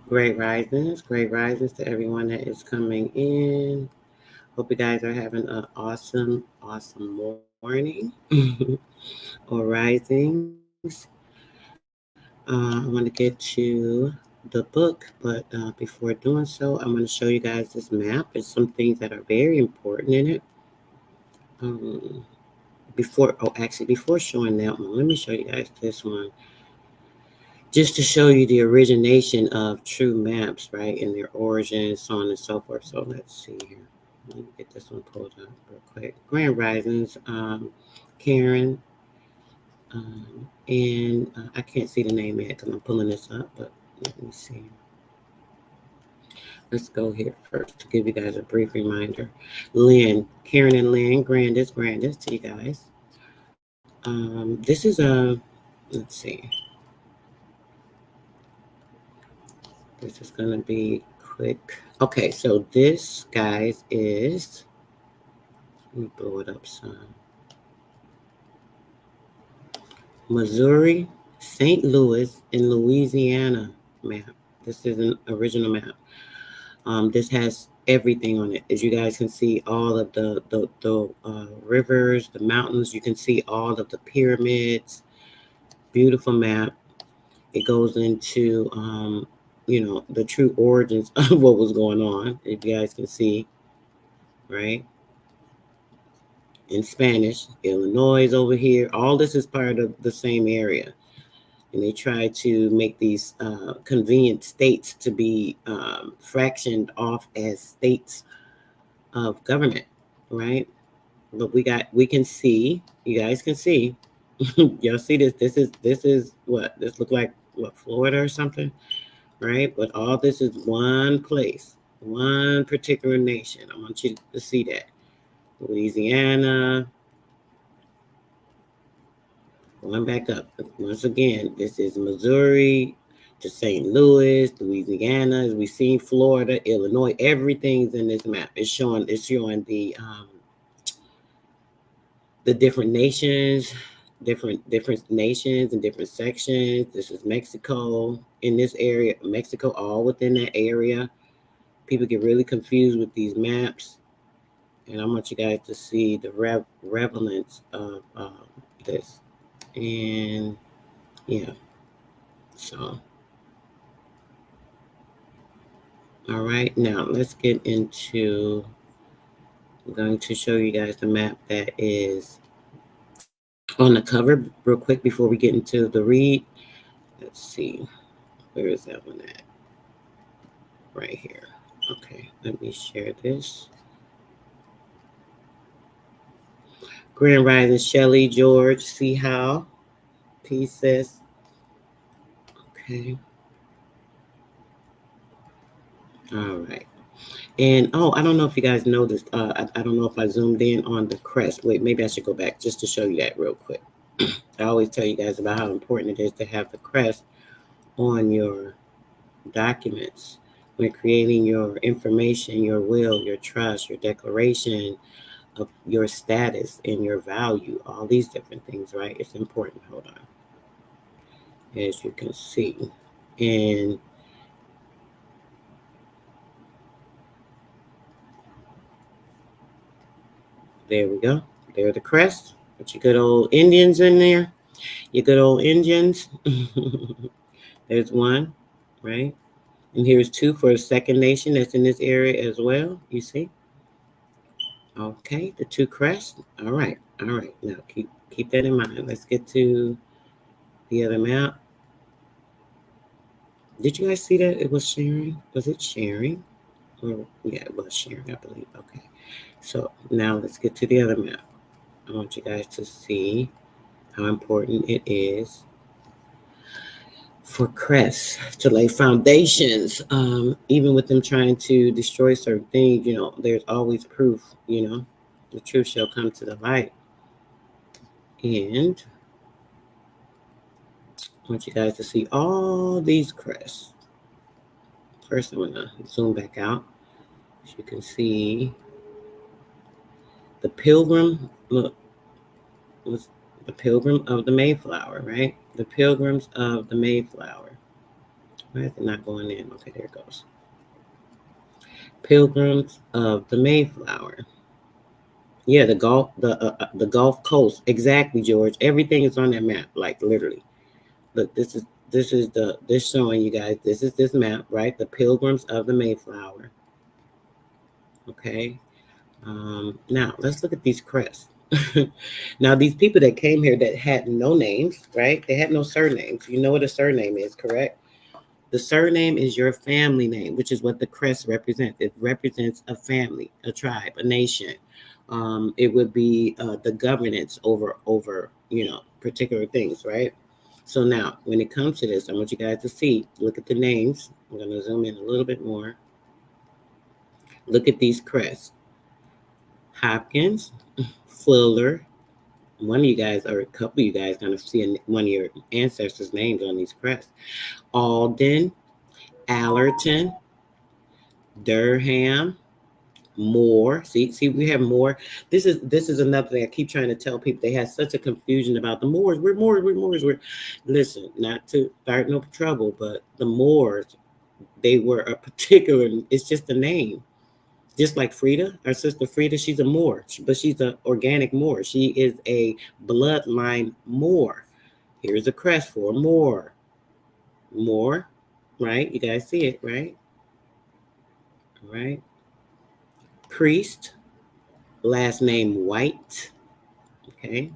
Great risings to everyone that is coming in. Hope you guys are having an awesome morning or risings. I want to get to the book, but before doing so, I'm going to show you guys this map. There's some things that are very important in it. Before showing that one, let me show you guys this one. Just to show you the origination of true maps, right, and their origins, so on and so forth. So let's see here. Let me get this one pulled up real quick. Grand Risings, Karen, and I can't see the name yet because I'm pulling this up, but let me see. Let's go here first to give you guys a brief reminder. Lynn, Karen and Lynn, grandest to you guys. This is let's see. This is going to be quick. Okay, so this, guys, is, let me blow it up some. Missouri, St. Louis, and Louisiana map. This is an original map. This has everything on it. As you guys can see, all of the rivers, the mountains. You can see all of the pyramids. Beautiful map. It goes into the true origins of what was going on, if you guys can see, right? In Spanish, Illinois is over here. All this is part of the same area. And they try to make these convenient states to be fractioned off as states of government, right? But we can see, you guys can see, y'all see this? This is what? This look like what, Florida or something? Right? But all this is one place, one particular nation. I want you to see that. Louisiana. Going back up. Once again, this is Missouri to St. Louis, Louisiana, as we see, Florida, Illinois. Everything's in this map. It's showing the different nations, different nations and different sections. This is Mexico in this area, Mexico all within that area. People get really confused with these maps, and I want you guys to see the relevance of this. And yeah, so all right, now let's get into I'm going to show you guys the map that is on the cover real quick before we get into the read. Let's see. Where is that one at? Right here. Okay, let me share this. Grand Rising, Shelly, George, see how? Peace, sis. Okay. All right. And I don't know if you guys noticed. I don't know if I zoomed in on the crest. Wait, maybe I should go back just to show you that real quick. I always tell you guys about how important it is to have the crest on your documents when creating your information, your will, your trust, your declaration of your status and your value, all these different things, right? It's important. Hold on. As you can see. And there we go. There the crest. Put your good old Indians in there. Your good old Indians. There's one, right? And here's two for a second nation that's in this area as well. You see? Okay, the two crests. All right. All right. Now keep that in mind. Let's get to the other map. Did you guys see that it was sharing? Was it sharing? Or yeah, it was sharing, I believe. Okay. So now let's get to the other map. I want you guys to see how important it is for crests to lay foundations. Even with them trying to destroy certain things, there's always proof, the truth shall come to the light. And I want you guys to see all these crests. First, I'm going to zoom back out. As you can see, the pilgrim, look, was the pilgrim of the Mayflower, right? The pilgrims of the Mayflower. Why is it not going in? Okay, there it goes. Pilgrims of the Mayflower. Yeah, the Gulf Coast. Exactly, George. Everything is on that map, like literally. Look, this is showing you guys. This is this map, right? The Pilgrims of the Mayflower. Okay. Now let's look at these crests. Now these people that came here that had no names, right? They had no surnames. You know what a surname is, correct? The surname is your family name, which is what the crest represents. It represents a family, a tribe, a nation. It would be the governance over particular things, right? So now, when it comes to this, I want you guys to see. Look at the names. I'm going to zoom in a little bit more. Look at these crests: Hopkins, Fuller. One of you guys, or a couple of you guys, going to see one of your ancestors' names on these crests: Alden, Allerton, Durham, Moore. See, we have Moore. This is another thing I keep trying to tell people. They have such a confusion about the Moors. We're Moors. We're Moors. Listen, not to start no trouble, but the Moors, they were a particular. It's just a name. Just like Frida, our sister Frida, she's a Moor, but she's an organic Moor. She is a bloodline Moor. Here's a crest for Moor. Moor, right? You guys see it, right? All right. Priest, last name White. Okay.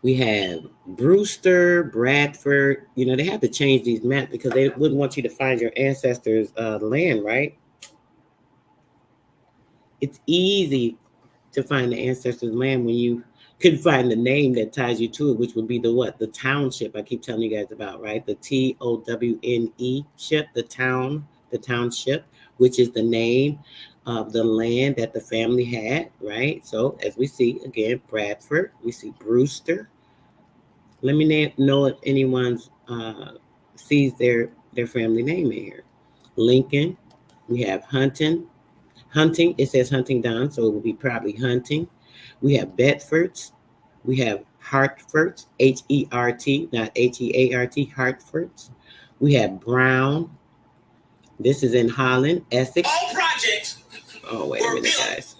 We have Brewster, Bradford. They have to change these maps because they wouldn't want you to find your ancestors' land, right? It's easy to find the ancestors' land when you could find the name that ties you to it, which would be the what? The township I keep telling you guys about, right? The TOWNE ship, the township, which is the name of the land that the family had, right? So as we see again, Bradford, we see Brewster. Let me know if anyone's sees their family name in here. Lincoln, we have Hunting, it says Hunting Down, so it will be probably Hunting. We have Bedfords. We have Hartfords, Hert, not Heart, Hartfords. We have Brown. This is in Holland, Essex. All projects. Oh, wait a minute, guys.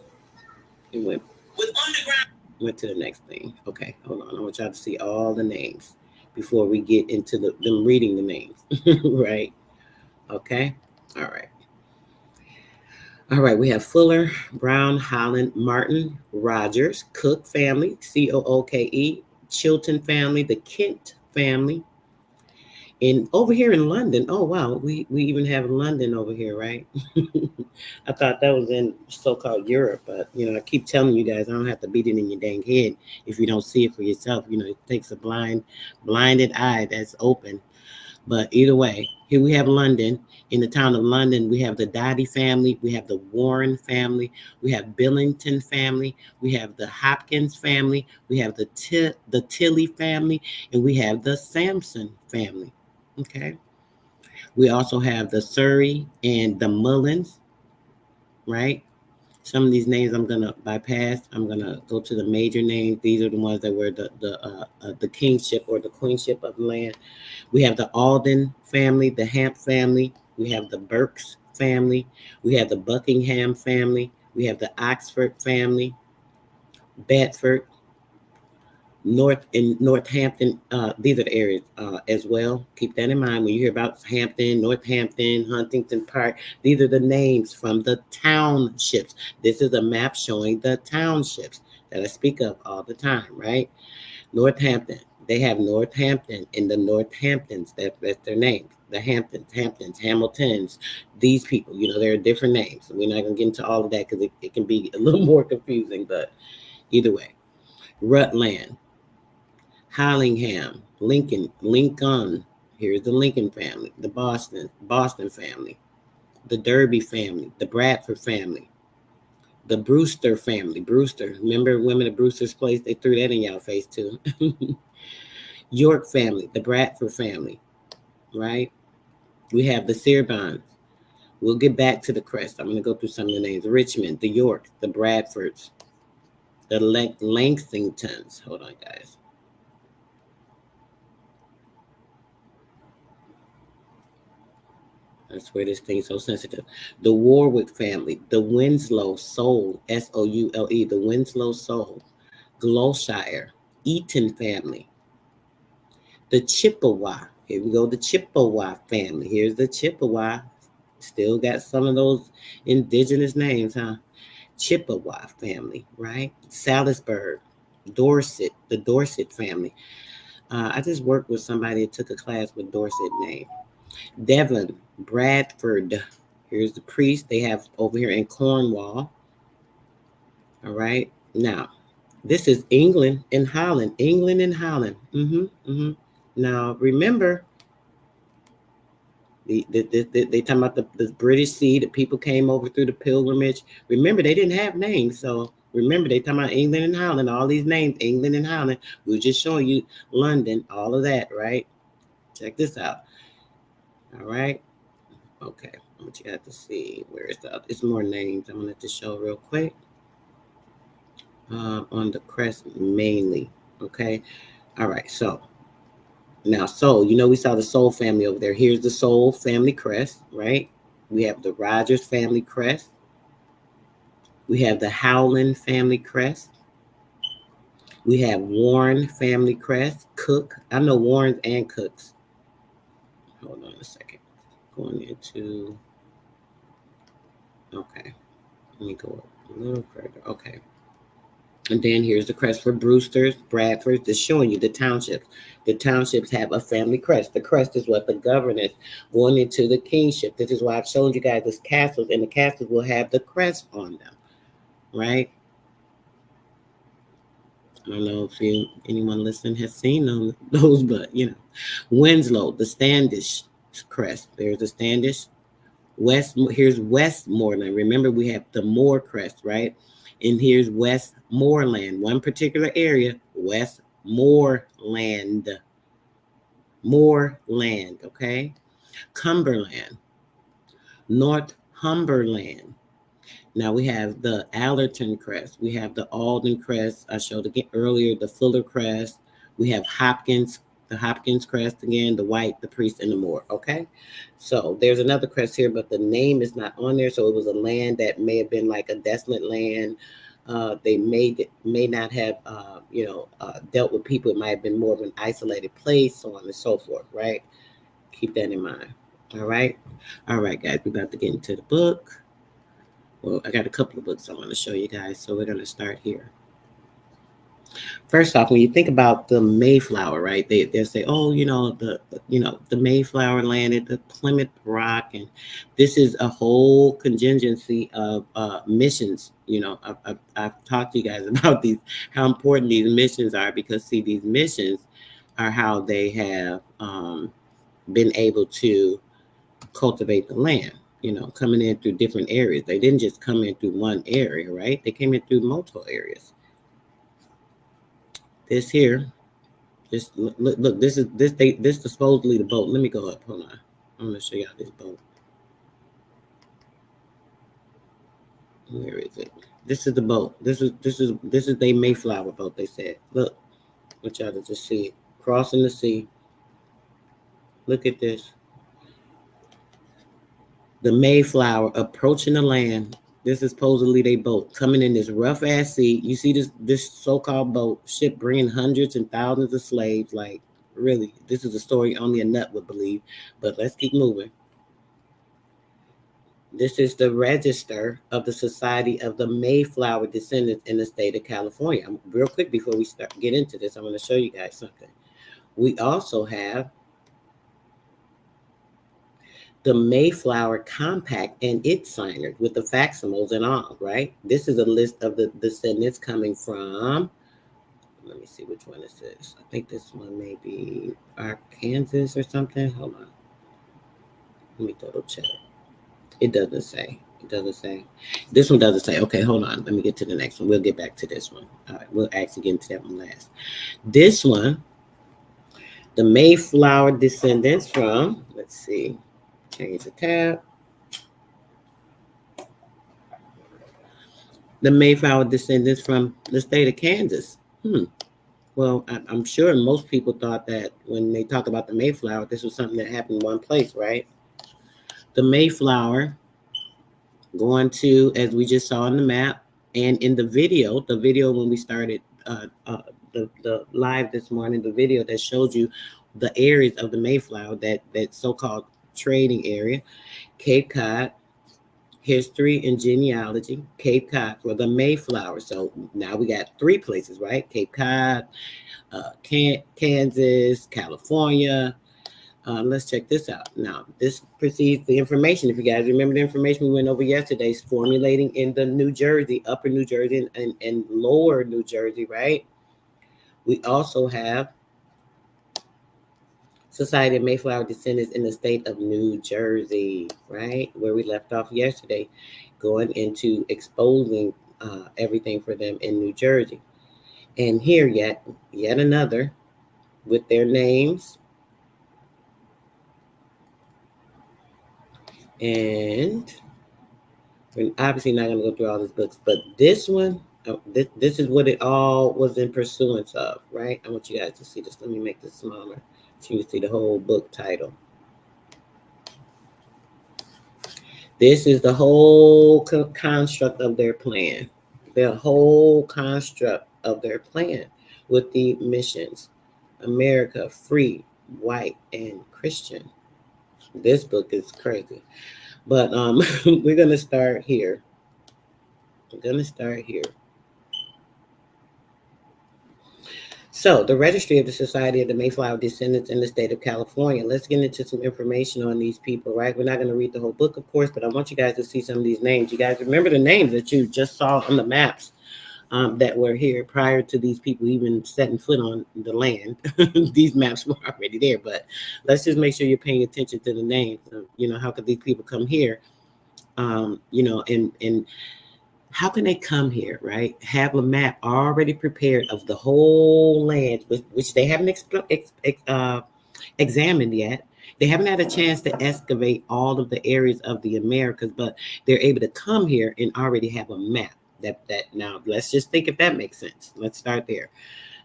It went with underground. Went to the next thing. Okay, hold on. I want y'all to see all the names before we get into them reading the names, right? Okay, all right. All right, we have Fuller, Brown, Holland, Martin, Rogers, Cook family, Cooke, Chilton family, the Kent family. And over here in London, oh wow, we even have London over here, right? I thought that was in so-called Europe, but I keep telling you guys, I don't have to beat it in your dang head if you don't see it for yourself. It takes a blinded eye that's open. But either way, here we have London. In the town of London, we have the Dottie family, we have the Warren family, we have Billington family, we have the Hopkins family, we have the Tilley family, and we have the Sampson family. Okay. We also have the Surrey and the Mullins, right? Some of these names I'm gonna bypass. I'm gonna go to the major names. These are the ones that were the kingship or the queenship of the land. We have the Alden family, the Hamp family. We have the Burkes family. We have the Buckingham family. We have the Oxford family, Bedford, Northampton. These are the areas as well. Keep that in mind when you hear about Hampton, Northampton, Huntington Park. These are the names from the townships. This is a map showing the townships that I speak of all the time, right? Northampton. They have Northampton in the Northamptons. That's their names. The Hamptons, Hamiltons. These people, there are different names. We're not gonna get into all of that because it can be a little more confusing. But either way, Rutland, Hollingham, Lincoln. Here's the Lincoln family, the Boston family, the Derby family, the Bradford family, the Brewster family. Brewster, remember Women of Brewster's Place? They threw that in y'all face too. York family, the Bradford family, right? We have the Searbonds. We'll get back to the crest. I'm going to go through some of the names. Richmond, the York, the Bradfords, the Langsingtons. Hold on, guys. I swear this thing's so sensitive. The Warwick family, the Winslow Soul, Soule, the Winslow Soul, Gloucestershire, Eaton family, the Chippewa. Here we go, the Chippewa family. Here's the Chippewa. Still got some of those indigenous names, huh? Chippewa family, right? Salisbury, Dorset, the Dorset family. I just worked with somebody that took a class with Dorset name. Devon, Bradford. Here's the priest they have over here in Cornwall. All right. Now, this is England and Holland. England and Holland. Now, remember, they talking about the British Sea. The people came over through the pilgrimage. Remember, they didn't have names. So remember, they talking about England and Holland. All these names, England and Holland. We were just showing you London, all of that, right? Check this out. All right. Okay. What you got to see? Where is the? It's more names. I'm gonna have to show real quick. On the crest mainly. Okay. All right. So now, Soul. We saw the Soul family over there. Here's the Soul family crest, right? We have the Rogers family crest. We have the Howland family crest. We have Warren family crest. Cook. I know Warrens and Cooks. Hold on a second. Going into. Okay. Let me go a little further. Okay. And then here's the crest for Brewster's, Bradford's. Just showing you the townships. The townships have a family crest. The crest is what the governance going into the kingship. This is why I've shown you guys these castles, and the castles will have the crest on them, right? I don't know if anyone listening has seen those, but Winslow, the Standish crest. There's the Standish. Here's Westmoreland. Remember, we have the Moor crest, right? And here's Westmoreland, one particular area, Westmoreland. Moreland, okay? Cumberland, Northumberland. Now we have the Allerton crest. We have the Alden crest. I showed again earlier the Fuller crest. We have the Hopkins crest again, the White, the Priest, and the Moor. Okay, so there's another crest here, but the name is not on there. So it was a land that may have been like a desolate land. They may not have dealt with people. It might have been more of an isolated place, so on and so forth. Right? Keep that in mind. All right, guys. We're about to get into the book. Well, I got a couple of books I want to show you guys, so we're going to start here. First off, when you think about the Mayflower, right? They say, oh, the Mayflower landed at Plymouth Rock, and this is a whole contingency of missions. I've talked to you guys about these, how important these missions are, because see, these missions are how they have been able to cultivate the land. Coming in through different areas. They didn't just come in through one area, right? They came in through multiple areas. This here. This look. This is supposedly the boat. Let me go up. Hold on. I'm gonna show y'all this boat. Where is it? This is the boat. This is the Mayflower boat. They said. Look, I want y'all to just see it crossing the sea. Look at this. The Mayflower approaching the land. This is supposedly their boat coming in this rough ass sea. You see this so-called boat ship bringing hundreds and thousands of slaves. Like, really, this is a story only a nut would believe. But let's keep moving. This is the register of the Society of the Mayflower Descendants in the state of California. Real quick before we get into this, I'm going to show you guys something. We also have the Mayflower Compact and its signers with the facsimils and all, right? This is a list of the descendants coming from, let me see which one this is. I think this one may be Arkansas or something. Hold on. Let me double check. It doesn't say. This one doesn't say. Okay, hold on. Let me get to the next one. We'll get back to this one. All right, we'll actually get into that one last. This one, the Mayflower descendants from, let's see, change the tab. The Mayflower descendants from the state of Kansas. Well, I'm sure most people thought that when they talk about the Mayflower, this was something that happened in one place, right? The Mayflower going to, as we just saw on the map and in the video when we started the live this morning, the video that showed you the areas of the Mayflower, that so-called trading area, Cape Cod, history and genealogy, Cape Cod for the Mayflower. So now we got three places, right? Cape Cod, Kansas, California. Let's check this out. Now, this precedes the information. If you guys remember the information we went over yesterday, is formulating in the New Jersey, upper New Jersey and lower New Jersey, right? We also have Society of Mayflower Descendants in the state of New Jersey, right? Where we left off yesterday, going into exposing everything for them in New Jersey. And here yet another with their names. And we're obviously not going to go through all these books, but this one, this is what it all was in pursuance of, right? I want you guys to see this. Let me make this smaller so you can see the whole book title. This is the whole construct of their plan. The whole construct of their plan with the missions. America, free, white, and Christian. This book is crazy. But we're going to start here. So, the registry of the Society of the Mayflower Descendants in the state of California. Let's get into some information on these people, right? We're not going to read the whole book, of course, but I want you guys to see some of these names. You guys remember the names that you just saw on the maps that were here prior to these people even setting foot on the land. These maps were already there, but let's just make sure you're paying attention to the names. How could these people come here? And how can they come here, right? Have a map already prepared of the whole land, which they haven't examined yet. They haven't had a chance to excavate all of the areas of the Americas, but they're able to come here and already have a map. That now, let's just think if that makes sense. Let's start there.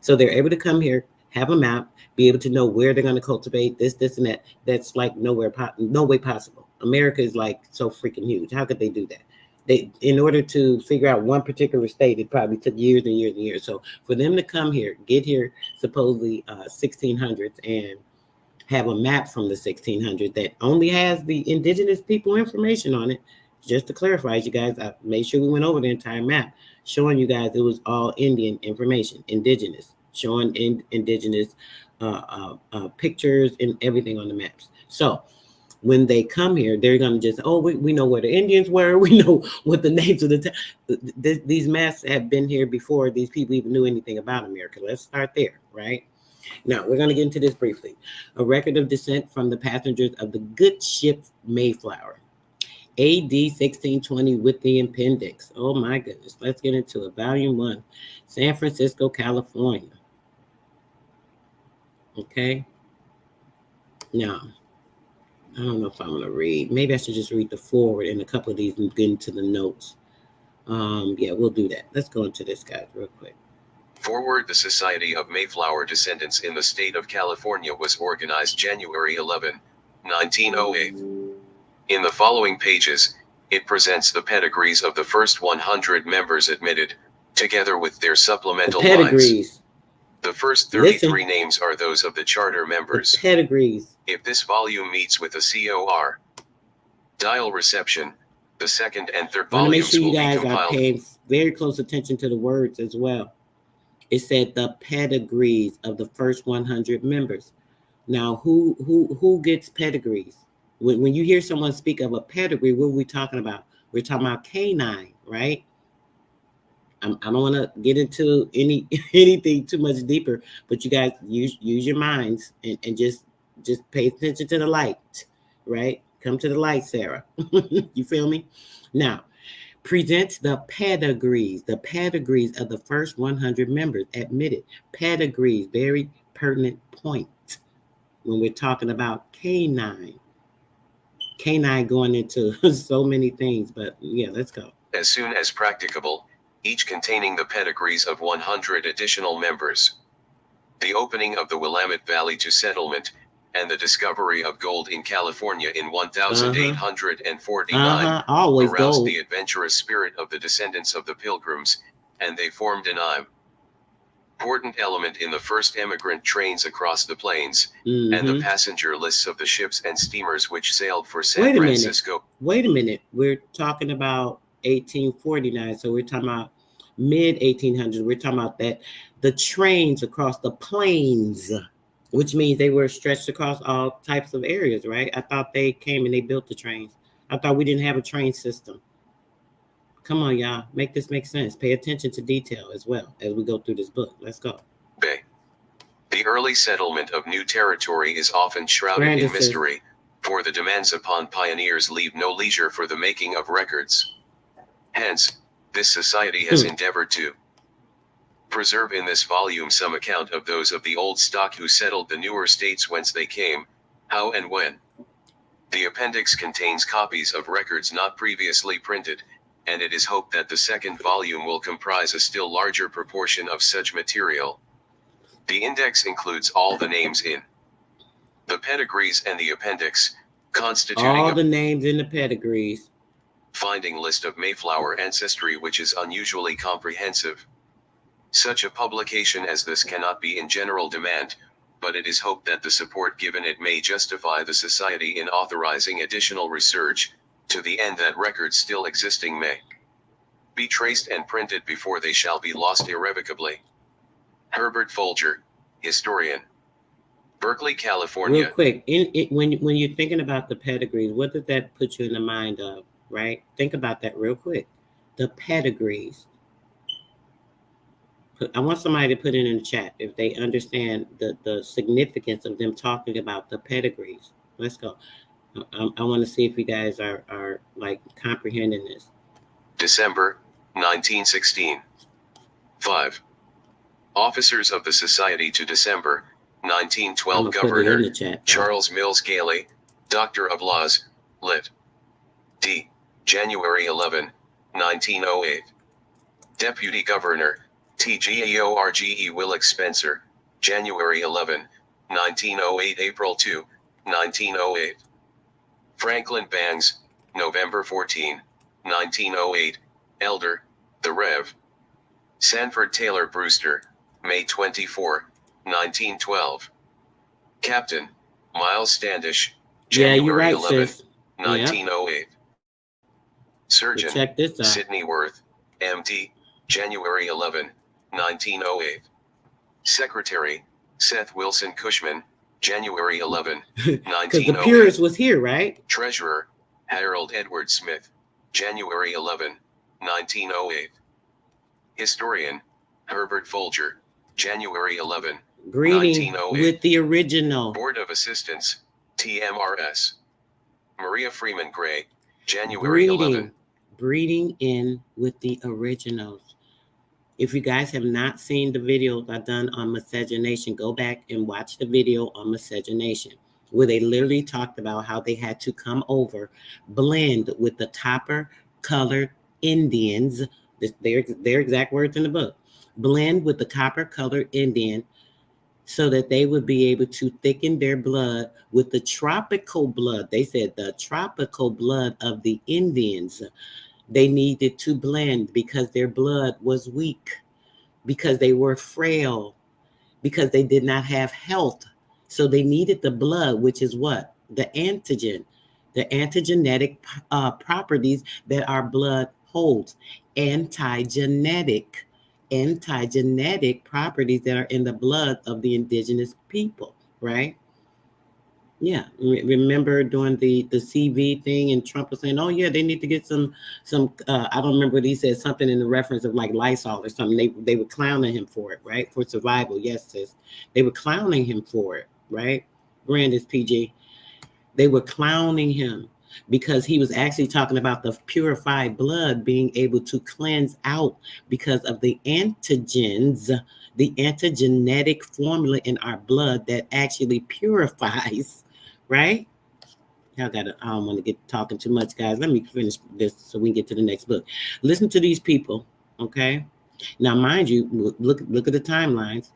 So they're able to come here, have a map, be able to know where they're going to cultivate this, and that. That's like no way possible. America is like so freaking huge. How could they do that? In order to figure out one particular state, it probably took years and years and years. So for them to come here, get here supposedly 1600s, and have a map from the 1600s that only has the indigenous people information on it, just to clarify, you guys, I made sure we went over the entire map, showing you guys it was all Indian information, indigenous, showing indigenous pictures and everything on the maps. So when they come here, they're going to just, oh, we know where the Indians were. We know what the names of these maps have been here before these people even knew anything about America. Let's start there, right? Now, we're going to get into this briefly. A record of descent from the passengers of the good ship Mayflower, AD 1620 with the appendix. Oh, my goodness. Let's get into it. Volume 1, San Francisco, California. Okay. Now, I don't know if I'm going to read. Maybe I should just read the forward and a couple of these and get into the notes. Yeah, we'll do that. Let's go into this, guys, real quick. Forward. The Society of Mayflower Descendants in the state of California was organized January 11, 1908. In the following pages, it presents the pedigrees of the first 100 members admitted, together with their supplemental lines. The first 33 names are those of the charter members. The pedigrees. If this volume meets with a COR dial reception, the second and third volumes will be compiled. Make sure you guys are paying very close attention to the words as well. It said the pedigrees of the first 100 members. Now, who gets pedigrees? When you hear someone speak of a pedigree, what are we talking about? We're talking about canine, right? I don't want to get into anything too much deeper, but you guys use your minds and just pay attention to the light, right? Come to the light, Sarah. You feel me? Now, presents the pedigrees of the first 100 members admitted. Pedigrees, very pertinent point when we're talking about canine. Canine going into so many things, but yeah, let's go. As soon as practicable, each containing the pedigrees of 100 additional members. The opening of the Willamette Valley to settlement, and the discovery of gold in California in 1849 aroused gold. The adventurous spirit of the descendants of the Pilgrims, and they formed an important element in the first emigrant trains across the plains, and the passenger lists of the ships and steamers which sailed for San Francisco. Wait a minute. We're talking about 1849, so we're talking about mid-1800s. We're talking about that the trains across the plains, which means they were stretched across all types of areas, right? I thought they came and they built the trains. I thought we didn't have a train system. Come on, y'all. Make this make sense. Pay attention to detail as well as we go through this book. Let's go. Bay. The early settlement of new territory is often shrouded in mystery, for the demands upon pioneers leave no leisure for the making of records. Hence, this society has endeavored to preserve in this volume some account of those of the old stock who settled the newer states whence they came, how and when. The appendix contains copies of records not previously printed, and it is hoped that the second volume will comprise a still larger proportion of such material. The index includes all the names in the pedigrees and the appendix, constituting all the names in the pedigrees. Finding list of Mayflower ancestry which is unusually comprehensive. Such a publication as this cannot be in general demand, but it is hoped that the support given it may justify the Society in authorizing additional research, to the end that records still existing may be traced and printed before they shall be lost irrevocably. Herbert Folger, historian. Berkeley, California. Real quick, when you're thinking about the pedigrees, what does that put you in the mind of, right? Think about that real quick. The pedigrees. I want somebody to put it in the chat if they understand the significance of them talking about the pedigrees. Let's go. I want to see if you guys are like comprehending this. December 1916. 5. Officers of the Society to December 1912. Governor Charles Mills Gailey, Doctor of Laws, Lit. D. January 11, 1908. Deputy Governor T. George Willick Spencer, January 11, 1908. April 2, 1908. Franklin Bangs, November 14, 1908, Elder, the Rev. Sanford Taylor Brewster, May 24, 1912. Captain, Miles Standish, January 11, 1908. Surgeon, check this out. Sidney Worth, MD, January 11, 1908. Secretary, Seth Wilson Cushman, January 11, 1908. Because the purist was here, right? Treasurer, Harold Edward Smith, January 11, 1908. Historian, Herbert Folger, January 11, Greeting 1908. with the original. Board of Assistants, TMRS. Maria Freeman Gray, January 11. Breeding in with the originals. If you guys have not seen the videos I've done on miscegenation, go back and watch the video on miscegenation, where they literally talked about how they had to come over, blend with the copper-colored Indians. Their exact words in the book. Blend with the copper-colored Indian so that they would be able to thicken their blood with the tropical blood. They said the tropical blood of the Indians. They needed to blend because their blood was weak, because they were frail, because they did not have health. So they needed the blood, which is what? The antigen, the antigenetic properties that our blood holds. Antigenetic properties that are in the blood of the indigenous people, right? Yeah, remember during the CV thing, and Trump was saying, "Oh yeah, they need to get some." I don't remember what he said, something in the reference of like Lysol or something. They were clowning him for it, right? For survival, yes, sis. They were clowning him for it, right? Brandis PG. They were clowning him because he was actually talking about the purified blood being able to cleanse out because of the antigens, the antigenetic formula in our blood that actually purifies, right? I don't want to get talking too much, guys. Let me finish this so we can get to the next book. Listen to these people, okay? Now, mind you, look at the timelines.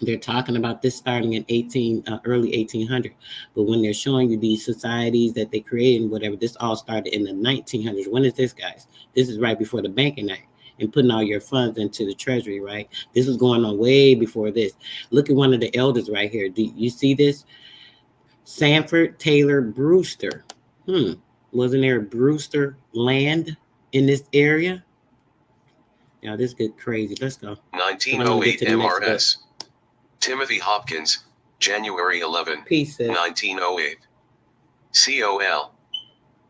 They're talking about this starting in early 1800, but when they're showing you these societies that they created and whatever, this all started in the 1900s. When is this, guys? This is right before the Banking Act and putting all your funds into the treasury, right? This was going on way before this. Look at one of the elders right here. Do you see this? Sanford Taylor Brewster. Wasn't there Brewster land in this area? Now this get crazy. Let's go. 1908 MRS. Timothy Hopkins, January 11, Pieces. 1908. COL.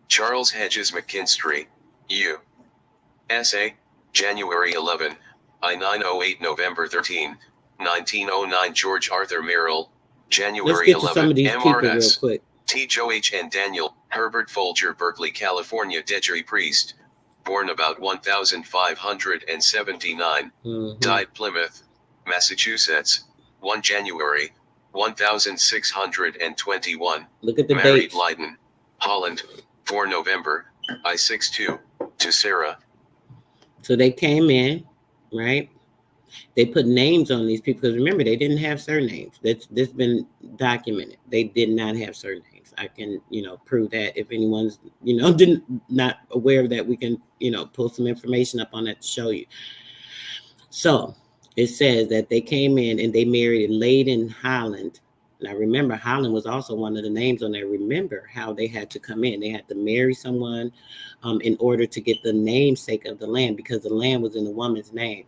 Charles Hedges McKinstry, U.S.A., January 11, I-908 November 13, 1909. George Arthur Merrill, January 11, some of these MRS. Real quick. T. Joe H. and Daniel, Herbert Folger, Berkeley, California. Dejri Priest, born about 1579, died Plymouth, Massachusetts, 1 January, 1621. Look at the married dates. Leiden, Holland, 4 November, I-62, to Sarah. So they came in, right? They put names on these people because remember they didn't have surnames. This been documented. They did not have surnames. I can prove that if anyone's not aware of that, we can pull some information up on that to show you. So it says that they came in and they married Leiden, Holland. Now remember, Holland was also one of the names on there. Remember how they had to come in. They had to marry someone in order to get the namesake of the land because the land was in the woman's name.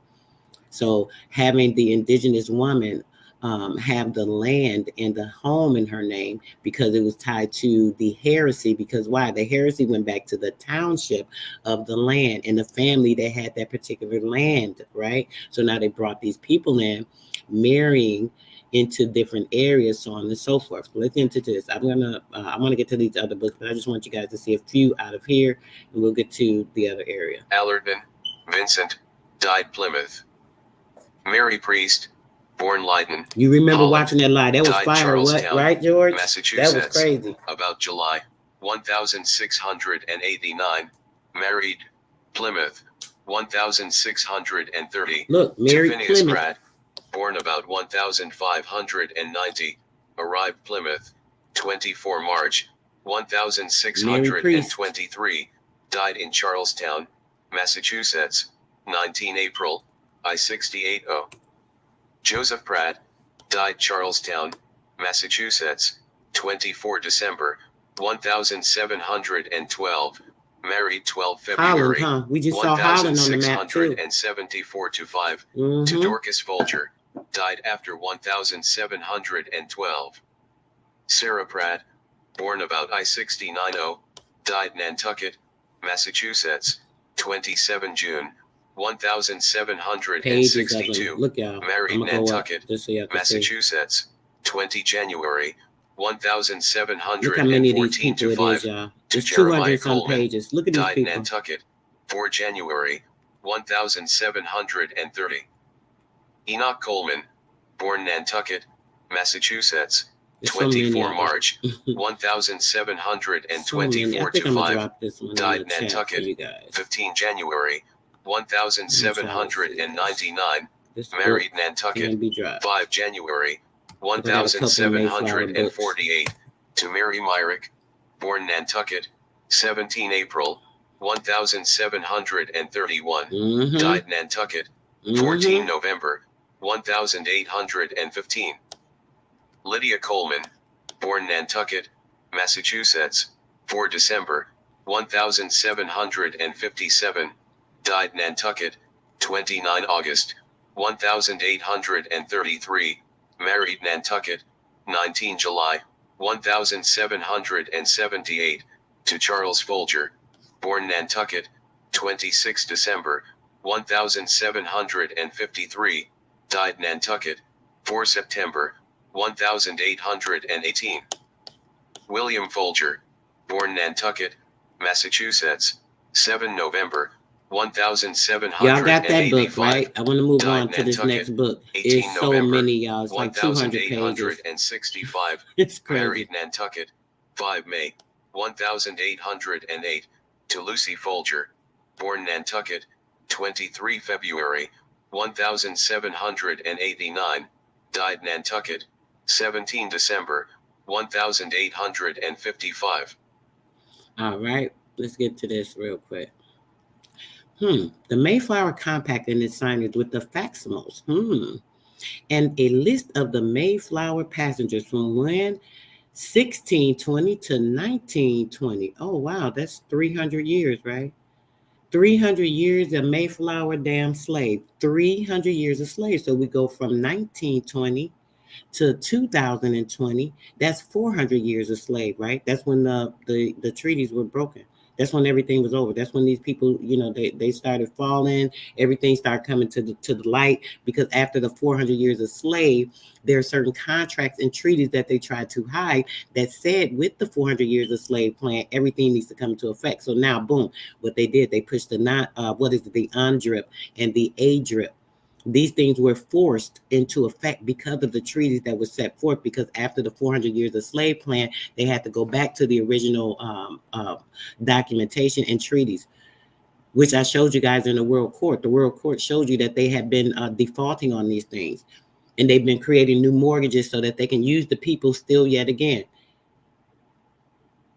So having the indigenous woman have the land and the home in her name because it was tied to the heresy. Because why? The heresy went back to the township of the land and the family that had that particular land, right? So now they brought these people in, marrying into different areas, so on and so forth. So let's get into this. I want to get to these other books, but I just want you guys to see a few out of here, and we'll get to the other area. Allerton, Vincent, died Plymouth. Mary Priest, born Leiden. You remember Holland, watching that lie? That was fire, right, George? Massachusetts. That was crazy. About July 1689. Married, Plymouth, 1630. Look, married to Phineas Plymouth. Pratt, born about 1590. Arrived Plymouth, 24 March 1623. Died in Charlestown, Massachusetts, 19 April. I-68. Joseph Pratt, died Charlestown, Massachusetts, 24 December, 1712. Married 12 Holland, February huh? We just saw Holland on the map too. 1674 to 5. To Dorcas Folger. Died after 1712. Sarah Pratt. Born about I-69. Died Nantucket, Massachusetts. 27 June. 1762. Look, y'all. Married Nantucket, just so y'all can Massachusetts. 20 January. Look how many of these 1714 people to 5. it is, y'all. To It's Jeremiah 200 some Coleman. pages. Look at these Died people. Nantucket. 4 January. 1730. Enoch Coleman. Born Nantucket, Massachusetts. 24 March. 1724 to 5. Died Nantucket. 15 January. 1799. Married Nantucket. 5 January. 1748. To Mary Myrick. Born Nantucket. 17 April. 1731. Died Nantucket. 14 November. 1815. Lydia Coleman. Born Nantucket, Massachusetts. 4 December. 1757. Died Nantucket. 29 August. 1833. Married Nantucket. 19 July. 1778. To Charles Folger. Born Nantucket. 26 December. 1753. Died Nantucket. 4 September. 1818. William Folger. Born Nantucket, Massachusetts. 7 November. 1785. Y'all got that book, right? I want to move on to this next book. It's so many, y'all. It's like 200 pages. It's crazy. Married Nantucket. 5 May. 1808. To Lucy Folger. Born Nantucket. 23 February. 1789. Died Nantucket. 17 December. 1855. All right. Let's get to this real quick. The Mayflower Compact and its signage with the facsimiles. And a list of the Mayflower passengers from when 1620 to 1920. Oh, wow. That's 300 years, right? 300 years of Mayflower damn slave. 300 years of slave. So we go from 1920 to 2020. That's 400 years of slave, right? That's when the treaties were broken. That's when everything was over. That's when these people, they started falling. Everything started coming to the light, because after the 400 years of slave, there are certain contracts and treaties that they tried to hide that said with the 400 years of slave plan, everything needs to come into effect. So now, boom, what they did, they pushed the UNDRIP and the ADRIP. These things were forced into effect because of the treaties that were set forth, because after the 400 years of slave plan, they had to go back to the original documentation and treaties, which I showed you guys in the World Court. The World Court showed you that they had been defaulting on these things, and they've been creating new mortgages so that they can use the people still yet again.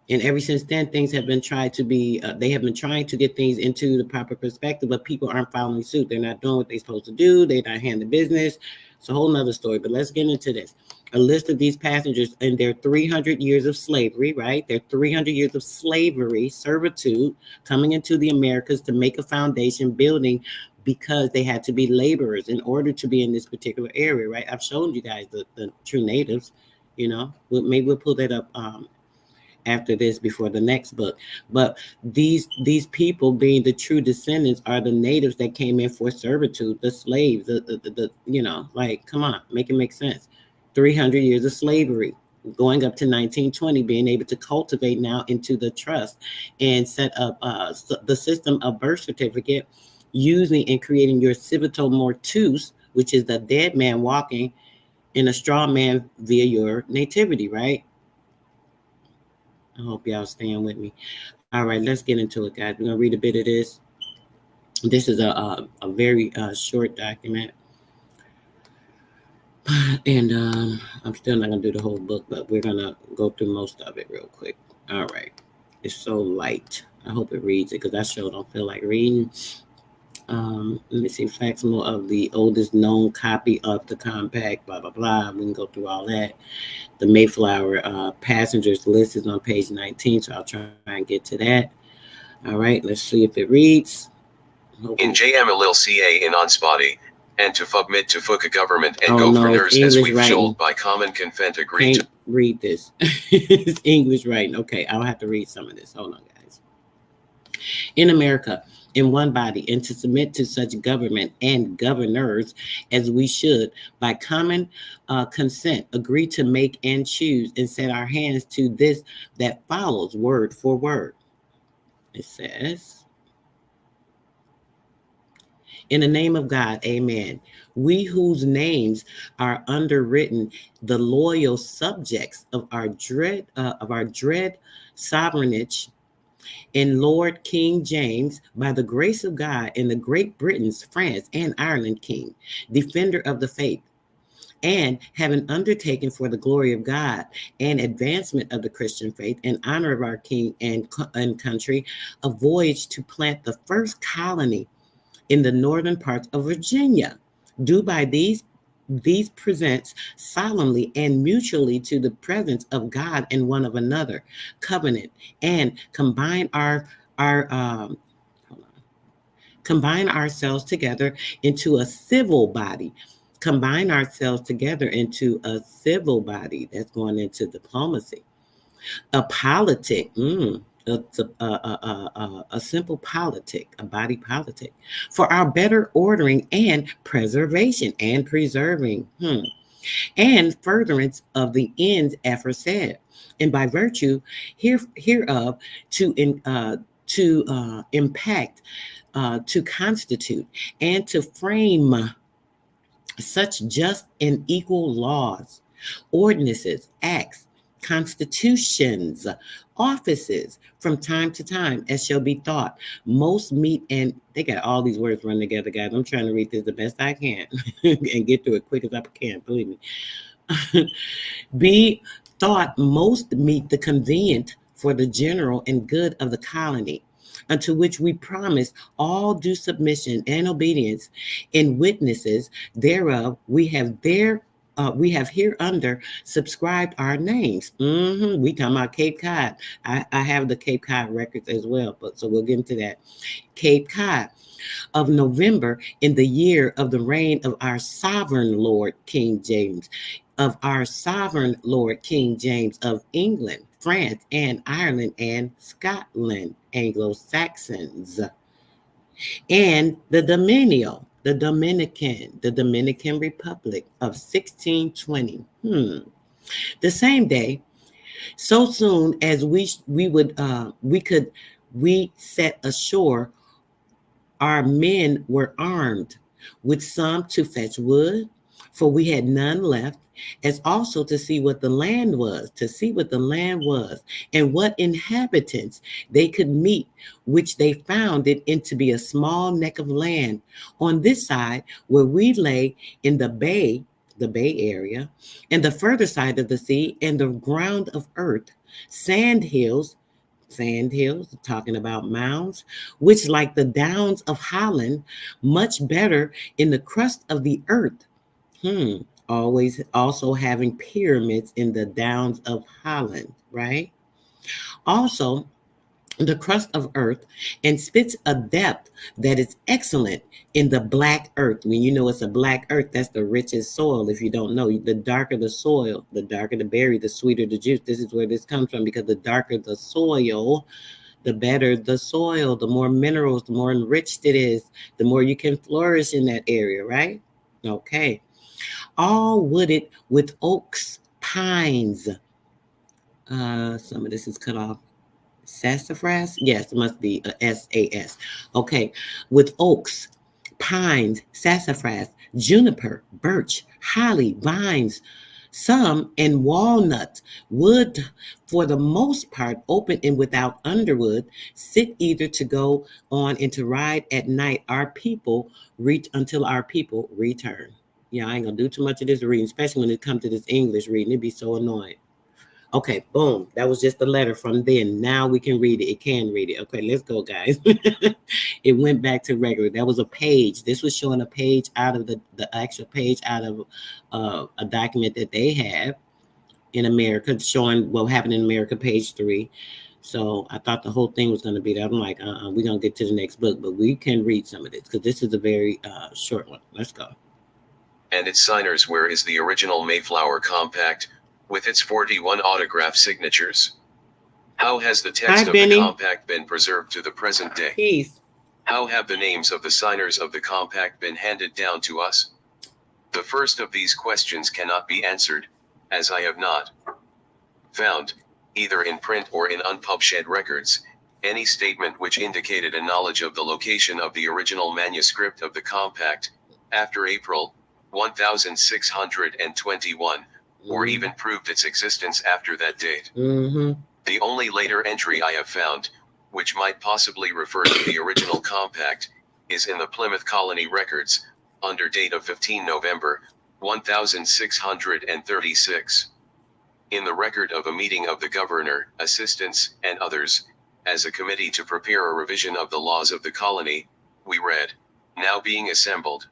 And ever since then, things have been tried to be, they have been trying to get things into the proper perspective, but people aren't following suit. They're not doing what they're supposed to do. They're not handling business. It's a whole nother story, but let's get into this. A list of these passengers and their 300 years of slavery, right? Their 300 years of slavery, servitude, coming into the Americas to make a foundation building, because they had to be laborers in order to be in this particular area, right? I've shown you guys the true natives, maybe we'll pull that up after this, before the next book. But these people, being the true descendants, are the natives that came in for servitude, the slaves, come on, make it make sense. 300 years of slavery, going up to 1920, being able to cultivate now into the trust and set up the system of birth certificate, using and creating your civito mortuus, which is the dead man walking in a straw man via your nativity, right? I hope y'all staying with me. All right, let's get into it, guys. We're going to read a bit of this. This is a very short document. And I'm still not going to do the whole book, but we're going to go through most of it real quick. All right. It's so light. I hope it reads it, because I sure don't feel like reading. Let me see. Facsimile of the oldest known copy of the compact, blah, blah, blah. We can go through all that. The Mayflower passengers list is on page 19, so I'll try and get to that. All right, let's see if it reads. In JMLLCA in Onspotty, and to submit to Fuka government and Oh, no, it's governors as English we've writing. should by common consent agree Can't read this. It's English writing. Okay, I'll have to read some of this. Hold on, guys. In America, in one body, and to submit to such government and governors as we should, by common consent, agree to make and choose and set our hands to this that follows word for word. It says, in the name of God, amen. We whose names are underwritten, the loyal subjects of our dread sovereignty in Lord King James, by the grace of God, in the Great Britain's, France, and Ireland King, defender of the faith, and having undertaken for the glory of God and advancement of the Christian faith and honor of our King and country, a voyage to plant the first colony in the northern parts of Virginia, do by these presents solemnly and mutually to the presence of God and one of another, covenant, and our combine ourselves together into a civil body. Combine ourselves together into a civil body. That's going into diplomacy. A politic. A simple politic, a body politic, for our better ordering and preservation and preserving, and furtherance of the ends aforesaid, and by virtue hereof to impact, to constitute, and to frame such just and equal laws, ordinances, acts, constitutions, offices from time to time as shall be thought most meet. And they got all these words run together, guys. I'm trying to read this the best I can and get through it quick as I can, believe me. Be thought most meet the convenient for the general and good of the colony, unto which we promise all due submission and obedience, in witnesses thereof we have hereunder subscribed our names. We talking about Cape Cod. I have the Cape Cod records as well, but so we'll get into that. Cape Cod of November, in the year of the reign of our sovereign Lord King James, of our sovereign Lord King James of England, France, and Ireland, and Scotland, Anglo-Saxons, and the Dominican Republic of 1620. The same day, so soon as we set ashore, our men were armed, with some to fetch wood, for we had none left, as also to see what the land was, and what inhabitants they could meet, which they found it in to be a small neck of land on this side where we lay in the Bay Area, and the further side of the sea, and the ground of earth, sand hills, talking about mounds, which like the downs of Holland, much better in the crust of the earth. Always also having pyramids in the downs of Holland, right? Also, the crust of earth, and spits a depth that is excellent in the black earth. When you know it's a black earth, that's the richest soil. If you don't know, the darker the soil, the darker the berry, the sweeter the juice. This is where this comes from, because the darker the soil, the better the soil, the more minerals, the more enriched it is, the more you can flourish in that area, right? Okay. All wooded with oaks, pines. Some of this is cut off. Sassafras? Yes, it must be a SAS. Okay. With oaks, pines, sassafras, juniper, birch, holly, vines, some, and walnut, wood for the most part open and without underwood, sit either to go on and to ride at night our people reach until our people return. Yeah, I ain't gonna do too much of this reading, especially when it comes to this English reading. It'd be so annoying. Okay, boom. That was just the letter from then. Now we can read it. It can read it. Okay, let's go, guys. It went back to regular. That was a page. This was showing a page out of the actual page out of a document that they have in America, showing what happened in America, page 3. So I thought the whole thing was going to be that. I'm like, we're going to get to the next book, but we can read some of this because this is a very short one. Let's go. And its signers, where is the original Mayflower Compact, with its 41 autograph signatures? How has the text of the compact been preserved to the present day? Peace. How have the names of the signers of the compact been handed down to us? The first of these questions cannot be answered, as I have not found, either in print or in unpublished records, any statement which indicated a knowledge of the location of the original manuscript of the compact, after April 1621, or even proved its existence after that date. The only later entry I have found, which might possibly refer to the original compact, is in the Plymouth Colony records, under date of 15 November 1636. In the record of a meeting of the governor, assistants, and others, as a committee to prepare a revision of the laws of the colony, we read, now being assembled,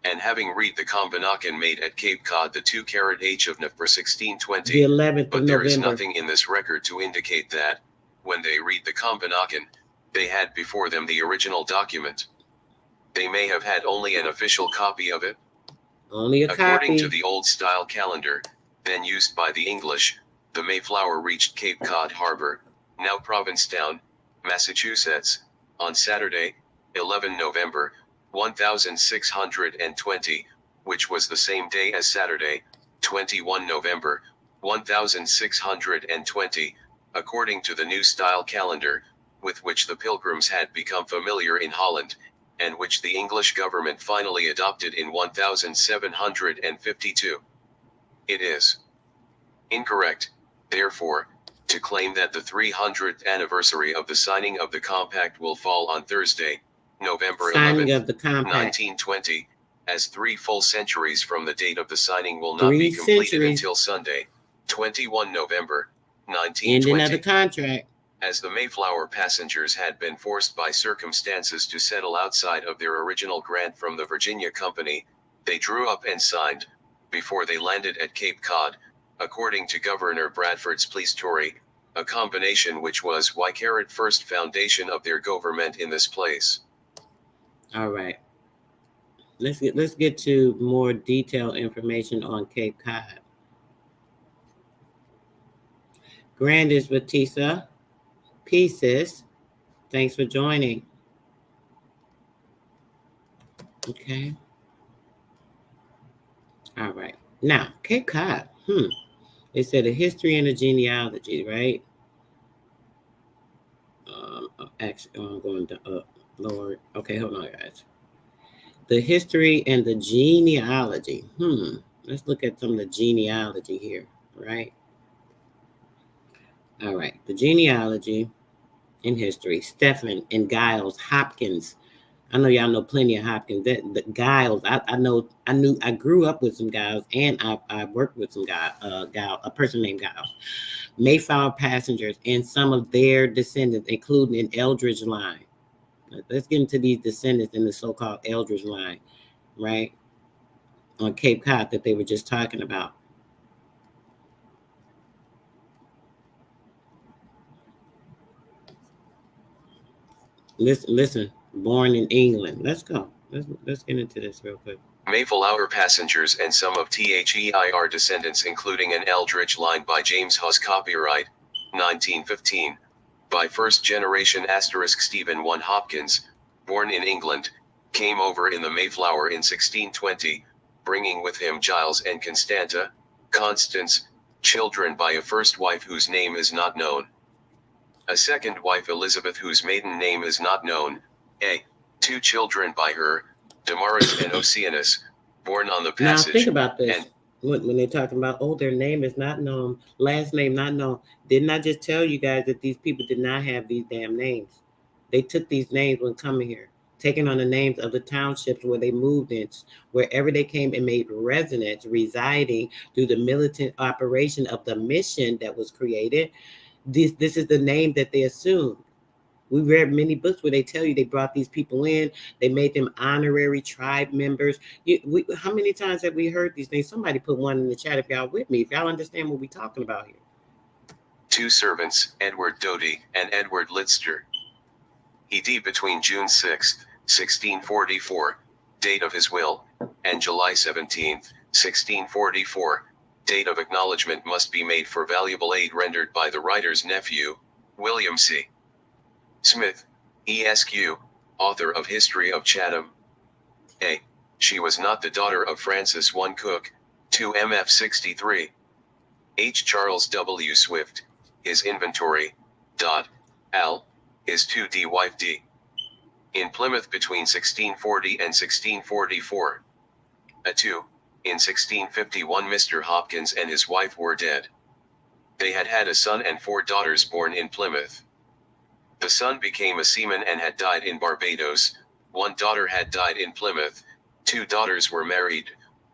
and having read the Combinaken made at Cape Cod the 2 carat H of November 1620, the 11th but of there November. is nothing in this record to indicate that, when they read the Combinaken, they had before them the original document. They may have had only an official copy of it. Only a copy. According to the old style calendar, then used by the English, the Mayflower reached Cape Cod Harbor, now Provincetown, Massachusetts, on Saturday, 11 November 1620, which was the same day as Saturday, 21 November 1620, according to the new style calendar, with which the Pilgrims had become familiar in Holland, and which the English government finally adopted in 1752. It is incorrect, therefore, to claim that the 300th anniversary of the signing of the compact will fall on Thursday, November 11, 1920, as 3 full centuries from the date of the signing will not be completed until Sunday, 21 November 1920. Ending of the contract. As the Mayflower passengers had been forced by circumstances to settle outside of their original grant from the Virginia Company, they drew up and signed, before they landed at Cape Cod, according to Governor Bradford's pleasetory, a combination which was Wycarate first foundation of their government in this place. All right. Let's get to more detailed information on Cape Cod. Grandis Batista, Pieces, thanks for joining. Okay. All right. Now, Cape Cod. They said a history and a genealogy, right? Actually, I'm going to lower. Okay, hold on, guys. The history and the genealogy. Let's look at some of the genealogy here, right? All right. The genealogy in history. Stephen and Giles Hopkins. I know y'all know plenty of Hopkins. The Giles, I grew up with some Giles, and I worked with some a person named Giles. Mayflower passengers and some of their descendants, including an Eldridge line. Let's get into these descendants in the so-called Eldridge line, right? On Cape Cod that they were just talking about. Listen. Born in England. Let's go. Let's get into this real quick. Mayflower passengers and some of THEIR descendants, including an Eldridge line by James Huss, copyright 1915, by first generation Stephen I Hopkins, born in England, came over in the Mayflower in 1620, bringing with him Giles and Constance, children by a first wife whose name is not known. A second wife, Elizabeth, whose maiden name is not known. 2 children by her, Damaris and Oceanus, born on the passage. Now think about this. When they're talking about, their name is not known, last name not known. Didn't I just tell you guys that these people did not have these damn names? They took these names when coming here, taking on the names of the townships where they moved in, wherever they came and made residence, residing through the militant operation of the mission that was created. This is the name that they assumed. We read many books where they tell you they brought these people in, they made them honorary tribe members. How many times have we heard these things? Somebody put one in the chat if y'all with me, if y'all understand what we're talking about here. 2 servants, Edward Doty and Edward Litster. He died between June 6, 1644, date of his will, and July 17, 1644, date of acknowledgement must be made for valuable aid rendered by the writer's nephew, William C. Smith, Esq., author of History of Chatham. A. She was not the daughter of Francis I Cook, 2 MF 63. H. Charles W. Swift, his inventory, Al, his 2D wife D. In Plymouth between 1640 and 1644. A 2. In 1651 Mr. Hopkins and his wife were dead. They had had a son and 4 daughters born in Plymouth. The son became a seaman and had died in Barbados, 1 daughter had died in Plymouth, 2 daughters were married,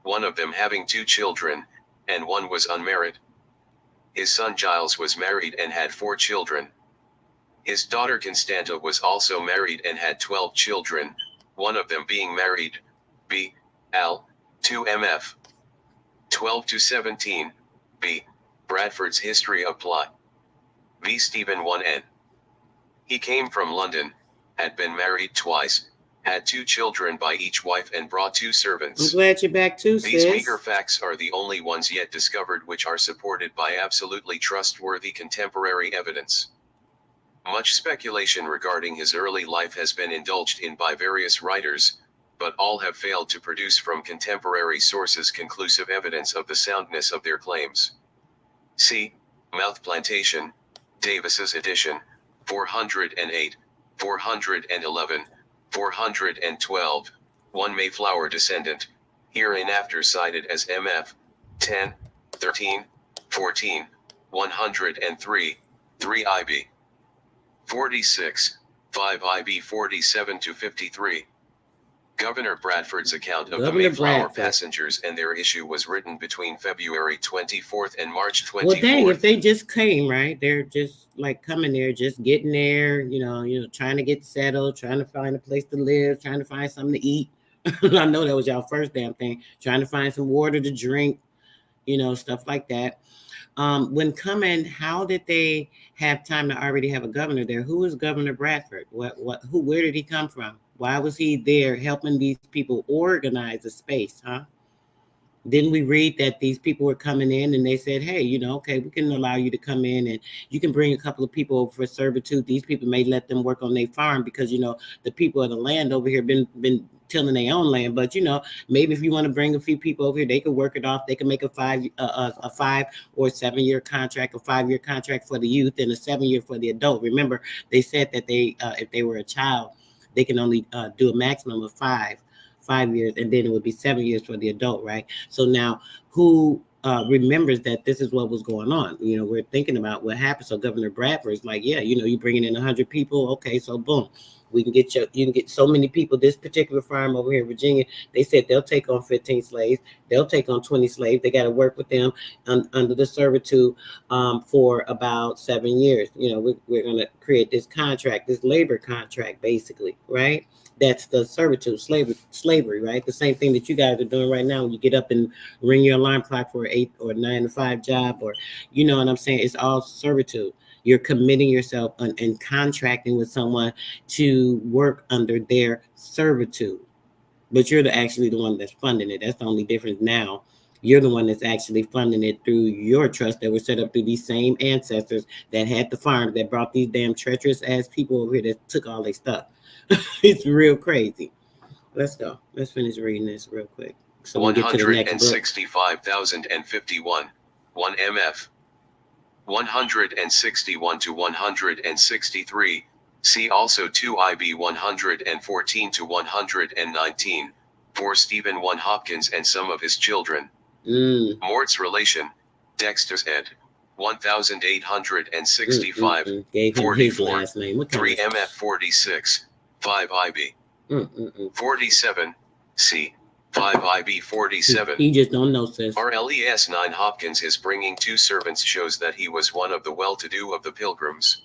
one of them having 2 children, and 1 was unmarried. His son Giles was married and had 4 children. His daughter Constanta was also married and had 12 children, one of them being married, B. Al, 2 MF. 12 to 17, B. Bradford's History of Plot. V. Stephen 1N. He came from London, had been married twice, had 2 children by each wife and brought 2 servants. I'm glad you're back too, sis. These meager facts are the only ones yet discovered which are supported by absolutely trustworthy contemporary evidence. Much speculation regarding his early life has been indulged in by various writers, but all have failed to produce from contemporary sources conclusive evidence of the soundness of their claims. See Mouth Plantation, Davis's edition, 408, 411, 412, 1 Mayflower descendant, hereinafter cited as MF, 10, 13, 14, 103, 3 IB. 46, 5 IB 47 to 53. Governor Bradford's account of the Mayflower passengers and their issue was written between February 24th and March 24th. Well, dang, if they just came, right? They're just like coming there, just getting there, trying to get settled, trying to find a place to live, trying to find something to eat. I know that was y'all first damn thing. Trying to find some water to drink, stuff like that. When coming, how did they have time to already have a governor there? Who is Governor Bradford? Where did he come from? Why was he there helping these people organize a space, huh? Didn't we read that these people were coming in and they said, hey, okay, we can allow you to come in and you can bring a couple of people over for servitude. These people may let them work on their farm because, the people of the land over here been tilling their own land. But, maybe if you want to bring a few people over here, they could work it off. They can make a 5 or 7 year contract, a 5-year contract for the youth and a 7-year for the adult. Remember, they said that they, if they were a child, they can only do a maximum of 5 years, and then it would be 7 years for the adult, right? So now who remembers that this is what was going on? We're thinking about what happened. So Governor Bradford is like, yeah, you're bringing in 100 people. Okay, so boom, you can get so many people. This particular farm over here in Virginia, they said they'll take on 15 slaves. They'll take on 20 slaves. They got to work with them under the servitude for about 7 years. We're going to create this contract, this labor contract, basically, right? That's the servitude, slavery, right? The same thing that you guys are doing right now when you get up and ring your alarm clock for an 8 or 9 to 5 job, or you know what I'm saying? It's all servitude. You're committing yourself and contracting with someone to work under their servitude, but you're actually the one that's funding it. That's the only difference now. You're the one that's actually funding it through your trust that was set up through these same ancestors that had the farms that brought these damn treacherous ass people over here that took all their stuff. It's real crazy. Let's go. Let's finish reading this real quick. So 165,051, 1 MF. 161 to 163. See also 2 IB 114 to 119. For Stephen 1 Hopkins and some of his children. Mort's relation, Dexter's ed. 1865. Gave him 44. his last name. 3 MF 46. 5 IB. 47. C. 5 IB 47. He just don't know, sis. RLES 9 Hopkins his bringing 2 servants shows that he was one of the well-to-do of the Pilgrims.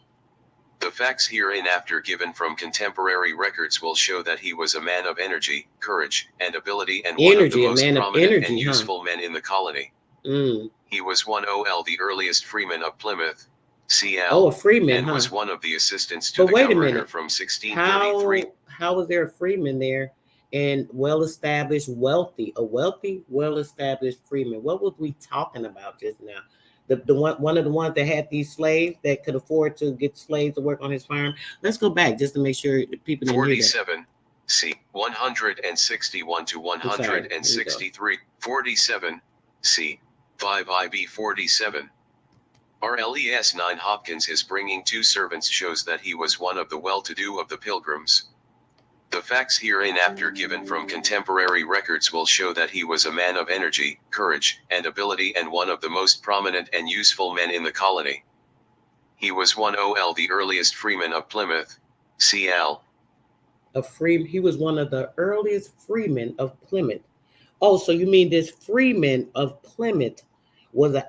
The facts hereinafter given from contemporary records will show that he was a man of energy, courage, and ability and one of the most prominent and useful men in the colony. He was 1 OL the earliest freeman of Plymouth, CL, Oh, a freeman, and huh? was one of the assistants to But the wait a governor minute. from 1633. How was there a freeman there and well-established, a wealthy, well-established freeman? What was we talking about just now? The one of the ones that had these slaves that could afford to get slaves to work on his farm. Let's go back just to make sure people didn't hear that. 47. C. 161 to 163. 47. C. 5 IB 47. RLES 9 Hopkins his bringing two servants shows that he was one of the well-to-do of the Pilgrims. The facts hereinafter given from contemporary records will show that he was a man of energy, courage, and ability and one of the most prominent and useful men in the colony. He was the earliest freeman of Plymouth, CL. He was one of the earliest freemen of Plymouth. Oh, so you mean this freeman of Plymouth was an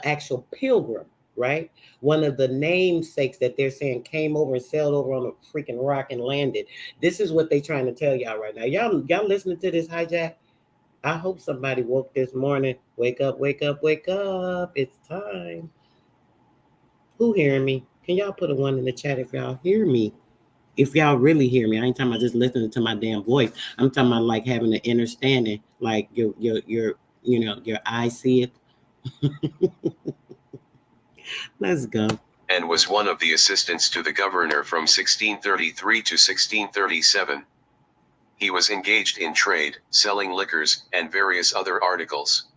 actual pilgrim, right? One of the namesakes that they're saying came over and sailed over on a freaking rock and landed. This is what they're trying to tell y'all right now. Y'all listening to this hijack? I hope somebody woke this morning. Wake up, wake up, wake up. It's time. Who hearing me? Can y'all put a one in the chat if y'all hear me? If y'all really hear me, I ain't talking about just listening to my damn voice. I'm talking about like having an understanding, like your eyes see it. Let's go. And was one of the assistants to the governor from 1633 to 1637. He was engaged in trade, selling liquors, and various other articles.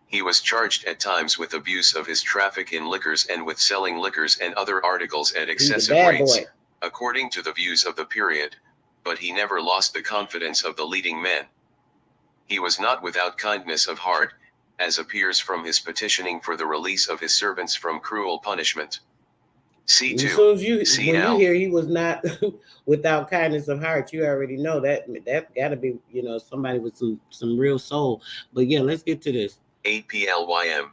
He was charged at times with abuse of his traffic in liquors and with selling liquors and other articles at excessive rates, according to the views of the period, but he never lost the confidence of the leading men. He was not without kindness of heart, as appears from his petitioning for the release of his servants from cruel punishment. C2. As soon as when you hear he was not without kindness of heart, you already know that got to be somebody with some real soul. But yeah, let's get to this. APLYM.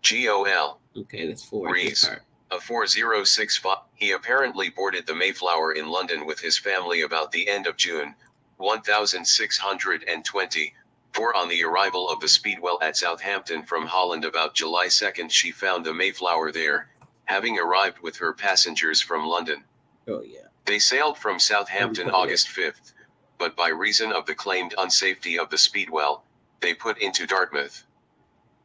GOL. Okay, that's 4. Rees. A 4065. He apparently boarded the Mayflower in London with his family about the end of June, 1620. For on the arrival of the Speedwell at Southampton from Holland about July 2nd she found the Mayflower there, having arrived with her passengers from London. Oh yeah. They sailed from Southampton August 5th, but by reason of the claimed unsafety of the Speedwell, they put into Dartmouth.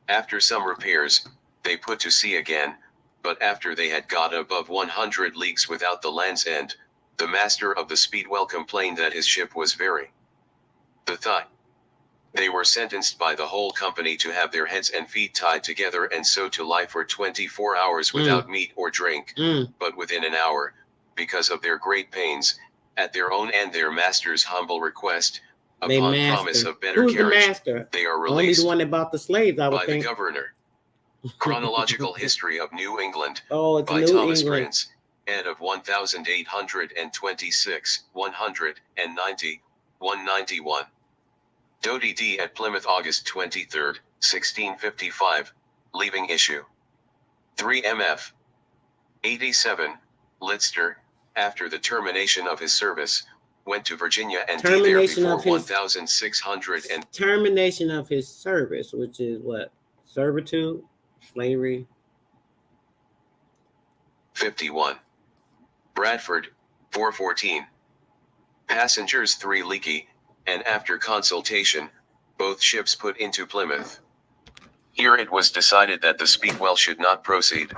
After some repairs, they put to sea again, but after they had got above 100 leagues without the land's end, the master of the Speedwell complained that his ship was very thigh. They were sentenced by the whole company to have their heads and feet tied together and so to lie for 24 hours without meat or drink, but within an hour, because of their great pains, at their own and their master's humble request, upon promise of better carriage, they are released. Only the one that bought the slaves, I would by think. The governor. Chronological History of New England, it's by New Thomas England. Prince, ed. of 1826, 190, 191. Doty D. at Plymouth August 23, 1655, leaving issue. 3 MF. 87, Lidster, after the termination of his service, went to Virginia and be there before 1600 and... Termination of his service, which is what? Servitude? Slavery? 51. Bradford, 414. Passengers 3 leaky, and after consultation, both ships put into Plymouth. Here it was decided that the Speedwell should not proceed.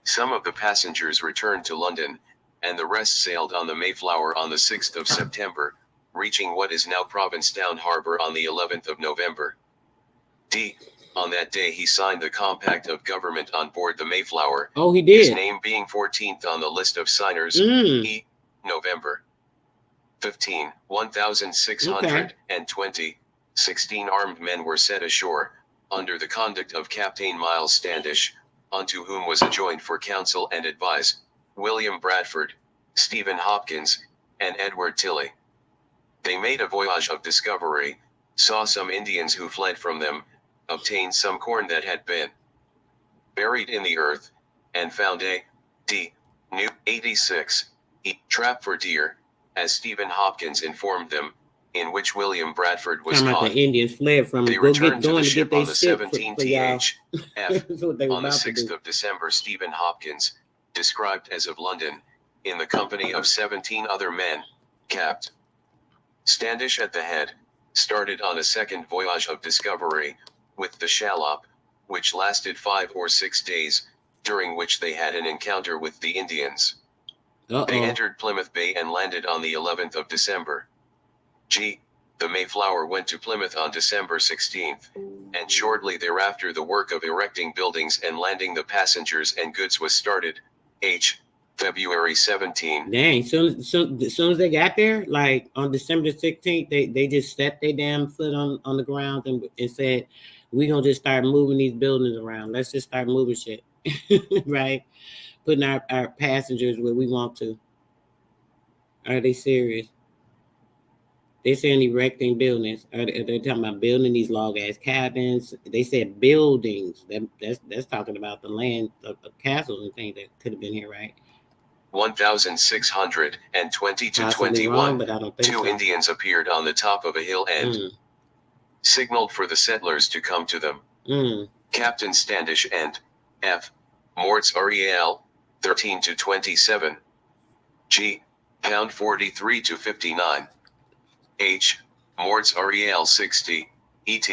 Some of the passengers returned to London, and the rest sailed on the Mayflower on the 6th of September, reaching what is now Provincetown Harbor on the 11th of November. D. On that day he signed the compact of government on board the Mayflower. Oh, he did. His name being 14th on the list of signers. E. November 15, 1620. 16 armed men were set ashore, under the conduct of Captain Miles Standish, unto whom was adjoined for counsel and advice, William Bradford, Stephen Hopkins, and Edward Tilley. They made a voyage of discovery, saw some Indians who fled from them, obtained some corn that had been buried in the earth, and found a new 86 trap for deer, as Stephen Hopkins informed them, in which William Bradford was Talking about caught. the Indians fled from They going returned to the to get ship their on the ship for y'all. 17th. That's what they were On the about to 6th do. of December, Stephen Hopkins, described as of London, in the company of 17 other men, Capt. Standish at the head, started on a second voyage of discovery, with the shallop, which lasted 5 or 6 days, during which they had an encounter with the Indians. They entered Plymouth Bay and landed on the 11th of December. The Mayflower went to Plymouth on December 16th, and shortly thereafter the work of erecting buildings and landing the passengers and goods was started. February 17. Dang, soon as they got there, like on December 16th, they just set their damn foot on the ground and said, we're going to just start moving these buildings around. Let's just start moving shit, right? Putting our passengers where we want to. Are they serious? They saying erecting buildings. Are they talking about building these log ass cabins? They said buildings. That's talking about the land of castles and things that could have been here, right? 1620 to Possibly 21. wrong, but I don't think Two so. Indians appeared on the top of a hill and signaled for the settlers to come to them. Captain Standish and F. Morts Rel. 13 to 27. G. Pound 43 to 59. H. Morts Rel. 60. Et.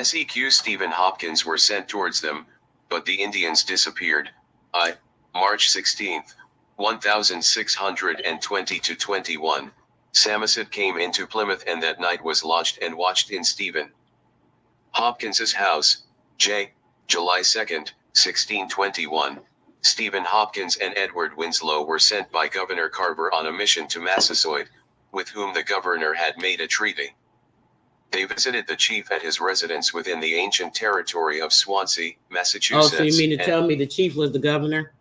Seq. Stephen Hopkins were sent towards them, but the Indians disappeared. March 16th, 1620 to 21. Samoset came into Plymouth and that night was lodged and watched in Stephen Hopkins's house. July 2nd, 1621. Stephen Hopkins and Edward Winslow were sent by Governor Carver on a mission to Massasoit, with whom the governor had made a treaty. They visited the chief at his residence within the ancient territory of Swansea, Massachusetts. Oh, so you mean to tell me the chief was the governor?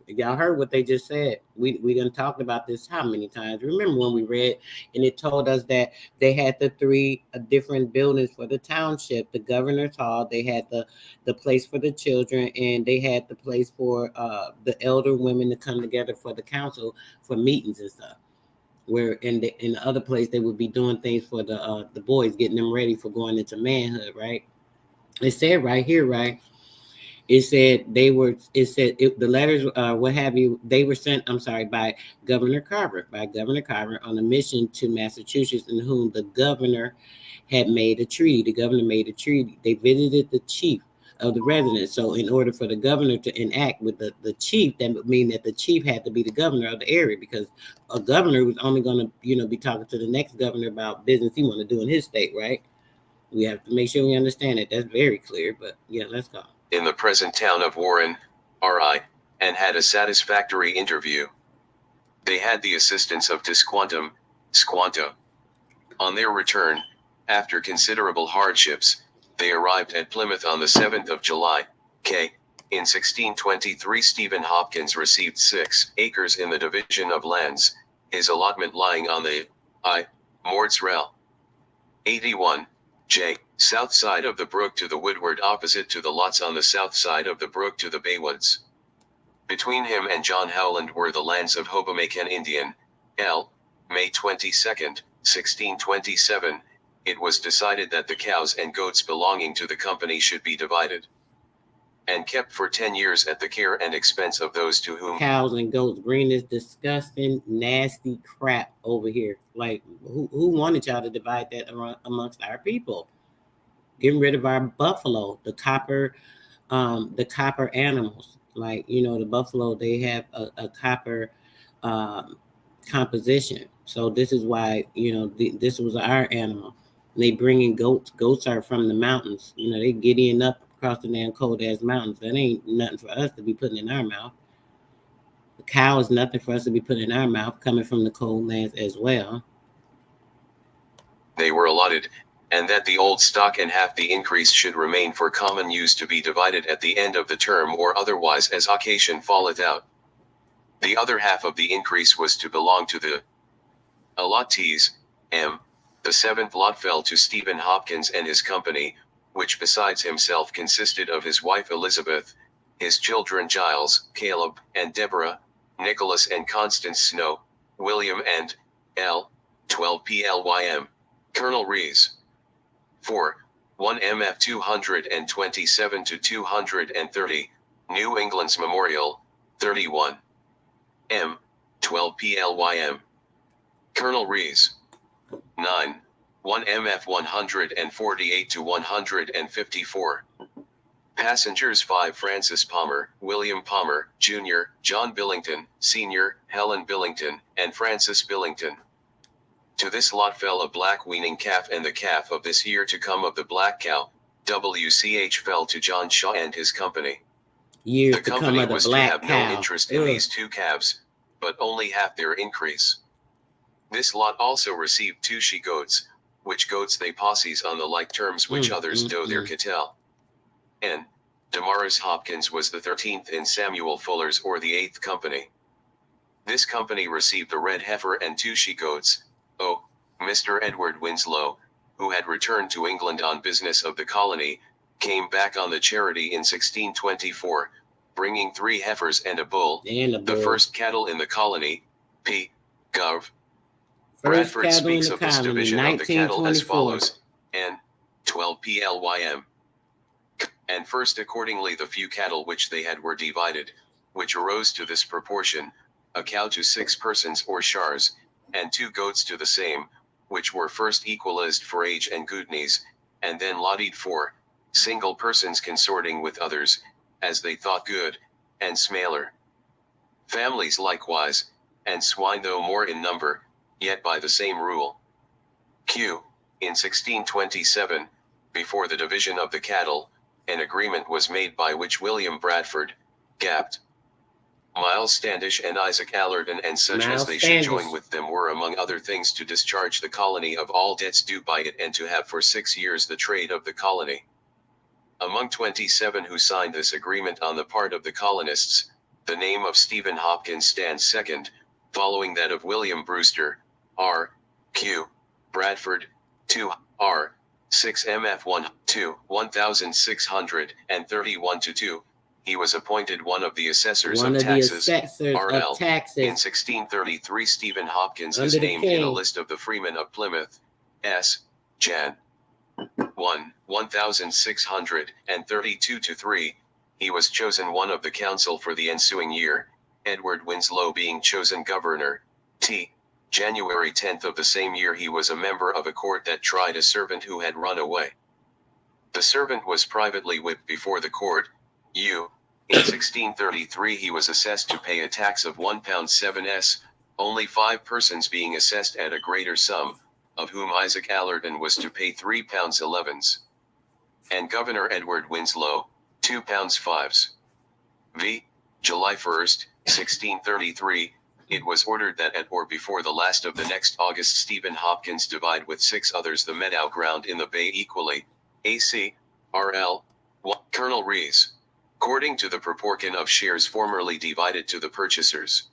Y'all heard what they just said. We done talked about this how many times? Remember when we read and it told us that they had the three different buildings for the township, the governor's hall, they had the place for the children, and they had the place for the elder women to come together for the council for meetings and stuff. Where in the other place they would be doing things for the boys, getting them ready for going into manhood, right? It said right here, right? It said the letters, what have you, they were sent, by Governor Carver on a mission to Massachusetts, in whom the governor had made a treaty. The governor made a treaty. They visited the chief of the residence. So in order for the governor to enact with the chief, that would mean that the chief had to be the governor of the area, because a governor was only going to, be talking to the next governor about business he want to do in his state, right? We have to make sure we understand it. That's very clear, but yeah, let's go. In the present town of Warren, RI, and had a satisfactory interview. They had the assistance of Tisquantum, Squanto. On their return, after considerable hardships, they arrived at Plymouth on the 7th of July, In 1623 Stephen Hopkins received 6 acres in the division of lands, his allotment lying on the Morts Rel. 81. South side of the brook to the woodward opposite to the lots on the south side of the brook to the baywoods. Between him and John Howland were the lands of Hobomacan Indian, May 22nd, 1627. It was decided that the cows and goats belonging to the company should be divided and kept for 10 years at the care and expense of those to whom cows and goats bring this disgusting, nasty crap over here. Like, who wanted y'all to divide that amongst our people? Getting rid of our buffalo, the copper animals. Like, the buffalo, they have a copper composition. So this is why, this was our animal. They bring in goats. Goats are from the mountains. They giddying up across the damn cold ass mountains. That ain't nothing for us to be putting in our mouth. The cow is nothing for us to be putting in our mouth, coming from the cold lands as well. They were allotted, and that the old stock and half the increase should remain for common use to be divided at the end of the term or otherwise as occasion falleth out. The other half of the increase was to belong to the allottees. The 7th lot fell to Stephen Hopkins and his company, which besides himself consisted of his wife Elizabeth, his children Giles, Caleb, and Deborah, Nicholas and Constance Snow, William and 12 PLYM. Colonel Rees. 4. 1 MF 227 to 230, New England's Memorial, 31. M. 12 PLYM. Colonel Rees. 9. 1 MF 148 to 154. Passengers 5 Francis Palmer, William Palmer, Jr., John Billington, Sr., Helen Billington, and Francis Billington. To this lot fell a black weaning calf, and the calf of this year to come of the black cow, WCH, fell to John Shaw and his company. Years the to company come of the was black to have cow. no interest in these 2 calves, but only half their increase. This lot also received 2 she-goats, which goats they possees on the like terms which others do their cattle. N. Damaris Hopkins was the 13th in Samuel Fuller's or the 8th company. This company received the red heifer and 2 she-goats. O. Mr. Edward Winslow, who had returned to England on business of the colony, came back on the Charity in 1624, bringing 3 heifers and a bull, the first cattle in the colony. P. Gov. Bradford speaks of this division of the cattle as follows: N. 12 PLYM. And first accordingly the few cattle which they had were divided, which arose to this proportion, a cow to 6 persons or shars, and 2 goats to the same, which were first equalized for age and goodness, and then lottied for single persons consorting with others, as they thought good, and smaller families likewise, and swine though more in number, yet by the same rule. Q. In 1627, before the division of the cattle, an agreement was made by which William Bradford, Gapt, Miles Standish and Isaac Allerton and such as they should join with them were among other things to discharge the colony of all debts due by it and to have for 6 years the trade of the colony. Among 27 who signed this agreement on the part of the colonists, the name of Stephen Hopkins stands second, following that of William Brewster, R. Q. Bradford, 2 R. 6 MF 1 2 1631 to 2. He was appointed one of the assessors of taxes, R.L. In 1633 Stephen Hopkins is named in a list of the freemen of Plymouth, S. Jan. 1 1632 to 3. He was chosen one of the council for the ensuing year, Edward Winslow being chosen governor, T. January 10th of the same year he was a member of a court that tried a servant who had run away. The servant was privately whipped before the court, U. In 1633 he was assessed to pay a tax of £1.7s, only 5 persons being assessed at a greater sum, of whom Isaac Allerton was to pay £3.11s. And Governor Edward Winslow, £2.5s. V. July 1st, 1633, it was ordered that at or before the last of the next August Stephen Hopkins divide with 6 others the meadow ground in the bay equally, AC, RL, 1. Colonel Rees. According to the proportion of shares formerly divided to the purchasers.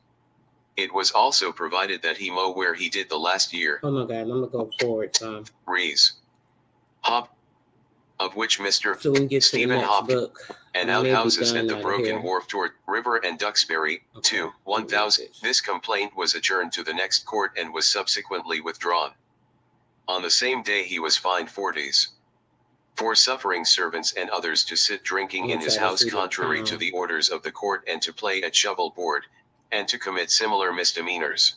It was also provided that he mow where he did the last year. Oh my God, I'm gonna go forward some. Rees. Hop. Of which Mr. So we can get Stephen Hopkins and outhouses at the Broken Wharf toward River and Duxbury, 2, 1000. This complaint was adjourned to the next court and was subsequently withdrawn. On the same day he was fined 40s. For suffering servants and others to sit drinking in his house contrary to the orders of the court and to play at shovel board, and to commit similar misdemeanors.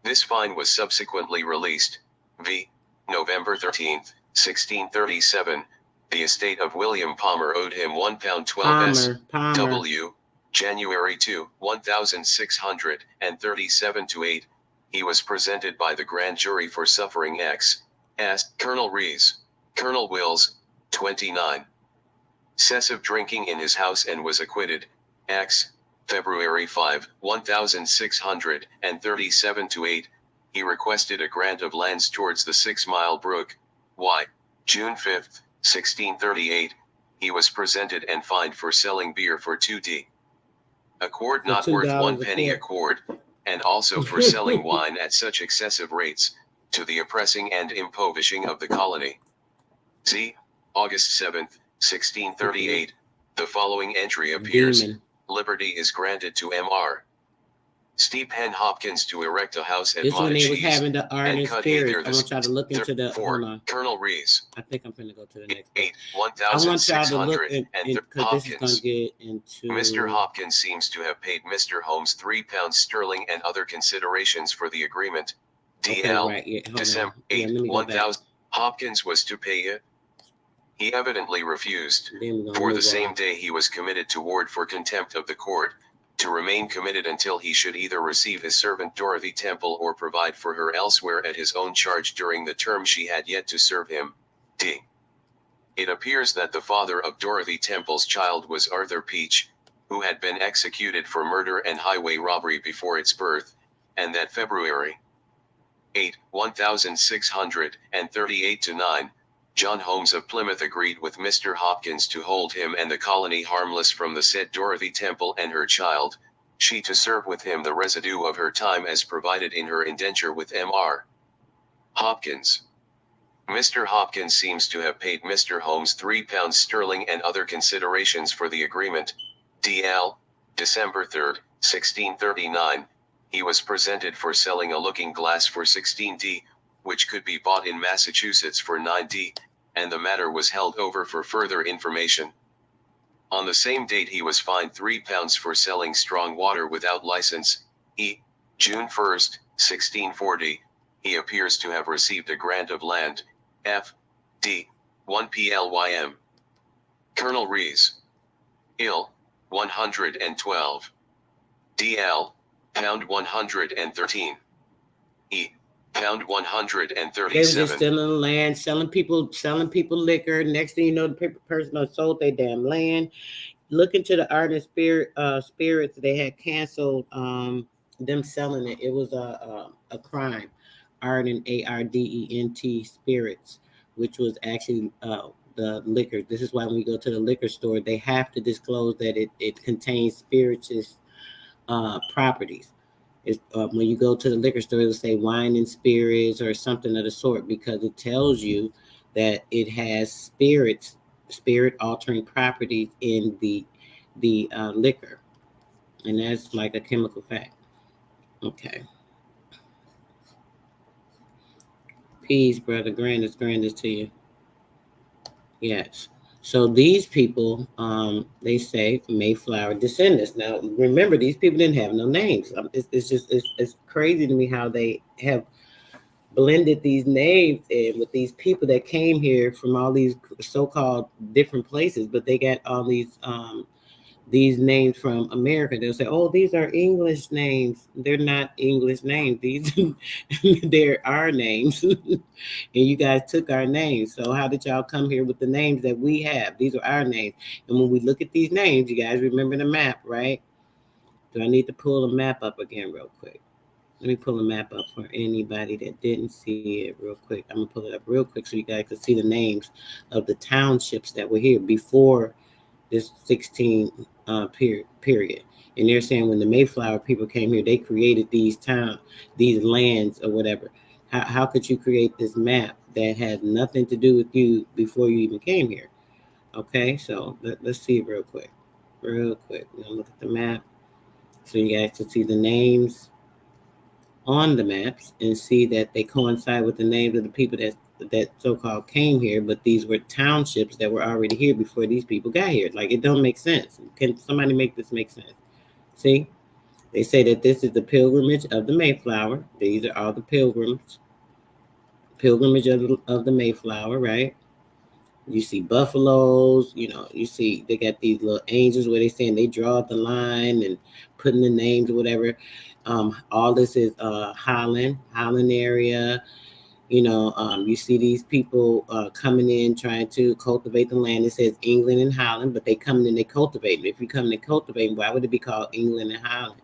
This fine was subsequently released, v. November 13, 1637, the estate of William Palmer owed him £1.12s, W. January 2, 1637 to 8, he was presented by the grand jury for suffering X. S. Colonel Rees. Colonel Wills, 29. Excessive drinking in his house and was acquitted, X. February 5, 1637 to 8, he requested a grant of lands towards the 6-mile brook, Y. June 5, 1638, he was presented and fined for selling beer for 2d. A quart not worth 1 penny a quart, and also for selling wine at such excessive rates, to the oppressing and impoverishing of the colony. Z. August 7, 1638, the following entry appears, liberty is granted to Mr. Stephen Hopkins to erect a house at This when they was Montecheese having the art and and cut hay spirits. there. I want y'all to look into the. Hold 4. on. Colonel Rees. I think I'm finna go to the next book. 8. I want y'all to look 1,600 and because this is gonna Hopkins. get into. Mr. Hopkins seems to have paid Mr. Holmes £3 sterling and other considerations for the agreement. DL. Okay, right. Yeah, hold December on. 8. Yeah, let me go back. 1,000. Hopkins was to pay it. He evidently refused. For the same day he was committed to ward for contempt of the court, to remain committed until he should either receive his servant Dorothy Temple or provide for her elsewhere at his own charge during the term she had yet to serve him. D. It appears that the father of Dorothy Temple's child was Arthur Peach, who had been executed for murder and highway robbery before its birth, and that February 8, 1638 to 9, John Holmes of Plymouth agreed with Mr. Hopkins to hold him and the colony harmless from the said Dorothy Temple and her child, she to serve with him the residue of her time as provided in her indenture with Mr. Hopkins. Mr. Hopkins seems to have paid Mr. Holmes £3 sterling and other considerations for the agreement. D.L. December 3, 1639. He was presented for selling a looking glass for 16d, which could be bought in Massachusetts for 9d, and the matter was held over for further information. On the same date he was fined £3 for selling strong water without license. June 1, 1640, he appears to have received a grant of land, F.D. 1 plym. Colonel Rees. Ill. 112. D.L. pound 113. Pound 137. They was just stealing land, selling people liquor. Next thing you know, the person done sold their damn land. Look into the art and spirits. They had canceled them selling it. It was a crime. Ardent, Ardent spirits, which was actually the liquor. This is why when we go to the liquor store, they have to disclose that it contains spirituous properties. It's, when you go to the liquor store, it'll say wine and spirits or something of the sort, because it tells you that it has spirit altering properties in the liquor, and that's like a chemical fact. Okay. Peace, brother. Grandest to you. Yes. So these people, they say Mayflower descendants. Now, remember, these people didn't have no names. It's crazy to me how they have blended these names in with these people that came here from all these so-called different places, but they got all these names from America. They'll say, "Oh, these are English names." They're not English names. These they're our names, and you guys took our names. So how did y'all come here with the names that we have? These are our names. And when we look at these names, you guys remember the map, right? Do I need to pull the map up again real quick? Let me pull the map up for anybody that didn't see it real quick. I'm gonna pull it up real quick so you guys can see the names of the townships that were here before this 16 period. And they're saying when the Mayflower people came here, they created these lands or whatever. How could you create this map that had nothing to do with you before you even came here? Okay, so let's see it real quick. We're gonna look at the map so you guys can see the names on the maps and see that they coincide with the names of the people that so-called came here, but these were townships that were already here before these people got here. Like, it don't make sense. Can somebody make this make sense? See, they say that this is the pilgrimage of the Mayflower. These are all the pilgrimage of the Mayflower, right? You see buffaloes, you see they got these little angels where they saying they draw the line and putting the names or whatever. All this is Holland area. You see these people coming in trying to cultivate the land. It says England and Holland, but they come in, they cultivate. If you come in cultivate, why would it be called England and Holland?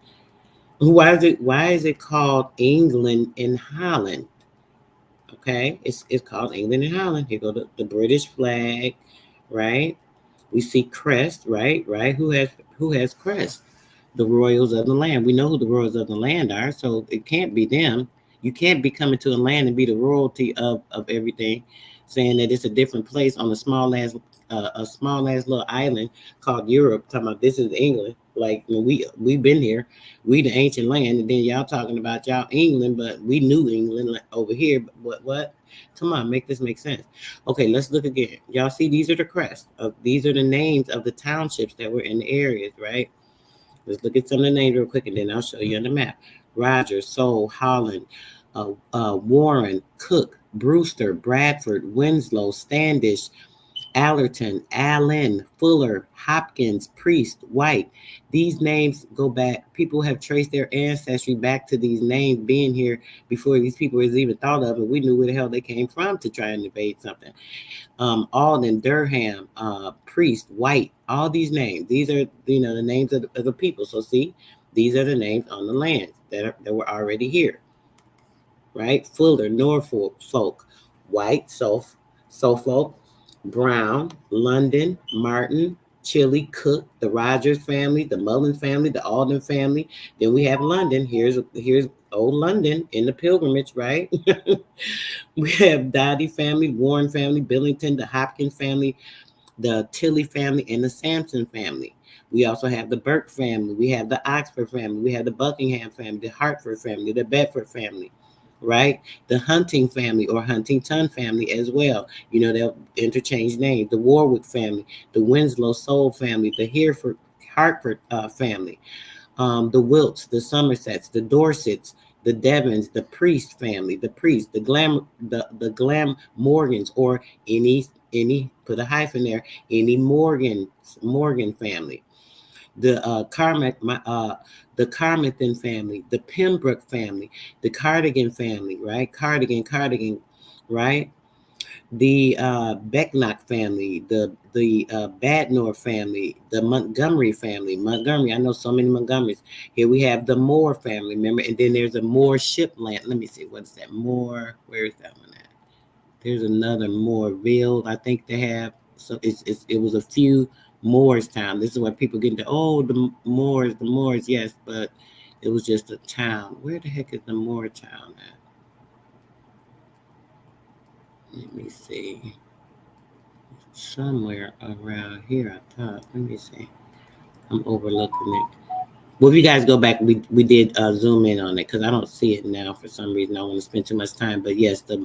Why is it called England and Holland? Okay, it's called England and Holland. Here go the British flag, right? We see crest, right? Who has crest? The royals of the land. We know who the royals of the land are, so it can't be them. You can't be coming to a land and be the royalty of everything, saying that it's a different place on a small ass little island called Europe. Talking about this is England. Like when we've been here, we the ancient land, and then y'all talking about y'all England, but we New England over here. But what? Come on, make this make sense. Okay, let's look again. Y'all see these are the crests of these are the names of the townships that were in the areas, right? Let's look at some of the names real quick, and then I'll show you on the map. Rogers, Soul, Holland, Warren, Cook, Brewster, Bradford, Winslow, Standish, Allerton, Allen, Fuller, Hopkins, Priest, White. These names go back. People have traced their ancestry back to these names being here before these people was even thought of, and we knew where the hell they came from to try and invade something. Alden, Durham, Priest, White, all these names. These are the names of the people. So see, these are the names on the lands that were already here, right? Fuller, Norfolk, Folk, White, Suffolk, Brown, London, Martin, Chile, Cook, the Rogers family, the Mullen family, the Alden family. Then we have London. Here's old London in the pilgrimage, right? We have Dottie family, Warren family, Billington, the Hopkins family, the Tilley family, and the Sampson family. We also have the Burke family. We have the Oxford family. We have the Buckingham family, the Hartford family, the Bedford family, right? The Hunting family or Huntington family as well. They'll interchange names. The Warwick family, the Winslow Soul family, the Hereford Hartford family, the Wilts, the Somersets, the Dorsets, the Devons, the Priest family, the Glam Morgans, or any put a hyphen there, any Morgan family, the the Carmarthen family, the Pembroke family, the Cardigan family, right? Cardigan, right? The Becknock family, the Badnor family, the Montgomery family. Montgomery, I know so many Montgomerys. Here we have the Moore family, remember? And then there's a Moore shipland. Let me see, what is that? Moore, where is that one at? There's another Mooreville, I think they have. So it was a few Moors town. This is where people get into, the Moors, yes, but it was just a town. Where the heck is the Moore town at? Let me see. Somewhere around here, I thought. Let me see. I'm overlooking it. Well, if you guys go back, we did zoom in on it because I don't see it now for some reason. I don't want to spend too much time, but yes, the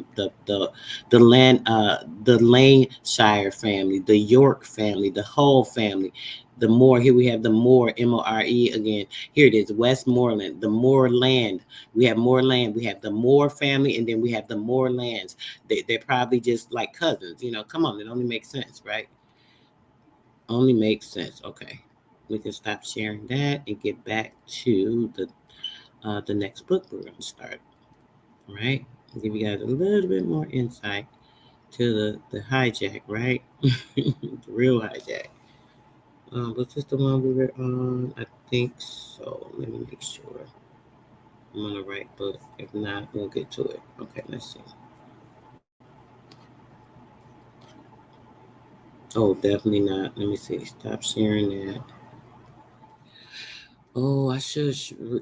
Laneshire family, the York family, the Hull family, the Moore. Here we have the Moore, More again. Here it is, Westmoreland, the Moorland. We have Moorland. We have the Moore family, and then we have the Moorlands. They're probably just like cousins. Come on, it only makes sense, right? Only makes sense. Okay, we can stop sharing that and get back to the next book we're going to start. All right, I'll give you guys a little bit more insight to the hijack, right? The real hijack. Was this the one we were on? I think so. Let me make sure I'm on the right book. If not, we'll get to it. Okay, let's see. Oh, definitely not. Let me see. Stop sharing that. Oh, I should.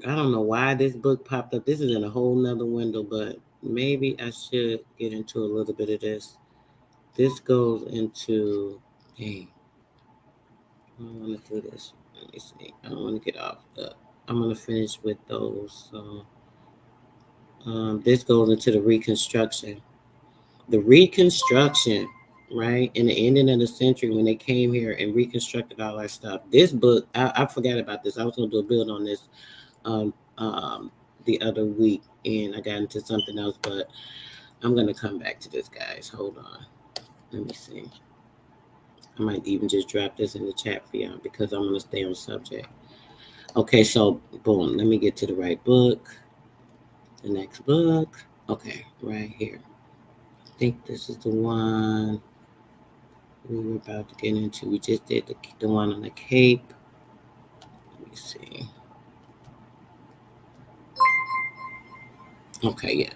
I don't know why this book popped up. This is in a whole nother window, but maybe I should get into a little bit of this. This goes into. Dang, I don't want to do this. Let me see. I don't want to get off. I'm gonna finish with those. So, this goes into the Reconstruction. The Reconstruction, right? In the ending of the century, when they came here and reconstructed all our stuff. This book, I forgot about this. I was gonna do a build on this um, um, the other week, and I got into something else, but I'm gonna come back to this, guys. Hold on. Let me see. I might even just drop this in the chat for y'all because I'm gonna stay on subject. Okay, so boom. Let me get to the right book. The next book. Okay, right here. I think this is the one we were about to get into. We just did the one on the Cape. Let me see. Okay, yeah.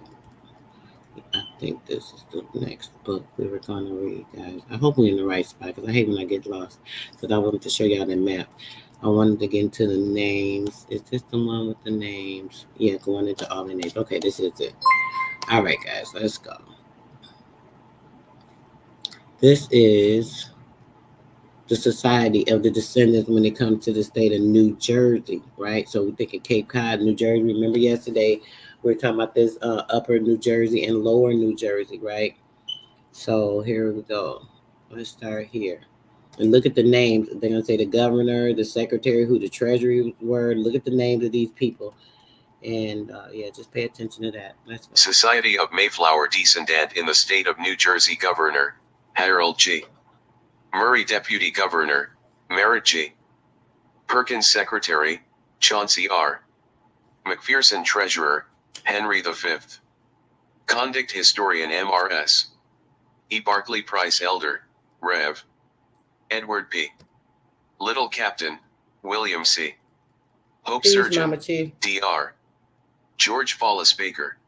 I think this is the next book we were going to read, guys. I hope we're in the right spot because I hate when I get lost because I wanted to show y'all the map. I wanted to get into the names. Is this the one with the names? Yeah, going into all the names. Okay, this is it. All right, guys, let's go. This is the society of the descendants when it comes to the state of New Jersey, right? So we're thinking Cape Cod, New Jersey. Remember yesterday we were talking about this upper New Jersey and lower New Jersey, right? So here we go. Let's start here. And look at the names. They're going to say the governor, the secretary, who the treasury were. Look at the names of these people. And yeah, just pay attention to that. Let's go. Society of Mayflower descendant in the state of New Jersey. Governor, Harold G. Murray. Deputy Governor, Merritt G. Perkins. Secretary, Chauncey R. McPherson. Treasurer, Henry V. Convict Historian MRS. E. Barclay Price. Elder, Rev. Edward P. Little. Captain, William C. Hope. Peace, Surgeon, Mama Chief. Dr. George Follis Baker.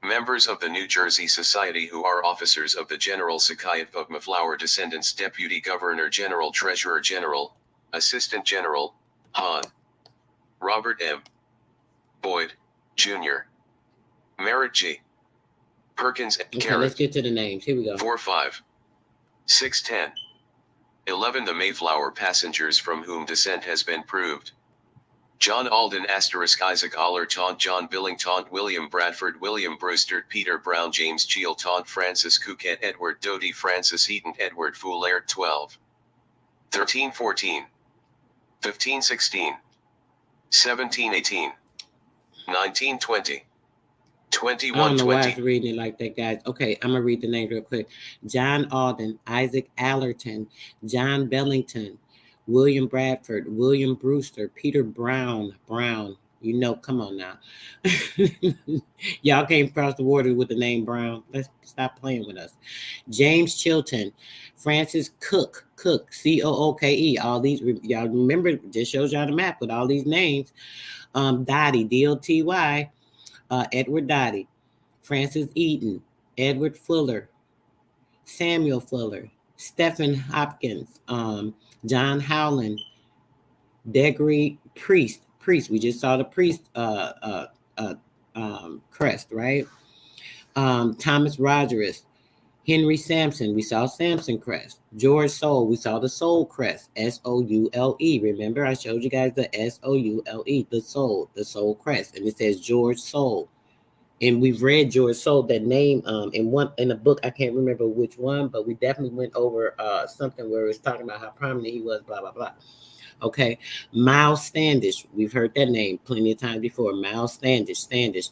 Members of the New Jersey Society who are officers of the General Society of Mayflower descendants. Deputy Governor General, Treasurer General, Assistant General, Hon. Robert M. Boyd, Jr. Merritt G. Perkins. Okay, let's get to the names. Here we go. 4-5. 6-10. 11. The Mayflower passengers from whom descent has been proved. John Alden *, Isaac Aller Taunt, John Billing Taunt, William Bradford, William Brewster, Peter Brown, James Cheel Taunt, Francis Couquet, Edward Doty, Francis Eaton, Edward Foulaire. 12. 13, 14. 15, 16. 17, 18. 19, 20. 21, I don't know why I 20. was reading it like that, guys. Okay, I'm going to read the names real quick. John Alden, Isaac Allerton, John Bellington, William Bradford, William Brewster, Peter Brown. You know, come on now. Y'all came across the water with the name Brown. Let's stop playing with us. James Chilton, Francis Cooke, Cooke. All these, y'all remember, just shows y'all the map with all these names. Dottie, Doty, Edward Dottie, Francis Eaton, Edward Fuller, Samuel Fuller, Stephen Hopkins, John Howland, Gregory Priest. We just saw the Priest crest, right? Thomas Rogers, Henry Sampson. We saw Sampson crest. George Soule. We saw the Soule crest. Soule. Remember, I showed you guys the Soule, the Soule crest, and it says George Soule. And we've read George Soule, that name, in a book. I can't remember which one, but we definitely went over something where it was talking about how prominent he was, blah blah blah. Okay, Miles Standish. We've heard that name plenty of times before. Miles Standish.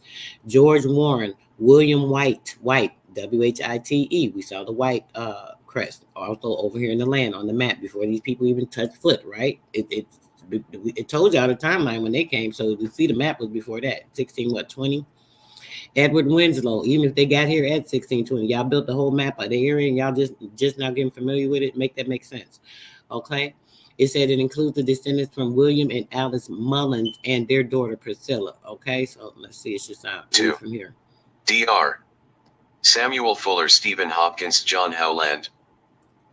George Warren, William White, White. We saw the White crest also over here in the land on the map before these people even touched foot, right? It told y'all the timeline when they came, so to see the map was before that. 1620. Edward Winslow. Even if they got here at 1620, y'all built the whole map of the area and y'all just now getting familiar with it. Make that make sense. Okay. It said it includes the descendants from William and Alice Mullins and their daughter Priscilla. Okay, so let's see. It's just out from here. Dr. Samuel Fuller, Stephen Hopkins, John Howland,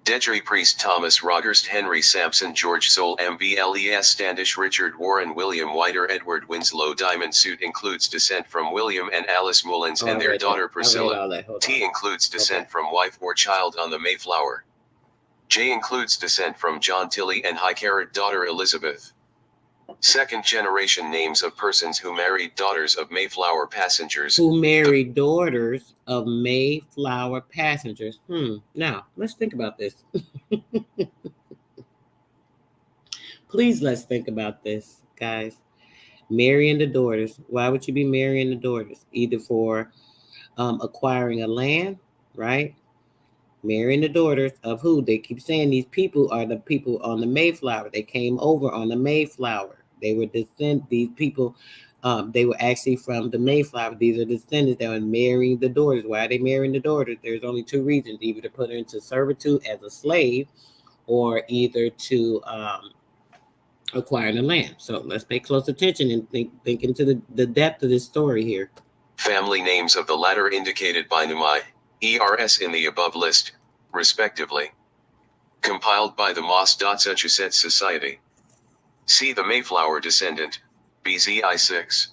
Dedry Priest, Thomas Rogers, Henry Sampson, George Soule, MBLES Standish, Richard Warren, William Whiter, Edward Winslow. Diamond suit includes descent from William and Alice Mullins and their daughter Priscilla. T includes descent from wife or child on the Mayflower. J includes descent from John Tilley and High Carrot daughter Elizabeth. Second generation names of persons who married daughters of Mayflower passengers. Now, let's think about this. Please, let's think about this, guys. Marrying the daughters. Why would you be marrying the daughters? Either for acquiring a land, right? Marrying the daughters of who? They keep saying these people are the people on the Mayflower. They came over on the Mayflower. They were these people, they were actually from the Mayflower. These are descendants that were marrying the daughters. Why are they marrying the daughters? There's only two reasons: either to put her into servitude as a slave, or either to acquire the land. So let's pay close attention and think into the depth of this story here. Family names of the latter indicated by Numai, ERS in the above list, respectively. Compiled by the Massachusetts Society. See the Mayflower descendant, BZI 6.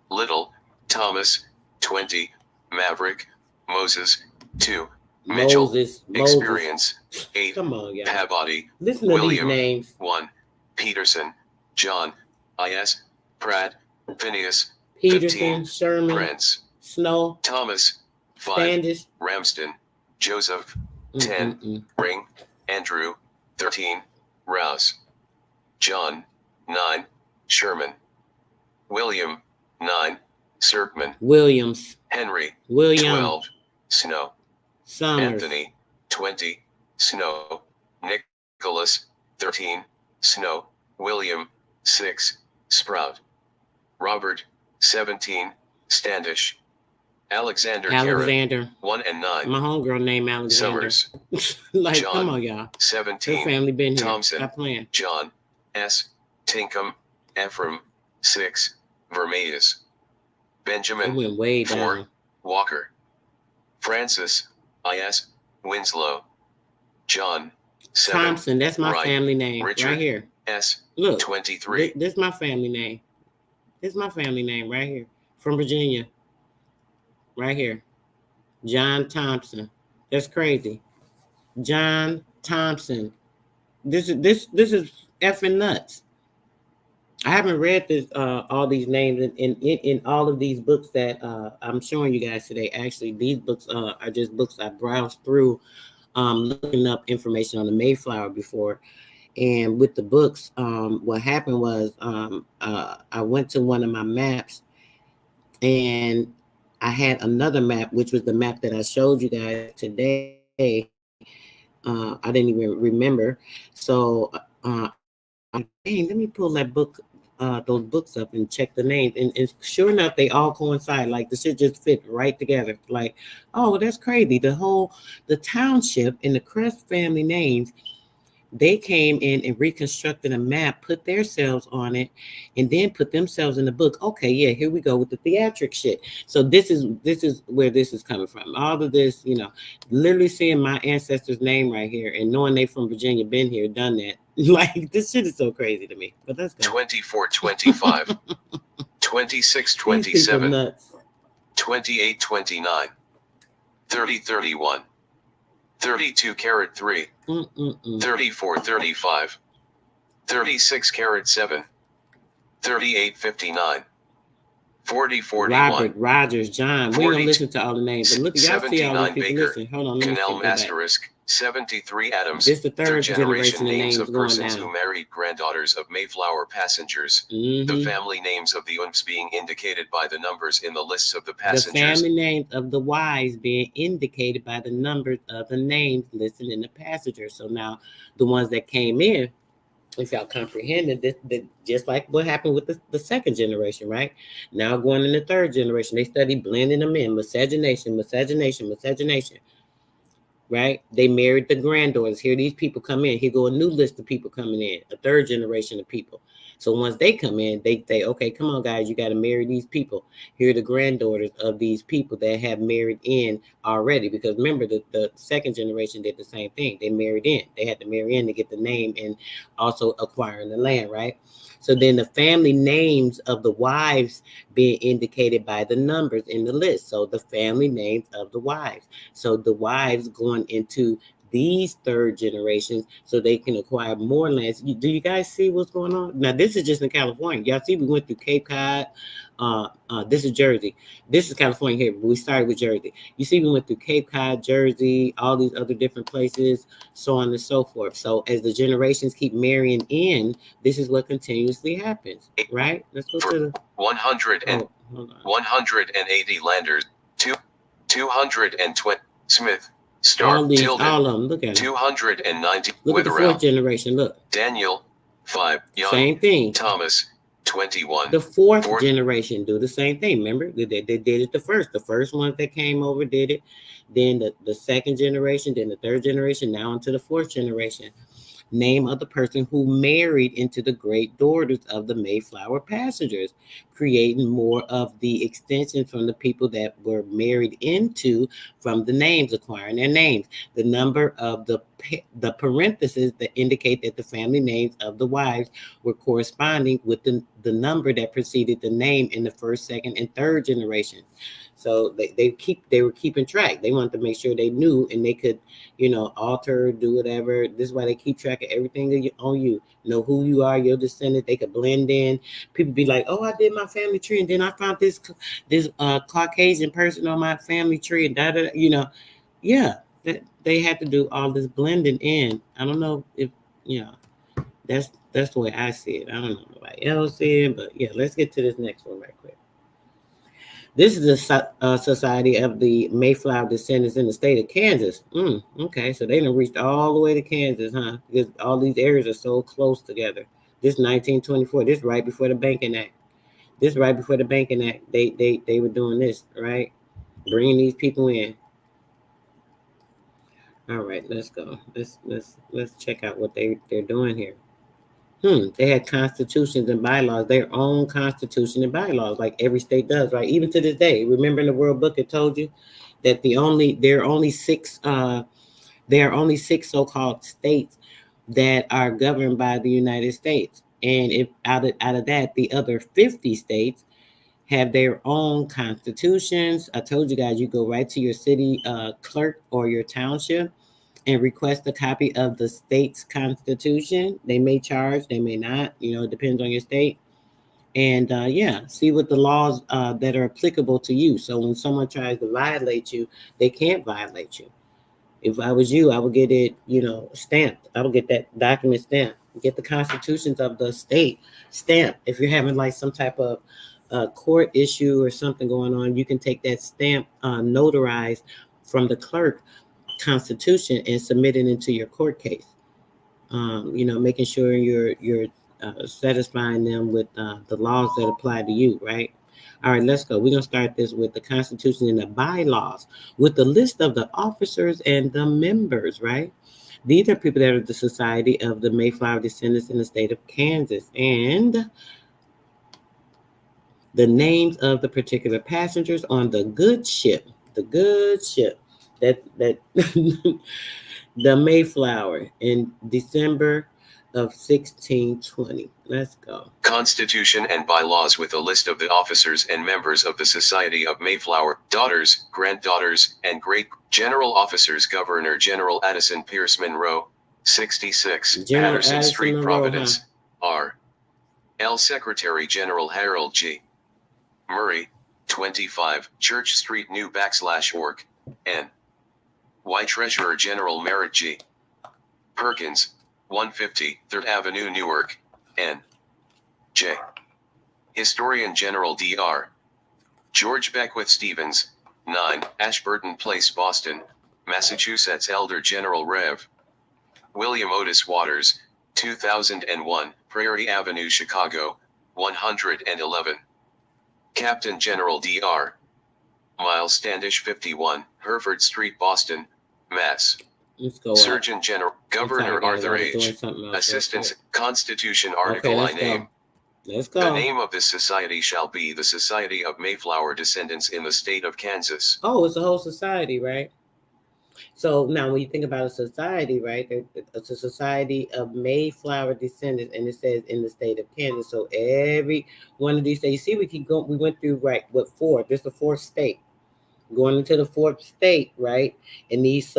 Little, Thomas, 20, Maverick, Moses, 2, Mitchell. Moses. Experience. 8. Come on, y'all. Peabody. Listen to William. these names. 1. Peterson. John. I.S. Pratt. Phineas. Peterson, 15. Sherman, Prince. Snow, Thomas. 5. Standish, Ramsden. Joseph. 10. Ring. Andrew. 13. Rouse. John. 9. Sherman. William. 9. Serkman. Williams, Henry. William, 12. Snow. Summers, Anthony. 20. Snow. Nicholas. 13. Snow. William. 6. Sprout. Robert. 17. Standish. Alexander. Alexander. 1 and 9. My homegirl named Alexander. Summers. Like, John. come on, y'all. Her 17. family been here. Thompson. Stop playing. John. S. Tinkham. Ephraim. 6. Vermees. It Benjamin. went way 4. down. Walker. Francis. I.S. Winslow. John. 7. Thompson, that's my Wright. family name. Richard. Right here. S. Look. 23. This is my family name. This is my family name right here. From Virginia. Right here. John Thompson. That's crazy. John Thompson. This is effing nuts. I haven't read this all these names in all of these books that I'm showing you guys today. Actually, these books are just books I browsed through, looking up information on the Mayflower before. And with the books, what happened was I went to one of my maps, and I had another map, which was the map that I showed you guys today. I didn't even remember. So, let me pull that book, those books up and check the names. And sure enough, they all coincide. Like the shit just fit right together. Like, oh, that's crazy. The township and the Crest family names, they came in and reconstructed a map, put themselves on it, and then put themselves in the book. Okay, yeah, here we go with the theatric shit. So this is where this is coming from. All of this, literally seeing my ancestors' name right here and knowing they from Virginia, been here, done that. Like, this shit is so crazy to me. But let's go. 24, 25. 26, 27. 28, 29. 30, 31. 32 carat 3. 34, 35. 36 carat 7. 38, 59. 40, 41. Robert, Rogers, John. We don't listen to all the names, but look, y'all see all these people. Baker, listen. Hold on, let me Canal asterisk. 73 Adams. This the third generation names of going persons down. who married granddaughters of Mayflower passengers. The family names of the UMPs being indicated by the numbers in the lists of the passengers. The family names of the wives being indicated by the numbers of the names listed in the passengers. So now the ones that came in, if y'all comprehended this, just like what happened with the second generation, right? Now going in the third generation, they study blending them in, miscegenation. Right? They married the granddaughters. Here these people come in. Here go a new list of people coming in, a third generation of people. So once they come in, they say, okay, come on, guys, you got to marry these people. Here are the granddaughters of these people that have married in already. Because remember, the second generation did the same thing. They married in. They had to marry in to get the name and also acquiring the land, right? So then the family names of the wives being indicated by the numbers in the list. So the family names of the wives. So the wives going into these third generations so they can acquire more lands. Do you guys see what's going on? Now, this is just in California. Y'all see we went through Cape Cod. This is Jersey. This is California here, but we started with Jersey. You see we went through Cape Cod, Jersey, all these other different places, so on and so forth. So as the generations keep marrying in, this is what continuously happens, right? Let's go to the 180 landers, 220 Smith. Star, all of them. Look at 290. Look at the fourth generation. Look. Daniel, 5. Young. Same thing. Thomas, 21. The fourth generation do the same thing. Remember, they did it the first. The first ones that came over did it. Then the second generation, then the third generation, now into the fourth generation. Name of the person who married into the great daughters of the Mayflower passengers, creating more of the extension from the people that were married into from the names, acquiring their names. The number of the parentheses that indicate that the family names of the wives were corresponding with the number that preceded the name in the first, second, and third generation. So they were keeping track. They wanted to make sure they knew and they could, alter, do whatever. This is why they keep track of everything on you. Know who you are, your descendant. They could blend in. People be like, "Oh, I did my family tree, and then I found this Caucasian person on my family tree, and da da." Yeah, they had to do all this blending in. I don't know if you know. That's the way I see it. I don't know if nobody else see it, but yeah, let's get to this next one right quick. This is a society of the Mayflower descendants in the state of Kansas. Okay, so they done reached all the way to Kansas, huh? Because all these areas are so close together. This 1924. This right before the Banking Act. This right before the Banking Act. They were doing this, right? Bringing these people in. All right, let's go. Let's check out what they're doing here. They had constitutions and bylaws, their own constitution and bylaws, like every state does, right? Even to this day. Remember in the World Book it told you that there are only six so-called states that are governed by the United States. And if out of that, the other 50 states have their own constitutions. I told you guys, you go right to your city clerk or your township and request a copy of the state's constitution. They may charge, they may not, it depends on your state. And yeah, see what the laws that are applicable to you. So when someone tries to violate you, they can't violate you. If I was you, I would get it, stamped. I would get that document stamped. Get the constitutions of the state stamped. If you're having like some type of court issue or something going on, you can take that stamp notarized from the clerk constitution and submit it into your court case. Making sure you're satisfying them with the laws that apply to you, right? All right, let's go. We're gonna start this with the Constitution and the bylaws, with the list of the officers and the members, right? These are people that are the Society of the Mayflower Descendants in the state of Kansas, and the names of the particular passengers on the good ship, that the Mayflower in December of 1620. Let's go. Constitution and bylaws with a list of the officers and members of the Society of Mayflower, daughters, granddaughters, and great General Officers. Governor General Addison Pierce Monroe, 66, General Patterson Addison Street, Monroe, Providence, R. L. Secretary General Harold G. Murray, 25, Church Street, New/York, N. Y. Treasurer General Merritt G. Perkins, 150, 3rd Avenue, Newark, N. J. Historian General Dr. George Beckwith Stevens, 9, Ashburton Place, Boston, Massachusetts. Elder General Rev. William Otis Waters, 2001, Prairie Avenue, Chicago, 111. Captain General Dr. Miles Standish, 51, Hereford Street, Boston, Mass. Let's go. Surgeon General, Governor Arthur H. Assistant. Constitution Article I name. Let's go. The name of this society shall be the Society of Mayflower Descendants in the state of Kansas. Oh, it's a whole society, right? So now when you think about a society, right, it's a society of Mayflower descendants, and it says in the state of Kansas. So every one of these states, you see, we went through, right, what, four? This is the fourth state. Going into the fourth state, right? And this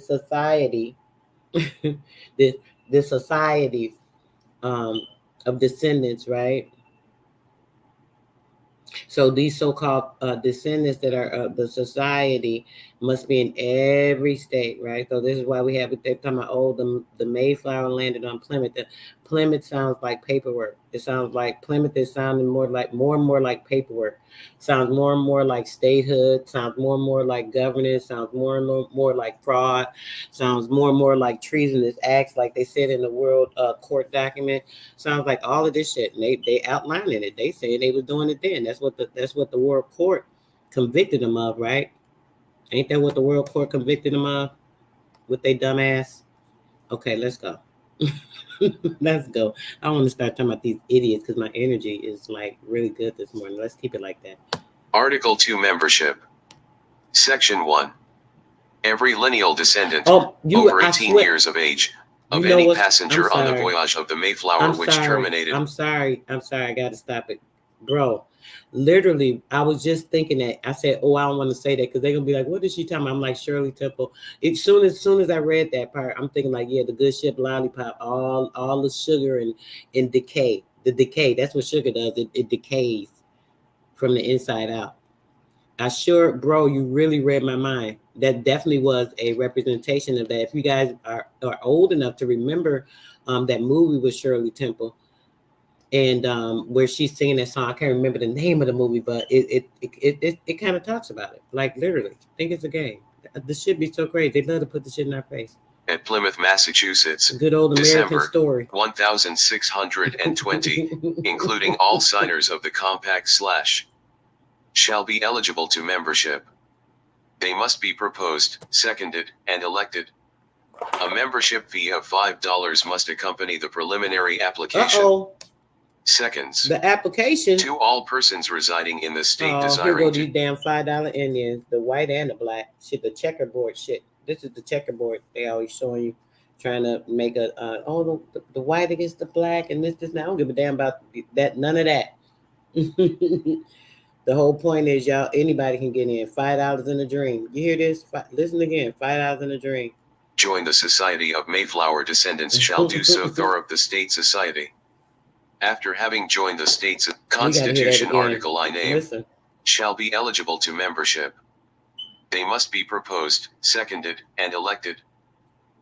society, this society of descendants, right? So these so-called descendants that are the society must be in every state, right? So this is why we have it. They're talking about, the Mayflower landed on Plymouth. Plymouth sounds like paperwork. It sounds like Plymouth is sounding more and more like paperwork. Sounds more and more like statehood. Sounds more and more like governance. Sounds more and more like fraud. Sounds more and more like treasonous acts, like they said in the World Court document. Sounds like all of this shit. And they outlining it. They said they was doing it then. That's what the World Court convicted them of, right? Ain't that what the World Court convicted them of? With they dumbass? Okay, let's go. Let's go. I want to start talking about these idiots because my energy is like really good this morning. Let's keep it like that. Article 2 Membership. Section 1. Every lineal descendant over 18 years of age of any passenger on the voyage of the Mayflower which terminated. I'm sorry. I got to stop it. Bro, literally, I was just thinking that. I said, "Oh, I don't want to say that because they're gonna be like, what is she talking about?" I'm like, Shirley Temple. Soon as I read that part, I'm thinking like, yeah, the good ship lollipop, all the sugar and decay. The decay. That's what sugar does. It decays from the inside out. I sure, bro, you really read my mind. That definitely was a representation of that. If you guys are old enough to remember that movie with Shirley Temple, and where she's singing that song. I can't remember the name of the movie, but it kind of talks about it. Like literally, I think it's a game. This should be so crazy. They love to put the shit in our face. At Plymouth, Massachusetts, Good old American December story. 1620, including all signers of the compact / shall be eligible to membership. They must be proposed, seconded, and elected. A membership fee of $5 must accompany the preliminary application. Uh-oh. Seconds. The application. To all persons residing in the state Here desiring go to these damn $5 Indians, the white and the black. Shit, the checkerboard shit. This is the checkerboard they always showing you, trying to make a the white against the black and this. Now I don't give a damn about that. None of that. The whole point is, y'all, anybody can get in. $5 in a dream. You hear this? Listen again. $5 in a dream. Join the Society of Mayflower Descendants shall do so thorough the State Society. After having joined the state's Constitution Article I name, shall be eligible to membership. They must be proposed, seconded, and elected.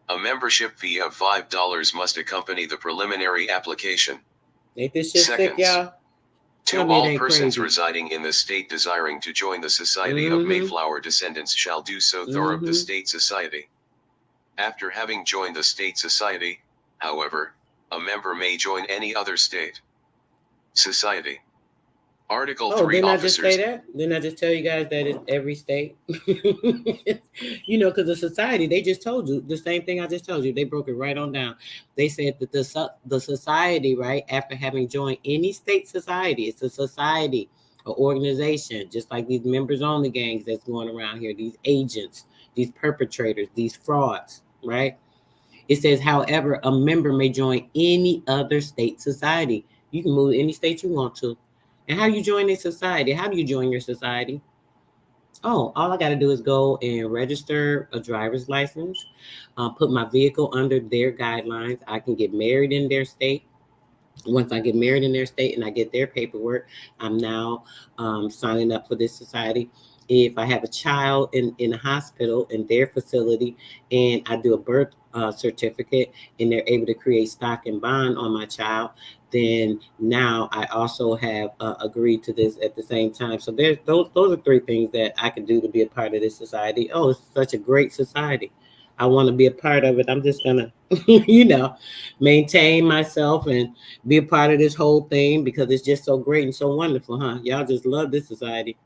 A membership fee of $5 must accompany the preliminary application. Ain't this shit sick, y'all? To all persons residing in the state desiring to join the Society of Mayflower Descendants shall do so thorough the State Society. After having joined the State Society, however, a member may join any other state society. Article 3 didn't officers. I just say that? Didn't I just tell you guys that it's every state? Because the society, they just told you the same thing I just told you. They broke it right on down. They said that the society, right, after having joined any state society, it's a society, an organization, just like these members-only gangs that's going around here, these agents, these perpetrators, these frauds, right? It says, however, a member may join any other state society. You can move any state you want to. And how you join a society? How do you join your society? Oh, all I got to do is go and register a driver's license, put my vehicle under their guidelines. I can get married in their state. Once I get married in their state and I get their paperwork, I'm now signing up for this society. If I have a child in a hospital in their facility and I do a birth certificate and they're able to create stock and bond on my child, then now I also have agreed to this at the same time. So there's those are three things that I can do to be a part of this society. Oh, it's such a great society. I want to be a part of it. I'm just gonna, maintain myself and be a part of this whole thing because it's just so great and so wonderful, huh? Y'all just love this society.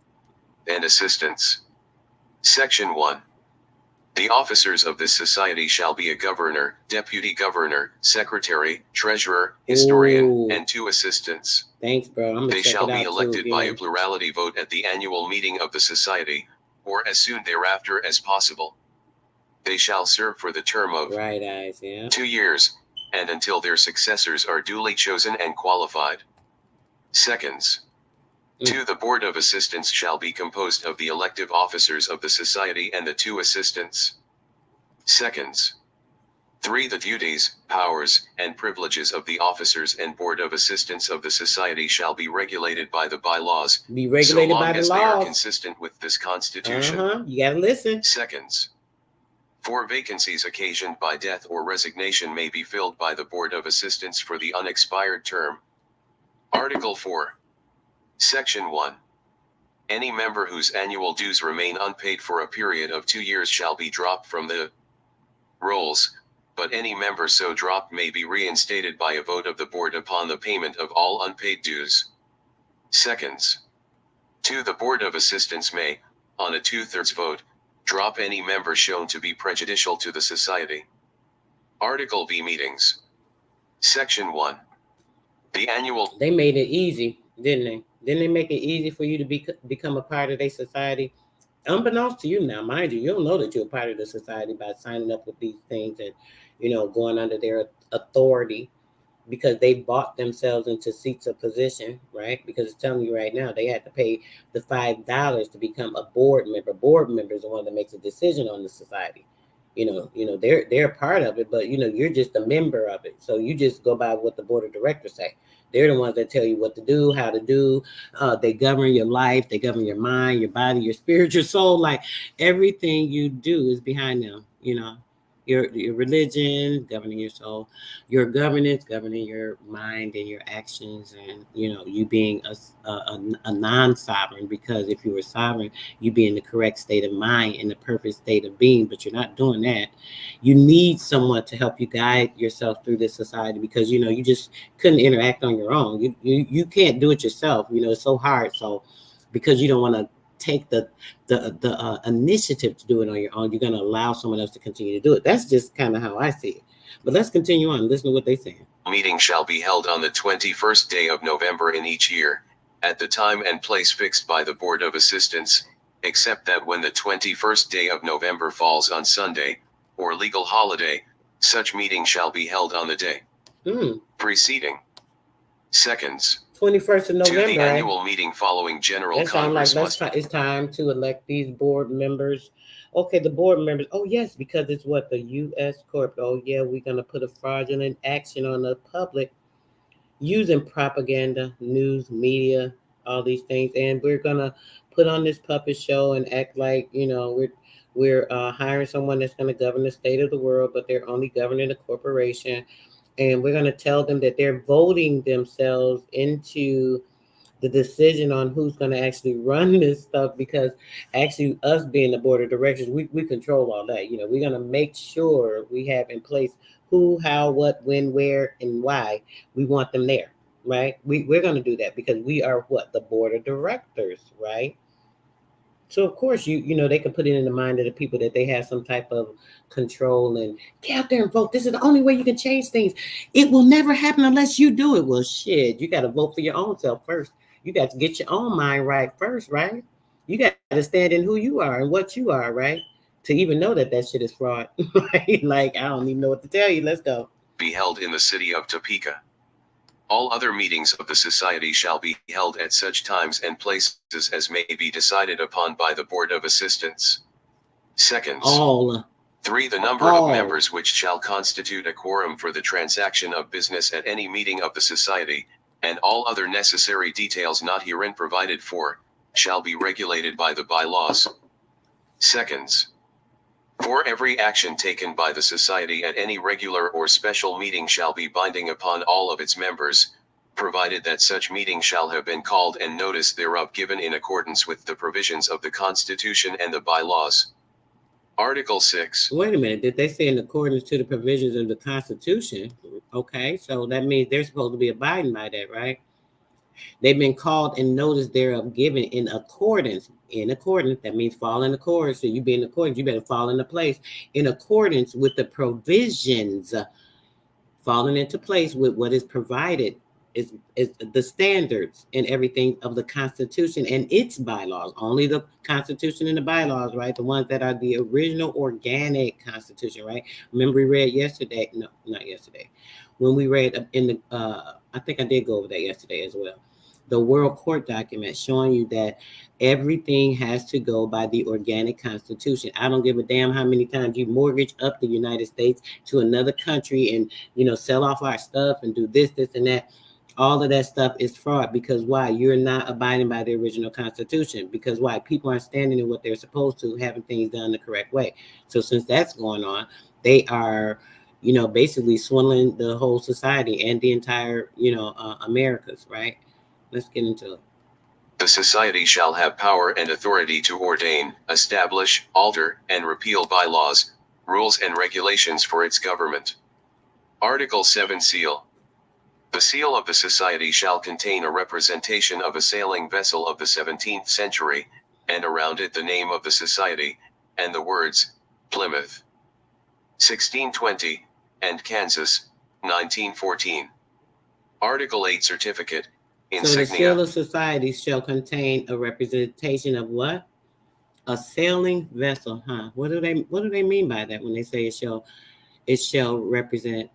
And assistants. Section 1. The officers of this society shall be a governor, deputy governor, secretary, treasurer, historian, and 2 assistants. Thanks, bro. They shall be elected by a plurality vote at the annual meeting of the society, or as soon thereafter as possible. They shall serve for the term of 2 years, and until their successors are duly chosen and qualified. Seconds. 2. The Board of Assistants shall be composed of the elective officers of the society and the 2 assistants. Seconds. 3. The duties, powers, and privileges of the officers and Board of Assistants of the society shall be regulated by the bylaws, so long as they are consistent with this Constitution. You gotta listen. Seconds. 4. Vacancies occasioned by death or resignation may be filled by the Board of Assistants for the unexpired term. Article 4. Section 1. Any member whose annual dues remain unpaid for a period of 2 years shall be dropped from the rolls, but any member so dropped may be reinstated by a vote of the board upon the payment of all unpaid dues. Seconds. 2. The Board of Assistants may, on a 2/3 vote, drop any member shown to be prejudicial to the society. Article V. Meetings. Section 1. The annual... They made it easy, didn't they? Didn't they make it easy for you to become a part of their society? Unbeknownst to you now, mind you, you don't know that you're a part of the society by signing up with these things and, going under their authority. because they bought themselves into seats of position, right? Because it's telling you right now they had to pay the $5 to become a board member. Board member is the one that makes a decision on the society. They're a part of it, but you're just a member of it. So you just go by what the board of directors say. They're the ones that tell you what to do, how to do. They govern your life. They govern your mind, your body, your spirit, your soul. Like everything you do is behind them. Your religion governing your soul, your governance governing your mind and your actions, and you being a non-sovereign, because if you were sovereign, you be in the correct state of mind, in the perfect state of being, but you're not doing that. You need someone to help you guide yourself through this society, because you just couldn't interact on your own. You can't do it yourself. It's so hard. So because you don't want to take the initiative to do it on your own, you're going to allow someone else to continue to do it. That's just kind of how I see it. But let's continue on. Listen to what they're saying. Meeting shall be held on the 21st day of November in each year, at the time and place fixed by the Board of Assistants, except that when the 21st day of November falls on Sunday, or legal holiday, such meeting shall be held on the day preceding. Seconds. 21st of November. To the annual meeting following General that sounds Congress like it's time to elect these board members. Okay, the board members. Oh yes, because it's what, the U.S. Corp. Oh yeah, we're gonna put a fraudulent action on the public using propaganda, news, media, all these things, and we're gonna put on this puppet show and act like we're hiring someone that's gonna govern the state of the world, but they're only governing a corporation, and we're gonna tell them that they're voting themselves into the decision on who's going to actually run this stuff, because actually us being the board of directors, we control all that. We're going to make sure we have in place who, how, what, when, where, and why we want them there, right? We're going to do that because we are what? The board of directors, right? So of course they can put it in the mind of the people that they have some type of control, and get out there and vote. This is the only way you can change things. It will never happen unless you do it. Well, shit, you got to vote for your own self first. You got to get your own mind right first, right? You got to stand in who you are and what you are, right? To even know that shit is fraud, right? Like, I don't even know what to tell you. Let's go. Be held in the city of Topeka. All other meetings of the society shall be held at such times and places as may be decided upon by the Board of Assistants. Seconds. All. 3. The number of members which shall constitute a quorum for the transaction of business at any meeting of the society, and all other necessary details not herein provided for, shall be regulated by the bylaws. Seconds. 4. Every action taken by the society at any regular or special meeting shall be binding upon all of its members, provided that such meeting shall have been called and notice thereof given in accordance with the provisions of the Constitution and the bylaws. Article 6. Wait a minute. Did they say in accordance to the provisions of the Constitution? Okay, so that means they're supposed to be abiding by that, right? They've been called and notice thereof given in accordance. In accordance, that means fall in accordance. So you be in accordance, you better fall into place. In accordance with the provisions, falling into place with what is provided is the standards and everything of the Constitution and its bylaws. Only the Constitution and the bylaws, right? The ones that are the original organic Constitution, right? Remember we read yesterday? No, not yesterday. When we read in the, I think I did go over that yesterday as well. The World Court document showing you that everything has to go by the organic Constitution. I don't give a damn how many times you mortgage up the United States to another country and sell off our stuff and do this, and that. All of that stuff is fraud, because why? You're not abiding by the original Constitution. Because why? People aren't standing in what they're supposed to, having things done the correct way. So since that's going on, they are, basically swindling the whole society and the entire, Americas, right? Let's get into it. The society shall have power and authority to ordain, establish, alter, and repeal bylaws, rules and regulations for its government. Article 7. Seal. The seal of the society shall contain a representation of a sailing vessel of the 17th century, and around it the name of the society, and the words, Plymouth, 1620, and Kansas, 1914. Article 8. Certificate. Insignia. So the seal of society shall contain a representation of what? A sailing vessel, huh? What do they mean by that when they say it shall represent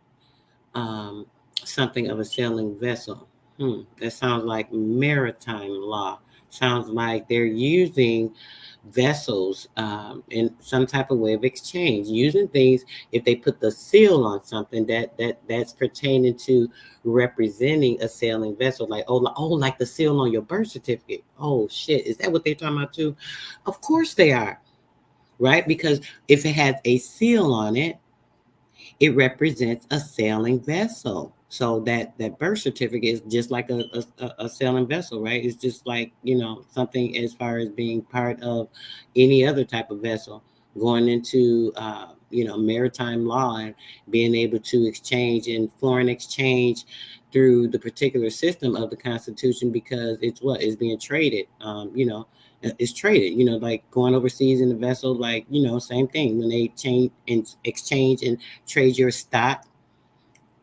something of a sailing vessel. That sounds like maritime law. Sounds like they're using vessels in some type of way of exchange, using things. If they put the seal on something that's pertaining to representing a sailing vessel, like like the seal on your birth certificate. Oh shit, is that what they're talking about too? Of course they are, right? Because if it has a seal on it, it represents a sailing vessel. So that birth certificate is just like a sailing vessel, right? It's just like, something as far as being part of any other type of vessel going into, maritime law and being able to exchange in foreign exchange through the particular system of the Constitution, because it's what is being traded. It's traded, like going overseas in the vessel, like, same thing when they change and exchange and trade your stock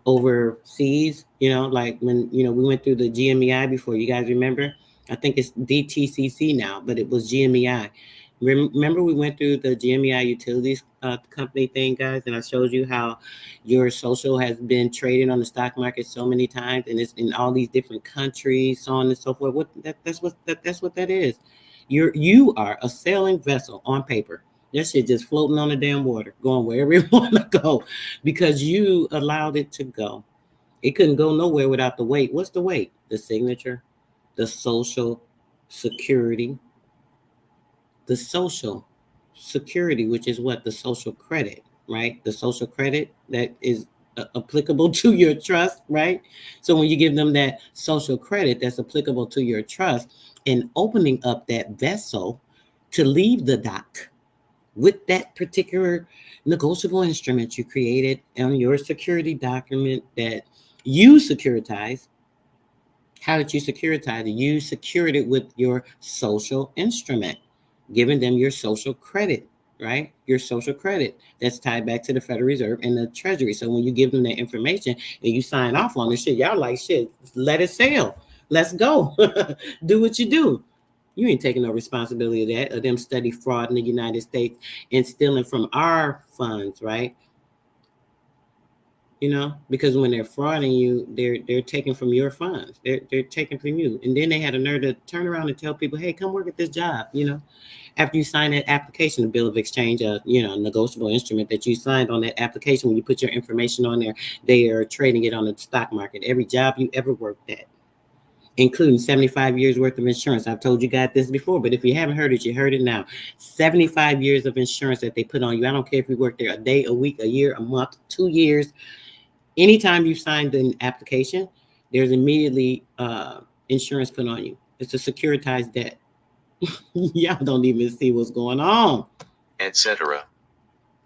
overseas, like when, we went through the GMEI before, you guys remember? I think it's DTCC now, but it was GMEI. Remember we went through the GMEI utilities company thing, guys, and I showed you how your social has been traded on the stock market so many times, and it's in all these different countries, so on and so forth. That's what that is. You are a sailing vessel on paper. That shit just floating on the damn water, going wherever it want to go, because you allowed it to go. It couldn't go nowhere without the weight. What's the weight? The signature, the social security, the social security, which is what? The social credit, right? The social credit that is applicable to your trust, right? So when you give them that social credit that's applicable to your trust and opening up that vessel to leave the dock with that particular negotiable instrument you created on your security document that you securitize. How did you securitize it? You secured it with your social instrument, giving them your social credit, right? Your social credit that's tied back to the Federal Reserve and the Treasury. So when you give them that information and you sign off on this shit, y'all like, shit, let it sail. Let's go. Do what you do. You ain't taking no responsibility of that, of them study fraud in the United States and stealing from our funds, right? Because when they're frauding you, they're taking from your funds. They're taking from you, and then they had a nerve to turn around and tell people, "Hey, come work at this job." After you sign that application, the bill of exchange, negotiable instrument that you signed on that application, when you put your information on there, they are trading it on the stock market. Every job you ever worked at, including 75 years worth of insurance. I've told you guys this before, but if you haven't heard it, you heard it now. 75 years of insurance that they put on you. I don't care if you work there a day, a week, a year, a month, 2 years. Anytime you signed an application, there's immediately insurance put on you. It's a securitized debt. Y'all don't even see what's going on. Etc.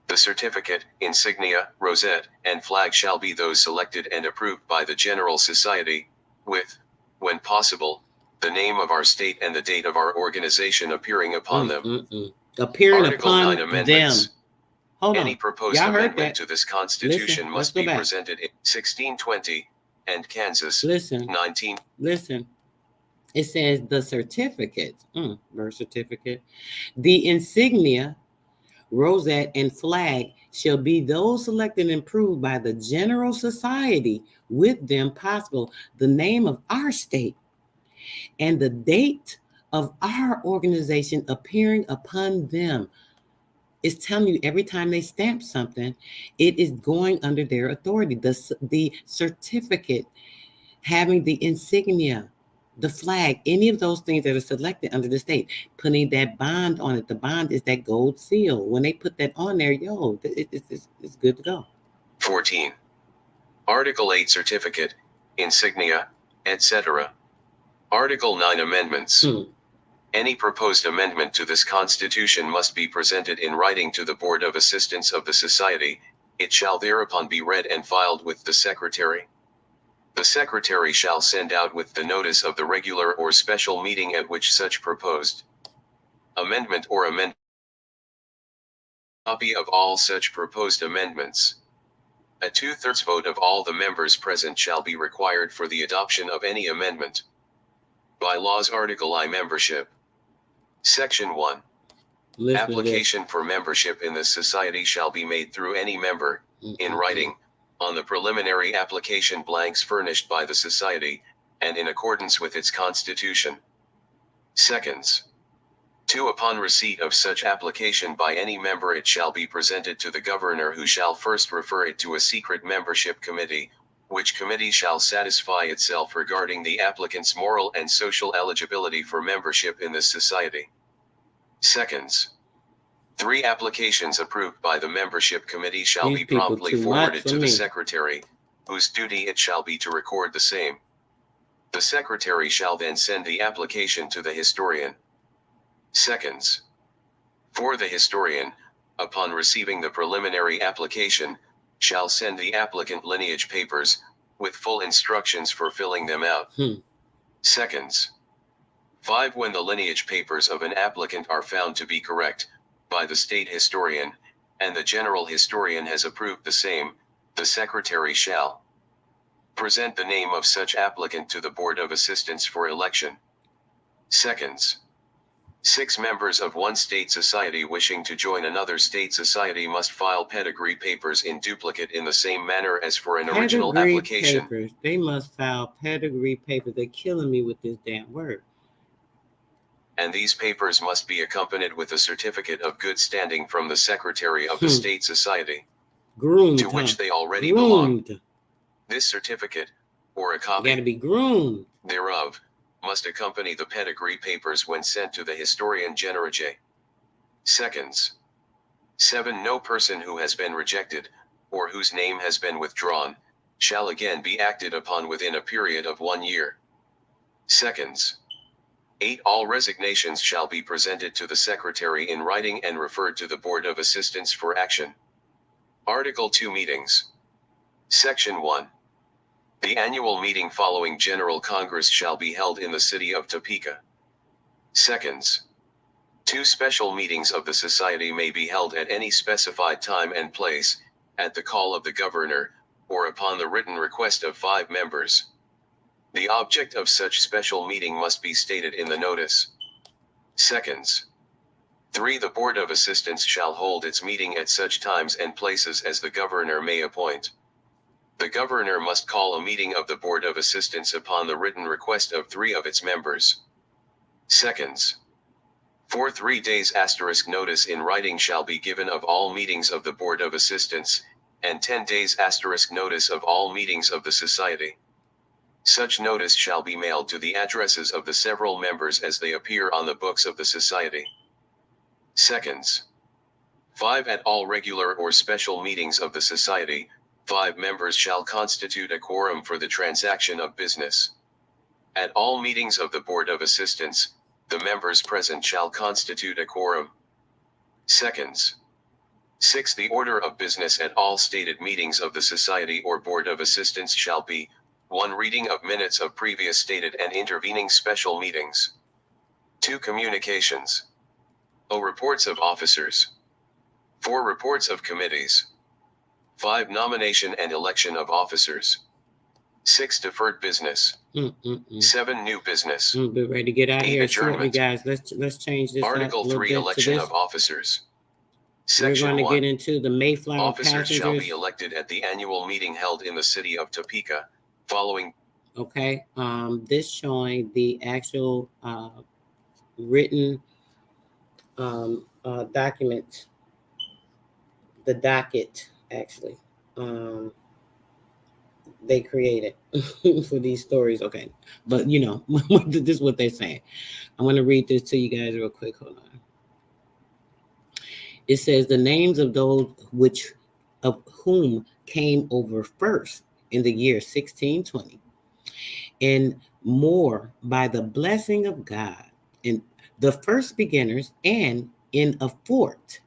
The certificate, insignia, rosette, and flag shall be those selected and approved by the General Society, with, when possible, the name of our state and the date of our organization appearing upon them. Appearing Article upon 9 Amendments. Them. Hold Any on. proposed Y'all heard amendment that. to this Constitution Listen, must be presented in 1620 and Kansas Listen. 19. Listen. It says the certificates, birth certificate, the insignia, rosette, and flag shall be those selected and approved by the General Society, with them possible the name of our state and the date of our organization appearing upon them. It's telling you every time they stamp something, it is going under their authority. The certificate, having the insignia, the flag, any of those things that are selected under the state, putting that bond on it. The bond is that gold seal. When they put that on there, it's good to go. 14. Article 8 Certificate, insignia, etc. Article 9 Amendments. Any proposed amendment to this Constitution must be presented in writing to the Board of Assistants of the Society. It shall thereupon be read and filed with the Secretary. The Secretary shall send out with the notice of the regular or special meeting at which such proposed amendment or amendment copy of all such proposed amendments. A 2/3 vote of all the members present shall be required for the adoption of any amendment. Bylaws Article I Membership. Section 1. Application for membership in the society shall be made through any member, in writing, on the preliminary application blanks furnished by the Society, and in accordance with its constitution. Seconds. 2. Upon receipt of such application by any member, it shall be presented to the Governor, who shall first refer it to a secret membership committee, which committee shall satisfy itself regarding the applicant's moral and social eligibility for membership in this society. Seconds. 3. Applications approved by the membership committee shall be promptly forwarded to the Secretary, whose duty it shall be to record the same. The Secretary shall then send the application to the historian. Seconds. 4. The historian, upon receiving the preliminary application, shall send the applicant lineage papers, with full instructions for filling them out. Seconds. 5. When the lineage papers of an applicant are found to be correct, by the state historian, and the general historian has approved the same, the Secretary shall present the name of such applicant to the Board of Assistants for election. Seconds. 6. Members of one state society wishing to join another state society must file pedigree papers in duplicate in the same manner as for an original application. Papers. They must file pedigree papers. They're killing me with this damn word. And these papers must be accompanied with a certificate of good standing from the Secretary of the State Society, to which they already belong. This certificate, or a copy gotta be groomed thereof, must accompany the pedigree papers when sent to the historian generale. Seconds. 7. No person who has been rejected, or whose name has been withdrawn, shall again be acted upon within a period of 1 year. Seconds. 8. All resignations shall be presented to the Secretary in writing and referred to the Board of Assistants for action. Article 2. Meetings. Section 1. The annual meeting following General Congress shall be held in the city of Topeka. Seconds. 2 special meetings of the Society may be held at any specified time and place, at the call of the Governor, or upon the written request of 5 members. The object of such special meeting must be stated in the notice. Seconds. 3. The Board of Assistants shall hold its meeting at such times and places as the Governor may appoint. The Governor must call a meeting of the Board of Assistants upon the written request of 3 of its members. Seconds. 4. 3 days * notice in writing shall be given of all meetings of the Board of Assistants, and 10 days * notice of all meetings of the Society. Such notice shall be mailed to the addresses of the several members as they appear on the books of the Society. Seconds. 5. At all regular or special meetings of the Society, 5 members shall constitute a quorum for the transaction of business. At all meetings of the Board of Assistants, the members present shall constitute a quorum. Seconds. 6. The order of business at all stated meetings of the Society or Board of Assistants shall be 1. Reading of minutes of previous stated and intervening special meetings. 2. Communications. 0. Reports of officers. 4. Reports of committees. 5. Nomination and election of officers. 6. Deferred business. 7. New business. We're ready to get out of 8. here shortly, Adjournment. guys. Let's change this Article up a little 3. bit Election to this. of officers. We're Section going to 1. get into the Mayflower Officers shall passengers. be elected at the annual meeting held in the city of Topeka, following. Okay, this showing the actual written document, the docket actually they created for these stories. Okay, but you know, this is what they're saying. I'm going to read this to you guys real quick. Hold on. It says the names of those of whom came over first in the year 1620, and more by the blessing of God, and the first beginners, and in a fort,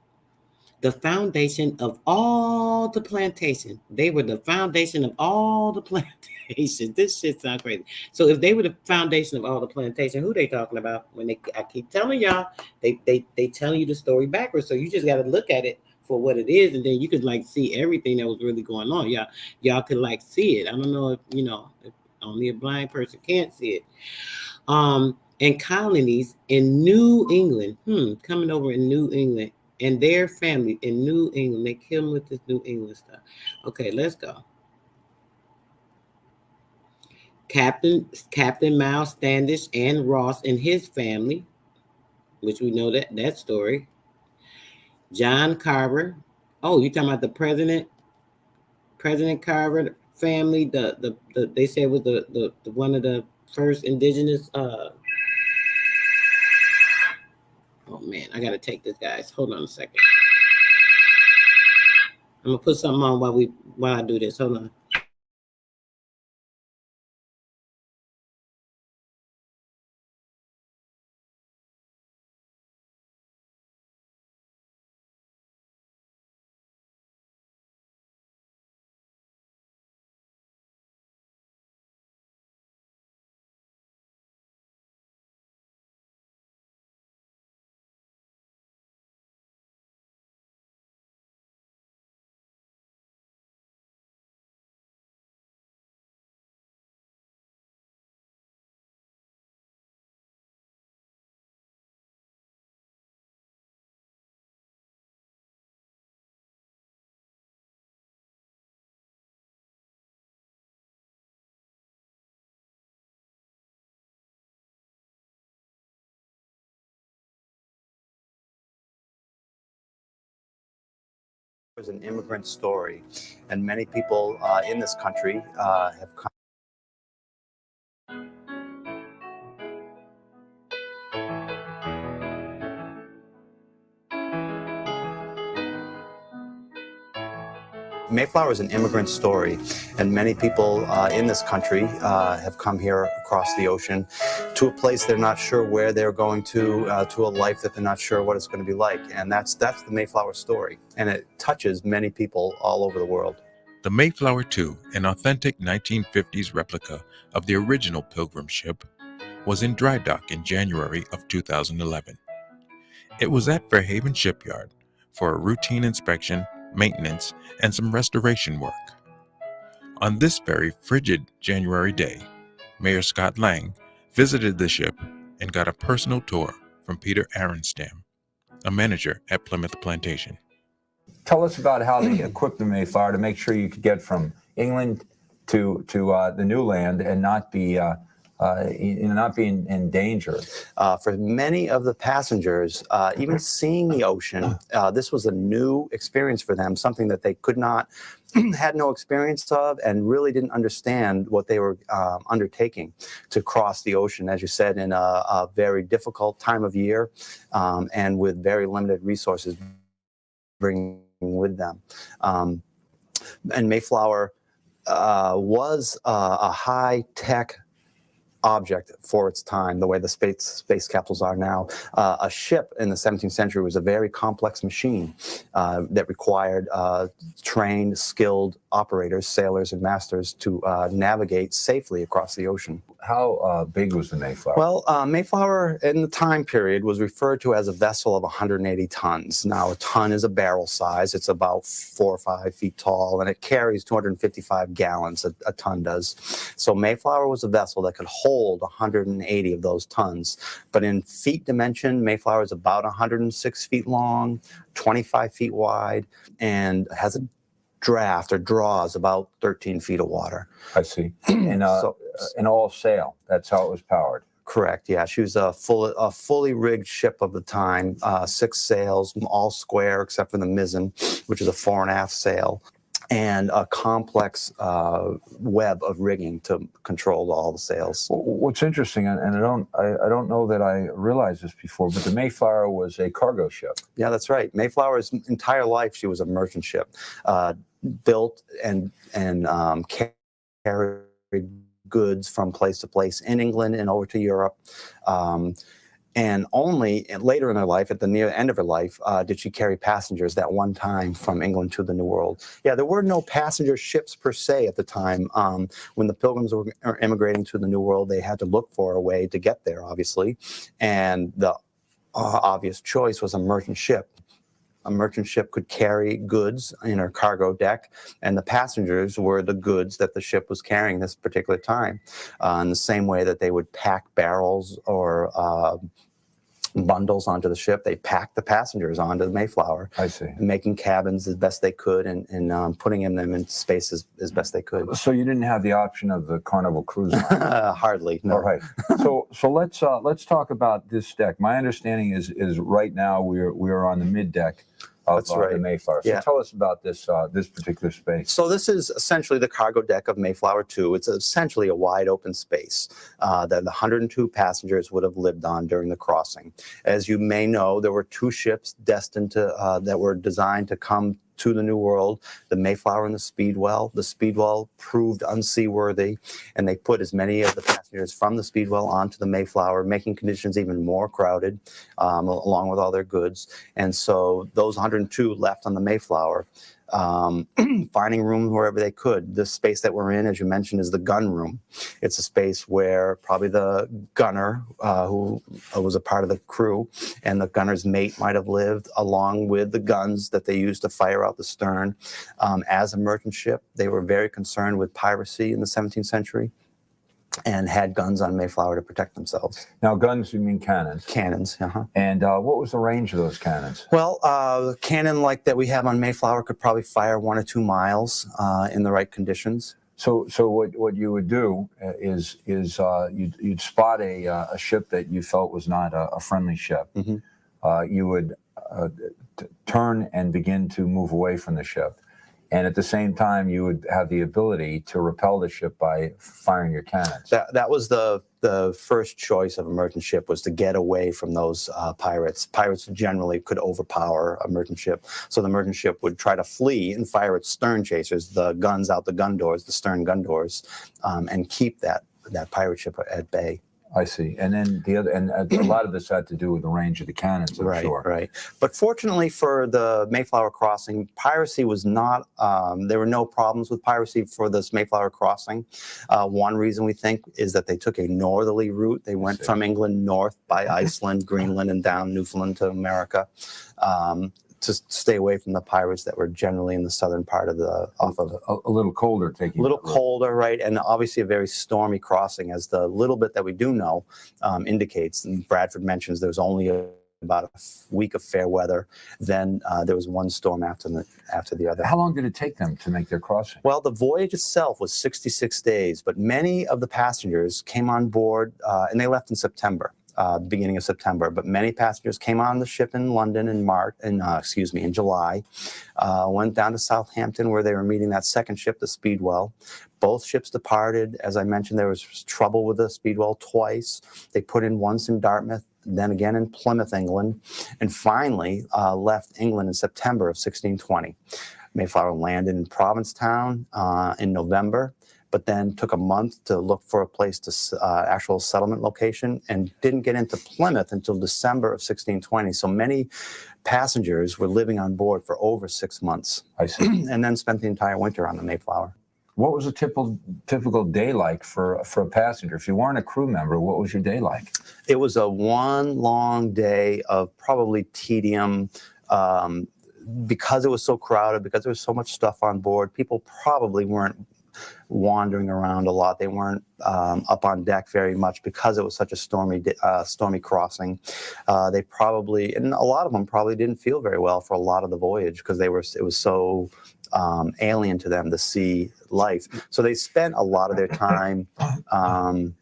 the foundation of all the plantation. They were the foundation of all the plantation. This shit sounds crazy. So if they were the foundation of all the plantation, who they talking about? When I keep telling y'all, they telling you the story backwards. So you just got to look at it for what it is, and then you could like see everything that was really going on. Y'all could like see it. I don't know if only a blind person can't see it. And colonies in New England, coming over in New England, and their family in New England. They kill them with this New England stuff. Okay, let's go. Captain Miles Standish and Ross and his family, which we know that story. John Carver. Oh, you talking about the President Carver family? The they said was the one of the first indigenous. Oh man, I gotta take this, guys. Hold on a second. I'm gonna put something on while I do this. Hold on. Was an immigrant story, and many people in this country have come. Mayflower is an immigrant story, and many people in this country have come here across the ocean to a place they're not sure where they're going to a life that they're not sure what it's going to be like, and that's the Mayflower story, and it touches many people all over the world. The Mayflower II, an authentic 1950s replica of the original Pilgrim ship, was in dry dock in January of 2011. It was at Fairhaven Shipyard for a routine inspection, maintenance, and some restoration work. On this very frigid January day, Mayor Scott Lang visited the ship and got a personal tour from Peter Aronstam, a manager at Plymouth Plantation. Tell us about how they equipped the Mayflower to make sure you could get from England to the new land and not be in danger. For many of the passengers, even seeing the ocean, this was a new experience for them, something that they had no experience of and really didn't understand what they were undertaking to cross the ocean, as you said, in a very difficult time of year and with very limited resources bringing with them. And Mayflower was a high-tech object for its time, the way the space capsules are now. A ship in the 17th century was a very complex machine that required trained, skilled operators, sailors, and masters to navigate safely across the ocean. How big was the Mayflower? Well, Mayflower in the time period was referred to as a vessel of 180 tons. Now, a ton is a barrel size. It's about 4 or 5 feet tall, and it carries 255 gallons, a ton does. So Mayflower was a vessel that could hold 180 of those tons. But in feet dimension, Mayflower is about 106 feet long, 25 feet wide, and has a draft or draws about 13 feet of water. I see. And an all sail. That's how it was powered. Correct. Yeah, she was a fully rigged ship of the time. 6 sails, all square except for the mizzen, which is a fore and aft sail, and a complex web of rigging to control all the sails. What's interesting, and I don't know that I realized this before, but the Mayflower was a cargo ship. Yeah, that's right. Mayflower's entire life, she was a merchant ship, built and carried goods from place to place in England and over to Europe. And only later in her life, at the near end of her life, did she carry passengers that one time from England to the New World. Yeah, there were no passenger ships per se at the time. When the Pilgrims were immigrating to the New World, they had to look for a way to get there, obviously. And the obvious choice was a merchant ship. A merchant ship could carry goods in her cargo deck, and the passengers were the goods that the ship was carrying this particular time. In the same way that they would pack barrels or bundles onto the ship. They packed the passengers onto the Mayflower. I see. Making cabins as best they could and putting them in space as best they could. So you didn't have the option of the Carnival cruise line? Hardly, no. All right. So let's talk about this deck. My understanding is right now we are on the mid deck of That's right. the Mayflower. So Yeah. tell us about this particular space. So this is essentially the cargo deck of Mayflower 2. It's essentially a wide open space that the 102 passengers would have lived on during the crossing. As you may know, there were 2 ships destined to that were designed to come to the New World, the Mayflower and the Speedwell. The Speedwell proved unseaworthy, and they put as many of the passengers from the Speedwell onto the Mayflower, making conditions even more crowded, along with all their goods. And so those 102 left on the Mayflower, finding room wherever they could. The space that we're in, as you mentioned, is the gun room. It's a space where probably the gunner, who was a part of the crew, and the gunner's mate might have lived, along with the guns that they used to fire out the stern. As a merchant ship, they were very concerned with piracy in the 17th century and had guns on Mayflower to protect themselves. Now, guns, you mean cannons? Cannons, And what was the range of those cannons? Well, cannon like that we have on Mayflower could probably fire 1 or 2 miles in the right conditions. So what you would do is you'd spot a ship that you felt was not a friendly ship. Mm-hmm. You would turn and begin to move away from the ship. And at the same time, you would have the ability to repel the ship by firing your cannons. That was the first choice of a merchant ship, was to get away from those pirates. Pirates generally could overpower a merchant ship. So the merchant ship would try to flee and fire its stern chasers, the guns out the gun doors, the stern gun doors, and keep that pirate ship at bay. I see. And then a lot of this had to do with the range of the cannons, I'm sure. Right. But fortunately for the Mayflower crossing, piracy was not, there were no problems with piracy for this Mayflower crossing. One reason we think is that they took a northerly route. They went from England north by Iceland, Greenland, and down Newfoundland to America. To stay away from the pirates that were generally in the southern part of a little colder, a little colder, right, and obviously a very stormy crossing, as the little bit that we do know indicates. And Bradford mentions there was only about a week of fair weather. Then there was one storm after the other. How long did it take them to make their crossing? Well, the voyage itself was 66 days, but many of the passengers came on board, and they left in September. The beginning of September, but many passengers came on the ship in London in July, went down to Southampton where they were meeting that second ship, the Speedwell. Both ships departed. As I mentioned, there was trouble with the Speedwell twice. They put in once in Dartmouth, then again in Plymouth, England, and finally left England in September of 1620. Mayflower landed in Provincetown in November, but then took a month to look for a place to actual settlement location, and didn't get into Plymouth until December of 1620. So many passengers were living on board for over 6 months. I see. And then spent the entire winter on the Mayflower. What was a typical day like for a passenger? If you weren't a crew member, what was your day like? It was a one long day of probably tedium, because it was so crowded, because there was so much stuff on board. People probably weren't wandering around a lot. They weren't up on deck very much because it was such a stormy crossing. They probably, and a lot of them probably didn't feel very well for a lot of the voyage, because it was so alien to them, the sea life. So they spent a lot of their time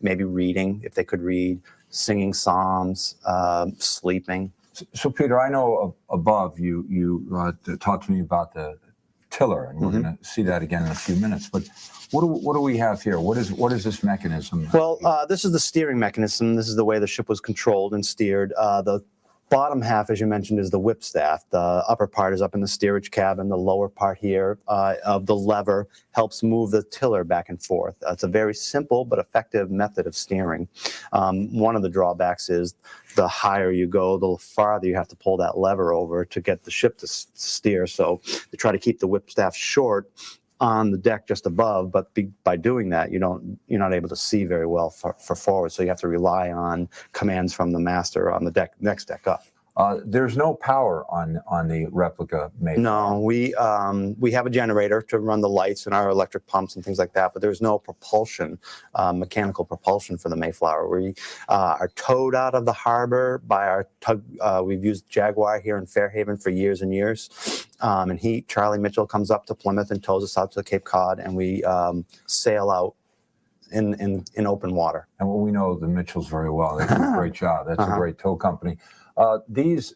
maybe reading, if they could read, singing psalms, sleeping. So Peter, I know above you talked to me about the tiller, and we're going to see that again in a few minutes. But what do we have here? What is this mechanism? Well, this is the steering mechanism. This is the way the ship was controlled and steered. The bottom half, as you mentioned, is the whipstaff. The upper part is up in the steerage cabin. The lower part here of the lever helps move the tiller back and forth. It's a very simple but effective method of steering. One of the drawbacks is the higher you go, the farther you have to pull that lever over to get the ship to steer. So they try to keep the whipstaff short on the deck just above, but by doing that, you're not able to see very well for forward. So you have to rely on commands from the master on the next deck up. There's no power on the replica Mayflower. No, we have a generator to run the lights and our electric pumps and things like that, but there's no propulsion, mechanical propulsion for the Mayflower. We are towed out of the harbor by our tug. We've used Jaguar here in Fairhaven for years and years, and Charlie Mitchell, comes up to Plymouth and tows us out to Cape Cod, and we sail out in open water. And we know the Mitchells very well. They do a great job. That's a great tow company. These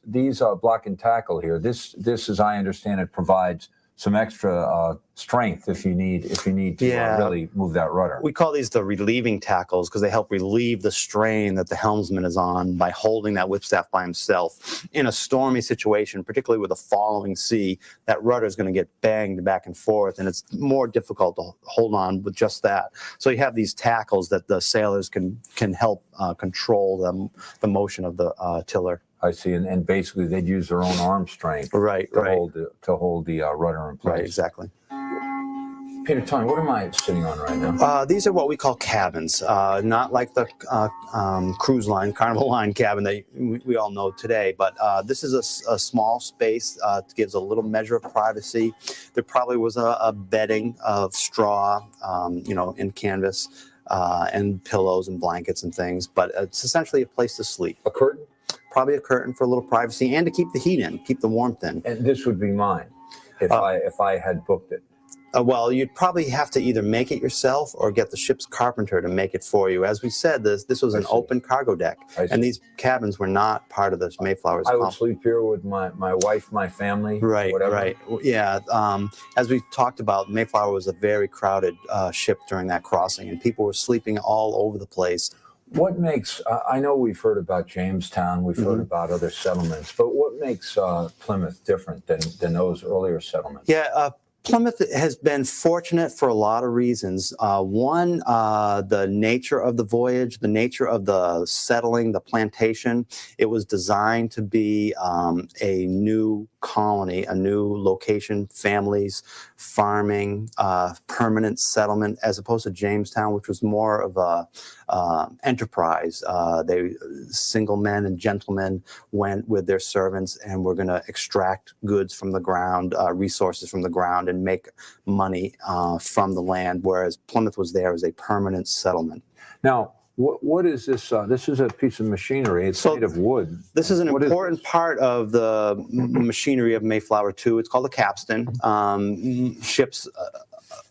block and tackle here. This, as I understand it, provides some extra strength if you need to really move that rudder. We call these the relieving tackles because they help relieve the strain that the helmsman is on by holding that whipstaff by himself. In a stormy situation, particularly with a following sea, that rudder is going to get banged back and forth, and it's more difficult to hold on with just that. So you have these tackles that the sailors can help control the motion of the tiller. I see, and basically they'd use their own arm strength to hold the rudder in place. Right, exactly. Peter, tell me, what am I sitting on right now? These are what we call cabins, not like the cruise line, Carnival Line cabin that we all know today, but this is a small space. It gives a little measure of privacy. There probably was a bedding of straw, in canvas, and pillows and blankets and things, but it's essentially a place to sleep. A curtain? Probably a curtain for a little privacy and to keep the heat in, keep the warmth in. And this would be mine if I had booked it. Well, you'd probably have to either make it yourself or get the ship's carpenter to make it for you. As we said, this was an open cargo deck, and these cabins were not part of this Mayflower's. I would sleep here with my wife, my family, whatever. Right. Yeah. As we talked about, Mayflower was a very crowded ship during that crossing, and people were sleeping all over the place. What makes, I know we've heard about Jamestown, we've heard about other settlements, but what makes Plymouth different than those earlier settlements? Yeah, Plymouth has been fortunate for a lot of reasons. One, the nature of the voyage, the nature of the settling, the plantation. It was designed to be a new colony, a new location, families, farming, permanent settlement, as opposed to Jamestown, which was more of a enterprise. Single men and gentlemen went with their servants and were going to extract goods from the ground, resources from the ground, and make money from the land, whereas Plymouth was there as a permanent settlement. Now, what is this? This is a piece of machinery. It's made of wood. This is an important part of the machinery of Mayflower II. It's called a capstan. Ships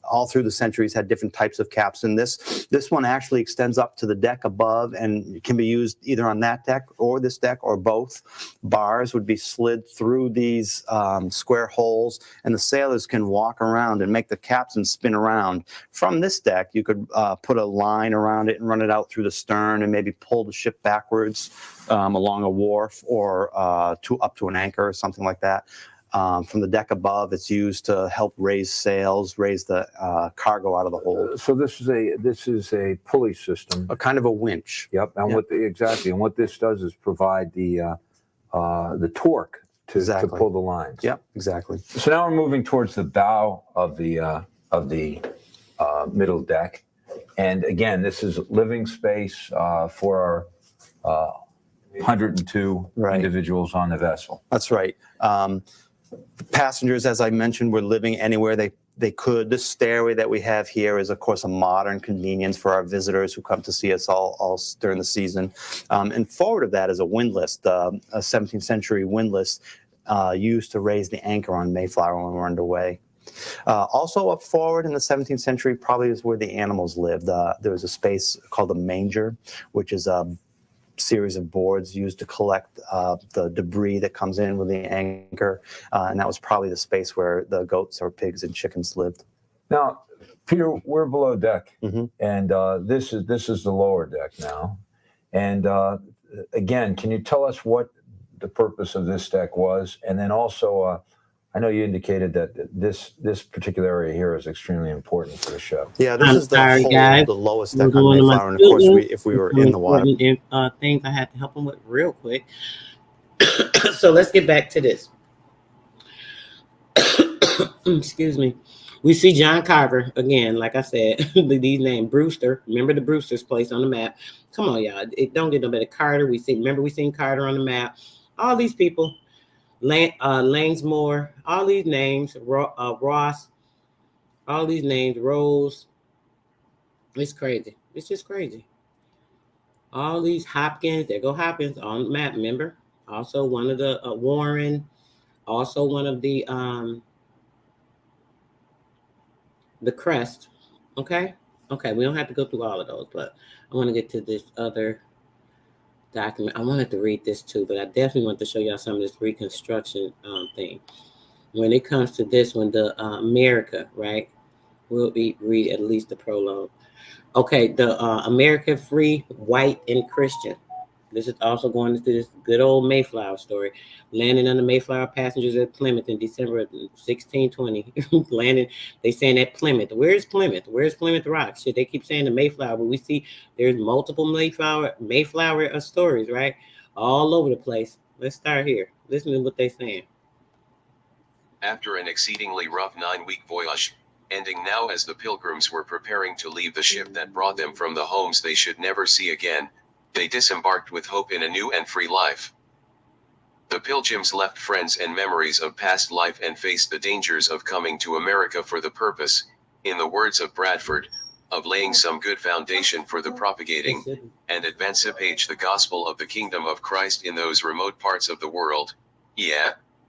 all through the centuries had different types of capstan. This one actually extends up to the deck above and can be used either on that deck or this deck or both. Bars would be slid through these square holes, and the sailors can walk around and make the capstan spin around. From this deck, you could put a line around it and run it out through the stern and maybe pull the ship backwards along a wharf or up to an anchor or something like that. From the deck above, it's used to help raise sails, raise the cargo out of the hold. So this is a pulley system, A kind of a winch. Yep. And what this does is provide the torque to pull the lines. Yep, exactly. So now we're moving towards the bow of the middle deck, and again, this is living space for our 102 individuals on the vessel. That's right. Passengers, as I mentioned, were living anywhere they could. This stairway that we have here is, of course, a modern convenience for our visitors who come to see us all during the season. And forward of that is a windlass, a 17th century windlass used to raise the anchor on Mayflower when we're underway. Also up forward in the 17th century probably is where the animals lived. There was a space called a manger, which is a series of boards used to collect the debris that comes in with the anchor, and that was probably the space where the goats or pigs and chickens lived. Now, Peter, we're below deck, and this is the lower deck now. And again, can you tell us what the purpose of this deck was? And then also, I know you indicated that this particular area here is extremely important for the show. Yeah, this is the lowest deck on Mayflower, and of course, if we were in the water. Things I had to help them with real quick. So let's get back to this. Excuse me. We see John Carver again, like I said, these names Brewster. Remember the Brewster's place on the map. Come on, y'all. It don't get no better. Carter. We seen Carter on the map. all these people, Langsmore, all these names, Ross, all these names, Rose. It's crazy. It's just crazy. All these Hopkins, there go Hopkins on the map, remember? Also one of the Warren, also one of the Crest. Okay? Okay, we don't have to go through all of those, but I want to get to this other document. I wanted to read this too, but I definitely want to show y'all some of this Reconstruction thing. When it comes to this one, the America, right? We'll read at least the prologue. Okay, the America Free, White, and Christian. This is also going into this good old Mayflower story. Landing on the Mayflower passengers at Plymouth in December of 1620. Landing, they saying at Plymouth. Where's Plymouth? Where's Plymouth Rock? Shit, they keep saying the Mayflower, but we see there's multiple Mayflower stories, right? All over the place. Let's start here. Listen to what they're saying. After an exceedingly rough 9-week voyage, ending now as the pilgrims were preparing to leave the ship that brought them from the homes they should never see again, they disembarked with hope in a new and free life. The pilgrims left friends and memories of past life and faced the dangers of coming to America for the purpose, in the words of Bradford, of laying some good foundation for the propagating and advancipate the gospel of the kingdom of Christ in those remote parts of the world,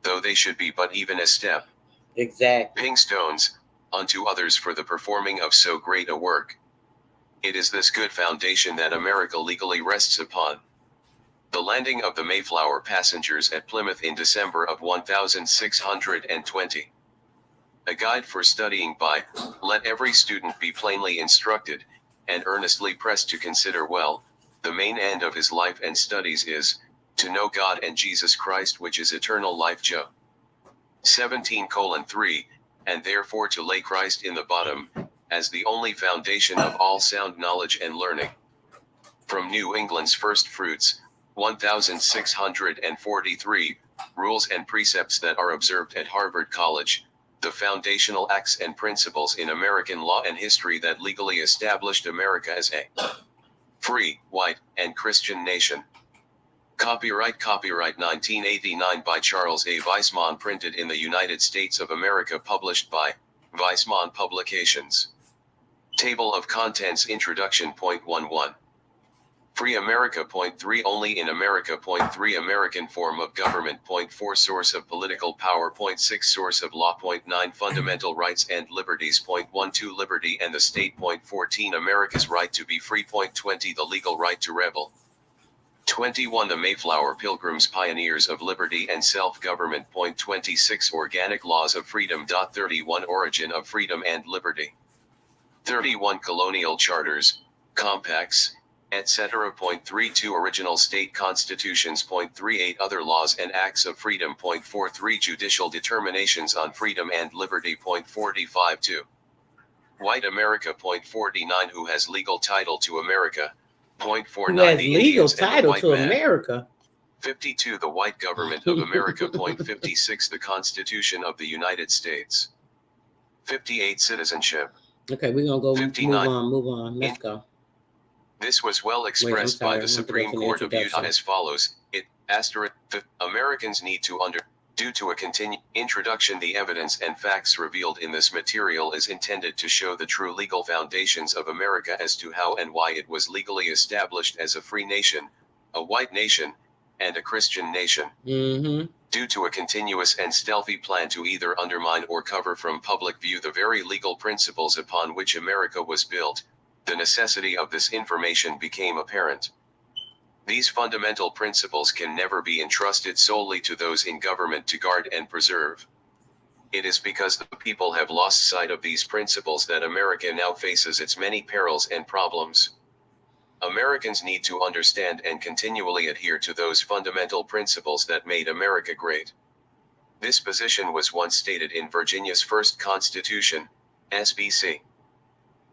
though they should be but even a step. Exactly. Ping stones, unto others for the performing of so great a work. It is this good foundation that America legally rests upon. The landing of the Mayflower passengers at Plymouth in December of 1620. A guide for studying by, let every student be plainly instructed, and earnestly pressed to consider well, the main end of his life and studies is, to know God and Jesus Christ which is eternal life. Joe 17:3, and therefore to lay Christ in the bottom, as the only foundation of all sound knowledge and learning. From New England's First Fruits, 1643, Rules and Precepts that are observed at Harvard College, the foundational acts and principles in American law and history that legally established America as a free, white, and Christian nation. Copyright 1989 by Charles A. Weisman, printed in the United States of America, published by Weisman Publications. Table of Contents. Introduction. Point 11. Free America. Point 3. Only in America. Point 3. American form of government. Point 4. Source of political power. Point 6. Source of law. Point 9. Fundamental rights and liberties. Point 12. Liberty and the state. Point 14. America's right to be free. Point 20. The legal right to rebel. 21. The Mayflower Pilgrims, pioneers of liberty and self-government. Point 26. Organic laws of freedom. 31. Origin of freedom and liberty. 31. Colonial charters, compacts, etc. Point 32. Original state constitutions. Point 38. Other laws and acts of freedom. Point 43. Judicial determinations on freedom and liberty. Point 45. 2. White America. Point 49. Who has legal title to America. Point 49. Who has the legal Indians and the title white to man. America. 52. The white government of America. Point 56. The Constitution of the United States. 58. Citizenship. Okay, we're gonna go 59. move on. Let's go. This was well expressed by the Supreme Court of Utah as follows. The Americans need to due to a continued introduction. The evidence and facts revealed in this material is intended to show the true legal foundations of America as to how and why it was legally established as a free nation, a white nation, and a Christian nation. Due to a continuous and stealthy plan to either undermine or cover from public view the very legal principles upon which America was built, the necessity of this information became apparent. These fundamental principles can never be entrusted solely to those in government to guard and preserve. It is because the people have lost sight of these principles that America now faces its many perils and problems. Americans need to understand and continually adhere to those fundamental principles that made America great. This position was once stated in Virginia's first Constitution, SBC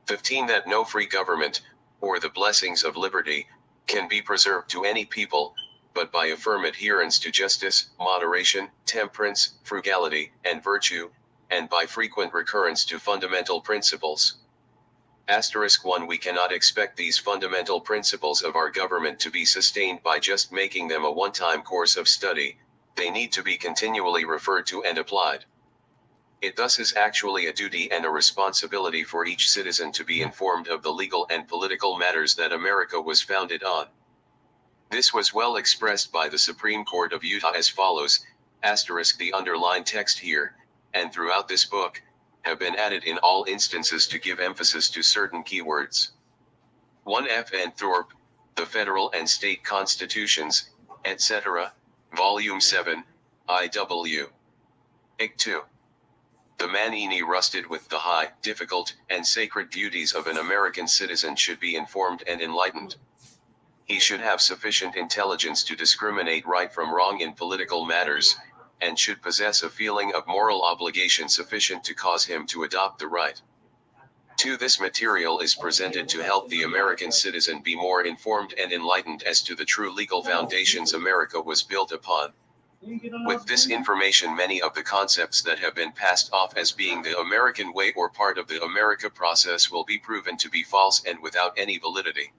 15, that no free government, or the blessings of liberty, can be preserved to any people, but by a firm adherence to justice, moderation, temperance, frugality, and virtue, and by frequent recurrence to fundamental principles. *1 We cannot expect these fundamental principles of our government to be sustained by just making them a one-time course of study. They need to be continually referred to and applied. It thus is actually a duty and a responsibility for each citizen to be informed of the legal and political matters that America was founded on. This was well expressed by the Supreme Court of Utah as follows, the underlined text here, and throughout this book, have been added in all instances to give emphasis to certain keywords. 1 F. and Thorpe, The Federal and State Constitutions, etc., Volume 7, I.W. Ic. 2. The man any rusted with the high, difficult, and sacred duties of an American citizen should be informed and enlightened. He should have sufficient intelligence to discriminate right from wrong in political matters, and should possess a feeling of moral obligation sufficient to cause him to adopt the right. 2. This material is presented to help the American citizen be more informed and enlightened as to the true legal foundations America was built upon. With this information, many of the concepts that have been passed off as being the American way or part of the America process will be proven to be false and without any validity.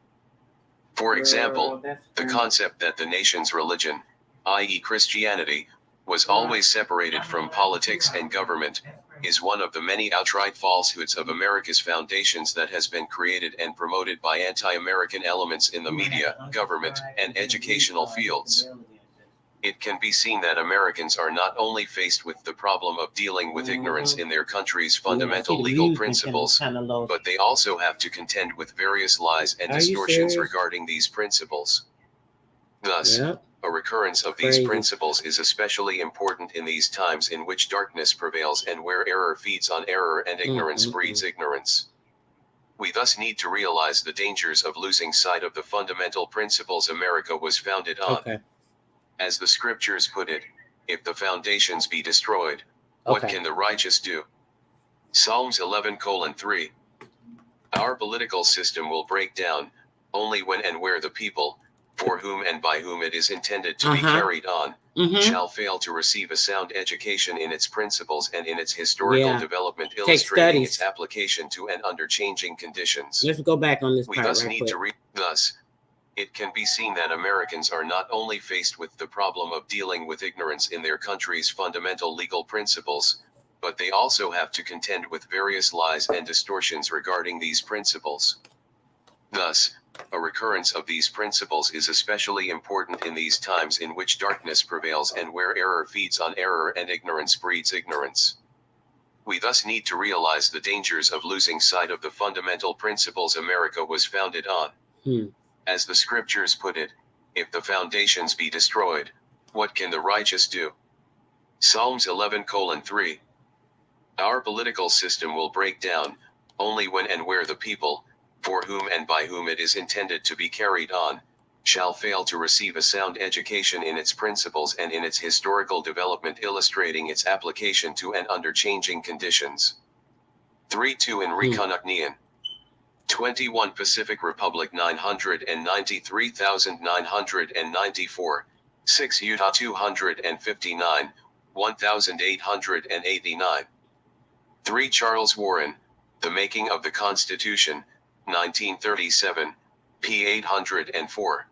For example, the concept that the nation's religion, i.e. Christianity, was always separated from politics and government, is one of the many outright falsehoods of America's foundations that has been created and promoted by anti-American elements in the media, government, and educational fields. It can be seen that Americans are not only faced with the problem of dealing with ignorance in their country's fundamental legal principles, but they also have to contend with various lies and distortions regarding these principles. Thus, a recurrence of these principles is especially important in these times in which darkness prevails and where error feeds on error and ignorance breeds ignorance. We thus need to realize the dangers of losing sight of the fundamental principles America was founded on. As the scriptures put it, if the foundations be destroyed, what can the righteous do? Psalms 11:3. Our political system will break down, only when and where the people, for whom and by whom it is intended to be carried on, shall fail to receive a sound education in its principles and in its historical development, illustrating its application to and under changing conditions. Let's go back on this part. We thus need to thus, it can be seen that Americans are not only faced with the problem of dealing with ignorance in their country's fundamental legal principles, but they also have to contend with various lies and distortions regarding these principles. Thus, a recurrence of these principles is especially important in these times in which darkness prevails and where error feeds on error and ignorance breeds ignorance. We thus need to realize the dangers of losing sight of the fundamental principles America was founded on. As the scriptures put it, if the foundations be destroyed, what can the righteous do? Psalms 11:3. Our political system will break down, only when and where the people, for whom and by whom it is intended to be carried on, shall fail to receive a sound education in its principles and in its historical development, illustrating its application to and under changing conditions. 3-2 in Reconocnian. 21 Pacific Republic 993,994, 6 Utah 259, 1889. 3 Charles Warren, The Making of the Constitution, 1937, p. 804.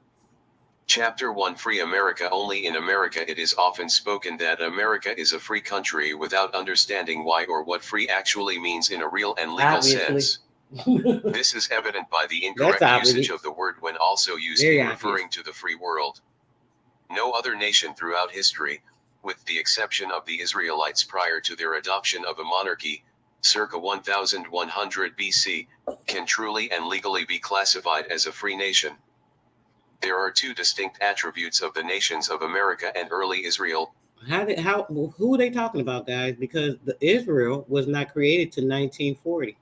Chapter 1 Free America. Only in America it is often spoken that America is a free country without understanding why or what free actually means in a real and legal sense. This is evident by the incorrect usage of the word when also used in referring to the free world. No other nation throughout history, with the exception of the Israelites prior to their adoption of a monarchy, circa 1100 BC, can truly and legally be classified as a free nation. There are two distinct attributes of the nations of America and early Israel. Who are they talking about, guys? Because the Israel was not created to 1940.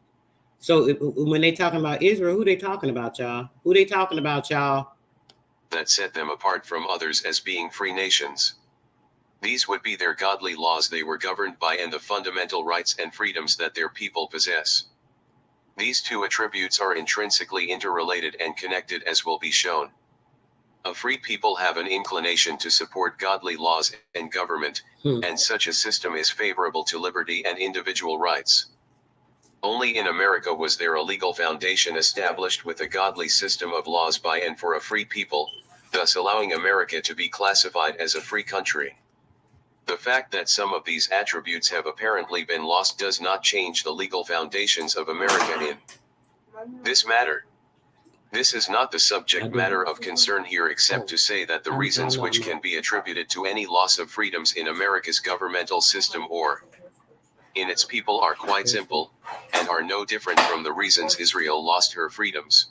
So when they talking about Israel, who they talking about, y'all? Who they talking about, y'all? That set them apart from others as being free nations. These would be their godly laws they were governed by and the fundamental rights and freedoms that their people possess. These two attributes are intrinsically interrelated and connected, as will be shown. A free people have an inclination to support godly laws and government, and such a system is favorable to liberty and individual rights. Only in America was there a legal foundation established with a godly system of laws by and for a free people, thus allowing America to be classified as a free country. The fact that some of these attributes have apparently been lost does not change the legal foundations of America in this matter. This is not the subject matter of concern here, except to say that the reasons which can be attributed to any loss of freedoms in America's governmental system or in its people are quite simple, and are no different from the reasons Israel lost her freedoms.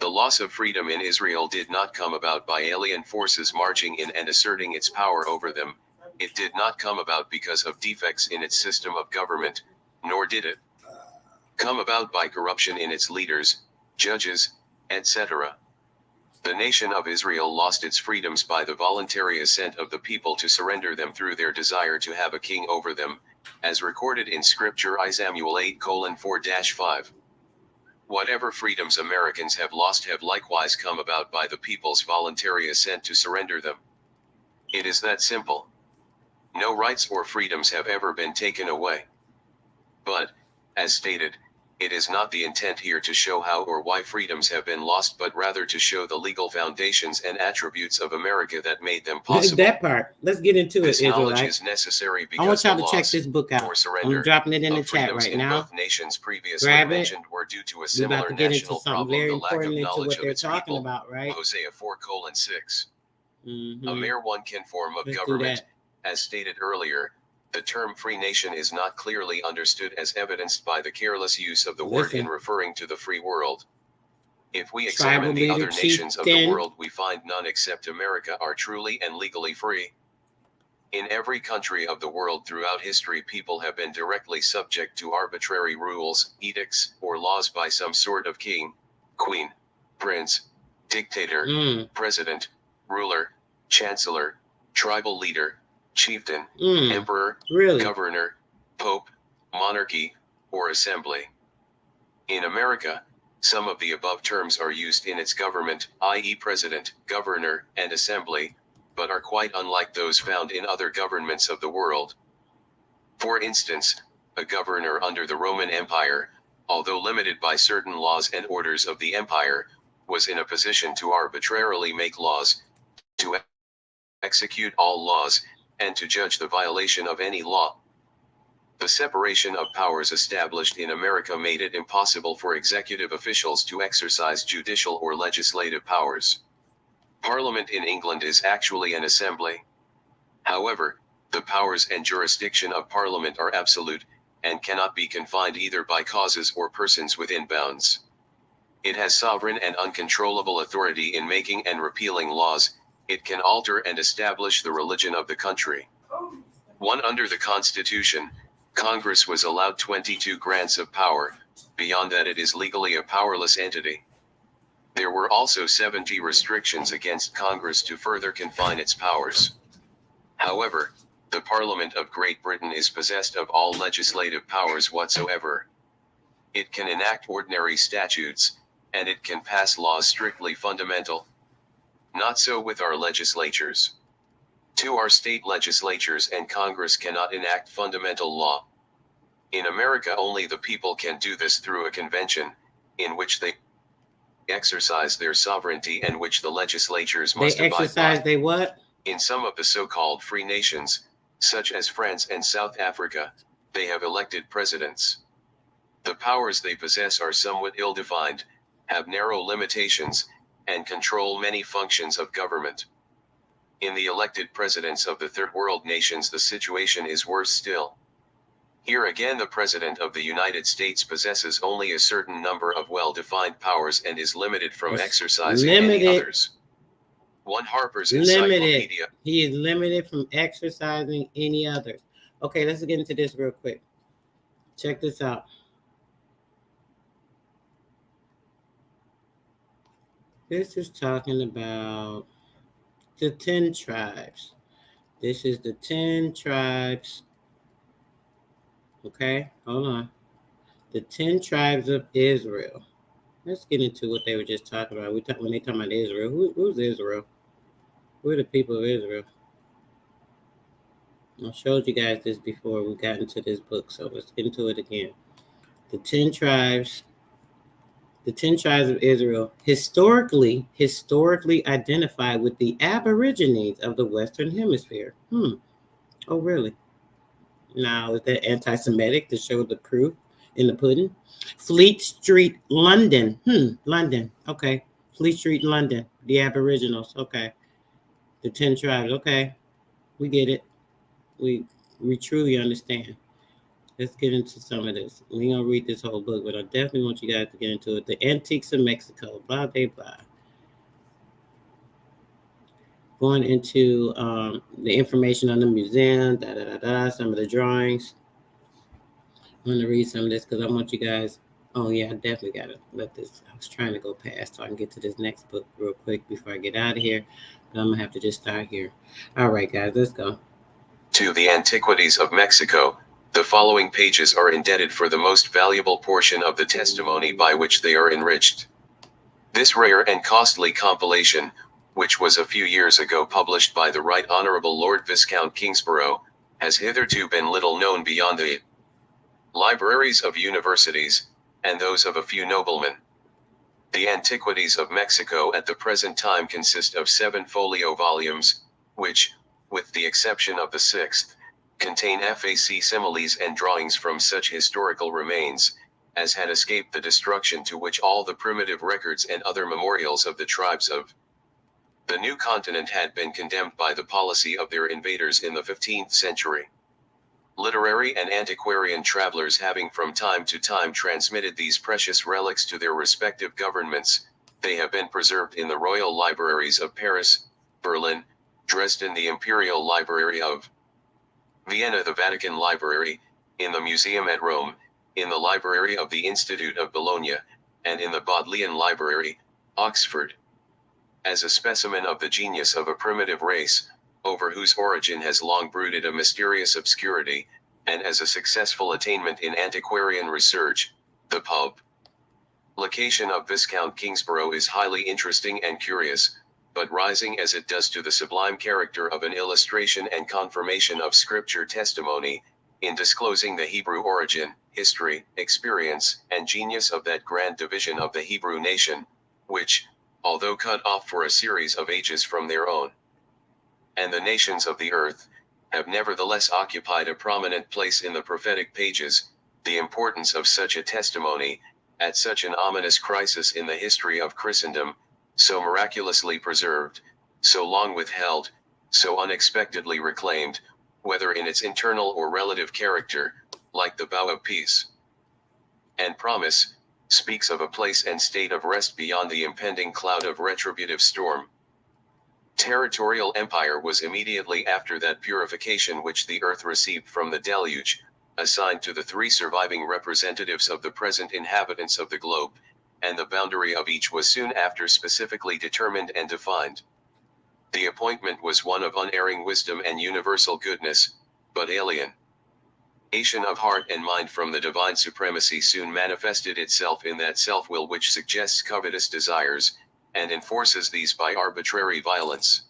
The loss of freedom in Israel did not come about by alien forces marching in and asserting its power over them. It did not come about because of defects in its system of government, nor did it come about by corruption in its leaders, judges, etc. The nation of Israel lost its freedoms by the voluntary assent of the people to surrender them through their desire to have a king over them, as recorded in Scripture I Samuel 8:4-5. Whatever freedoms Americans have lost have likewise come about by the people's voluntary assent to surrender them. It is that simple. No rights or freedoms have ever been taken away. But, as stated, it is not the intent here to show how or why freedoms have been lost, but rather to show the legal foundations and attributes of America that made them possible. That part. Let's get into This it, knowledge Israelite. is necessary I want because y'all the to check laws this book out. or surrender I'm dropping it in the of chat freedoms right in now. both nations previously Grab it. mentioned were due to a We're similar about to get into national something problem, very the lack of important into knowledge what of they're its talking people. about, right? Hosea 4:6. A Mm-hmm. mere one can form of Let's do government. that. As stated earlier, the term free nation is not clearly understood, as evidenced by the careless use of the word in referring to the free world. If we examine the other nations of the world, we find none except America are truly and legally free. In every country of the world throughout history, people have been directly subject to arbitrary rules, edicts, or laws by some sort of king, queen, prince, dictator, president, ruler, chancellor, tribal leader, chieftain, emperor, governor, pope, monarchy, or assembly. In America, some of the above terms are used in its government, i.e. president, governor, and assembly, but are quite unlike those found in other governments of the world. For instance, a governor under the Roman Empire, although limited by certain laws and orders of the empire, was in a position to arbitrarily make laws, to execute all laws, and to judge the violation of any law. The separation of powers established in America made it impossible for executive officials to exercise judicial or legislative powers. Parliament in England is actually an assembly. However, the powers and jurisdiction of Parliament are absolute, and cannot be confined either by causes or persons within bounds. It has sovereign and uncontrollable authority in making and repealing laws. It can alter and establish the religion of the country. 1. Under the Constitution, Congress was allowed 22 grants of power. Beyond that, it is legally a powerless entity. There were also 70 restrictions against Congress to further confine its powers. However, the Parliament of Great Britain is possessed of all legislative powers whatsoever. It can enact ordinary statutes, and it can pass laws strictly fundamental. Not so with our legislatures. 2. Our state legislatures and Congress cannot enact fundamental law. In America, only the people can do this through a convention, in which they exercise their sovereignty and which the legislatures must abide by. In some of the so-called free nations, such as France and South Africa, they have elected presidents. The powers they possess are somewhat ill-defined, have narrow limitations, and control many functions of government. In the elected presidents of the third world nations, the situation is worse still. Here again, the President of the United States possesses only a certain number of well-defined powers and is limited from exercising any others. 1 Harper's Encyclopedia. He is limited from exercising any others. Okay, let's get into this real quick. Check this out. This is talking about the 10 tribes. This is the 10 tribes. Okay, hold on. The 10 tribes of Israel. Let's get into what they were just talking about. When they talking about Israel, who's Israel? Who are the people of Israel? I showed you guys this before we got into this book, so let's get into it again. The 10 tribes of Israel historically identified with the Aborigines of the Western Hemisphere. Oh, really? Now, is that anti-Semitic to show the proof in the pudding? Fleet Street, London. London. Okay. Fleet Street, London. The Aboriginals. Okay. The 10 tribes. Okay. We get it. We truly understand. Let's get into some of this. We ain't gonna read this whole book, but I definitely want you guys to get into it. The Antiques of Mexico. Blah, blah, blah. Going into the information on the museum. Some of the drawings. I'm going to read some of this because I want you guys. Oh, yeah, I definitely got to let this. I was trying to go past so I can get to this next book real quick before I get out of here. But I'm going to have to just start here. All right, guys, let's go. To the Antiquities of Mexico, the following pages are indebted for the most valuable portion of the testimony by which they are enriched. This rare and costly compilation, which was a few years ago published by the Right Honorable Lord Viscount Kingsborough, has hitherto been little known beyond the libraries of universities, and those of a few noblemen. The Antiquities of Mexico at the present time consist of 7 folio volumes, which, with the exception of the 6th, contain facsimiles and drawings from such historical remains, as had escaped the destruction to which all the primitive records and other memorials of the tribes of the new continent had been condemned by the policy of their invaders in the 15th century. Literary and antiquarian travelers having from time to time transmitted these precious relics to their respective governments, they have been preserved in the royal libraries of Paris, Berlin, Dresden, the Imperial Library of Vienna, the Vatican Library, in the Museum at Rome, in the Library of the Institute of Bologna, and in the Bodleian Library, Oxford. As a specimen of the genius of a primitive race, over whose origin has long brooded a mysterious obscurity, and as a successful attainment in antiquarian research, the publication of Viscount Kingsborough is highly interesting and curious, but rising as it does to the sublime character of an illustration and confirmation of scripture testimony, in disclosing the Hebrew origin, history, experience, and genius of that grand division of the Hebrew nation, which, although cut off for a series of ages from their own, and the nations of the earth, have nevertheless occupied a prominent place in the prophetic pages, the importance of such a testimony, at such an ominous crisis in the history of Christendom, so miraculously preserved, so long withheld, so unexpectedly reclaimed, whether in its internal or relative character, like the bow of peace and promise, speaks of a place and state of rest beyond the impending cloud of retributive storm. Territorial empire was immediately after that purification which the earth received from the deluge, assigned to the 3 surviving representatives of the present inhabitants of the globe, and the boundary of each was soon after specifically determined and defined. The appointment was one of unerring wisdom and universal goodness, but alienation of heart and mind from the divine supremacy soon manifested itself in that self-will which suggests covetous desires, and enforces these by arbitrary violence.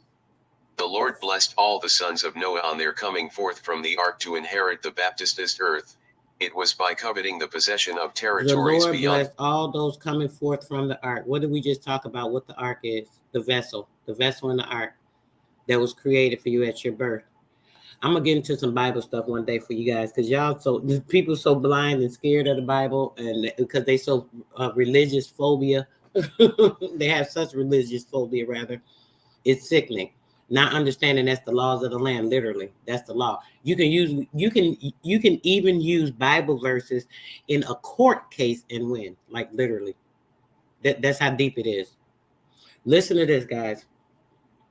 The Lord blessed all the sons of Noah on their coming forth from the ark to inherit the baptistized earth. It was by coveting the possession of territories beyond. The Lord blessed all those coming forth from the ark. What did we just talk about? What the ark is? The vessel in the ark that was created for you at your birth. I'm gonna get into some Bible stuff one day for you guys, because people so blind and scared of the Bible, and because they so religious phobia. They have such religious phobia, rather. It's sickening. Not understanding that's the laws of the land. Literally, that's the law. You can even use Bible verses in a court case and win. Like literally, that's how deep it is. Listen to this, guys.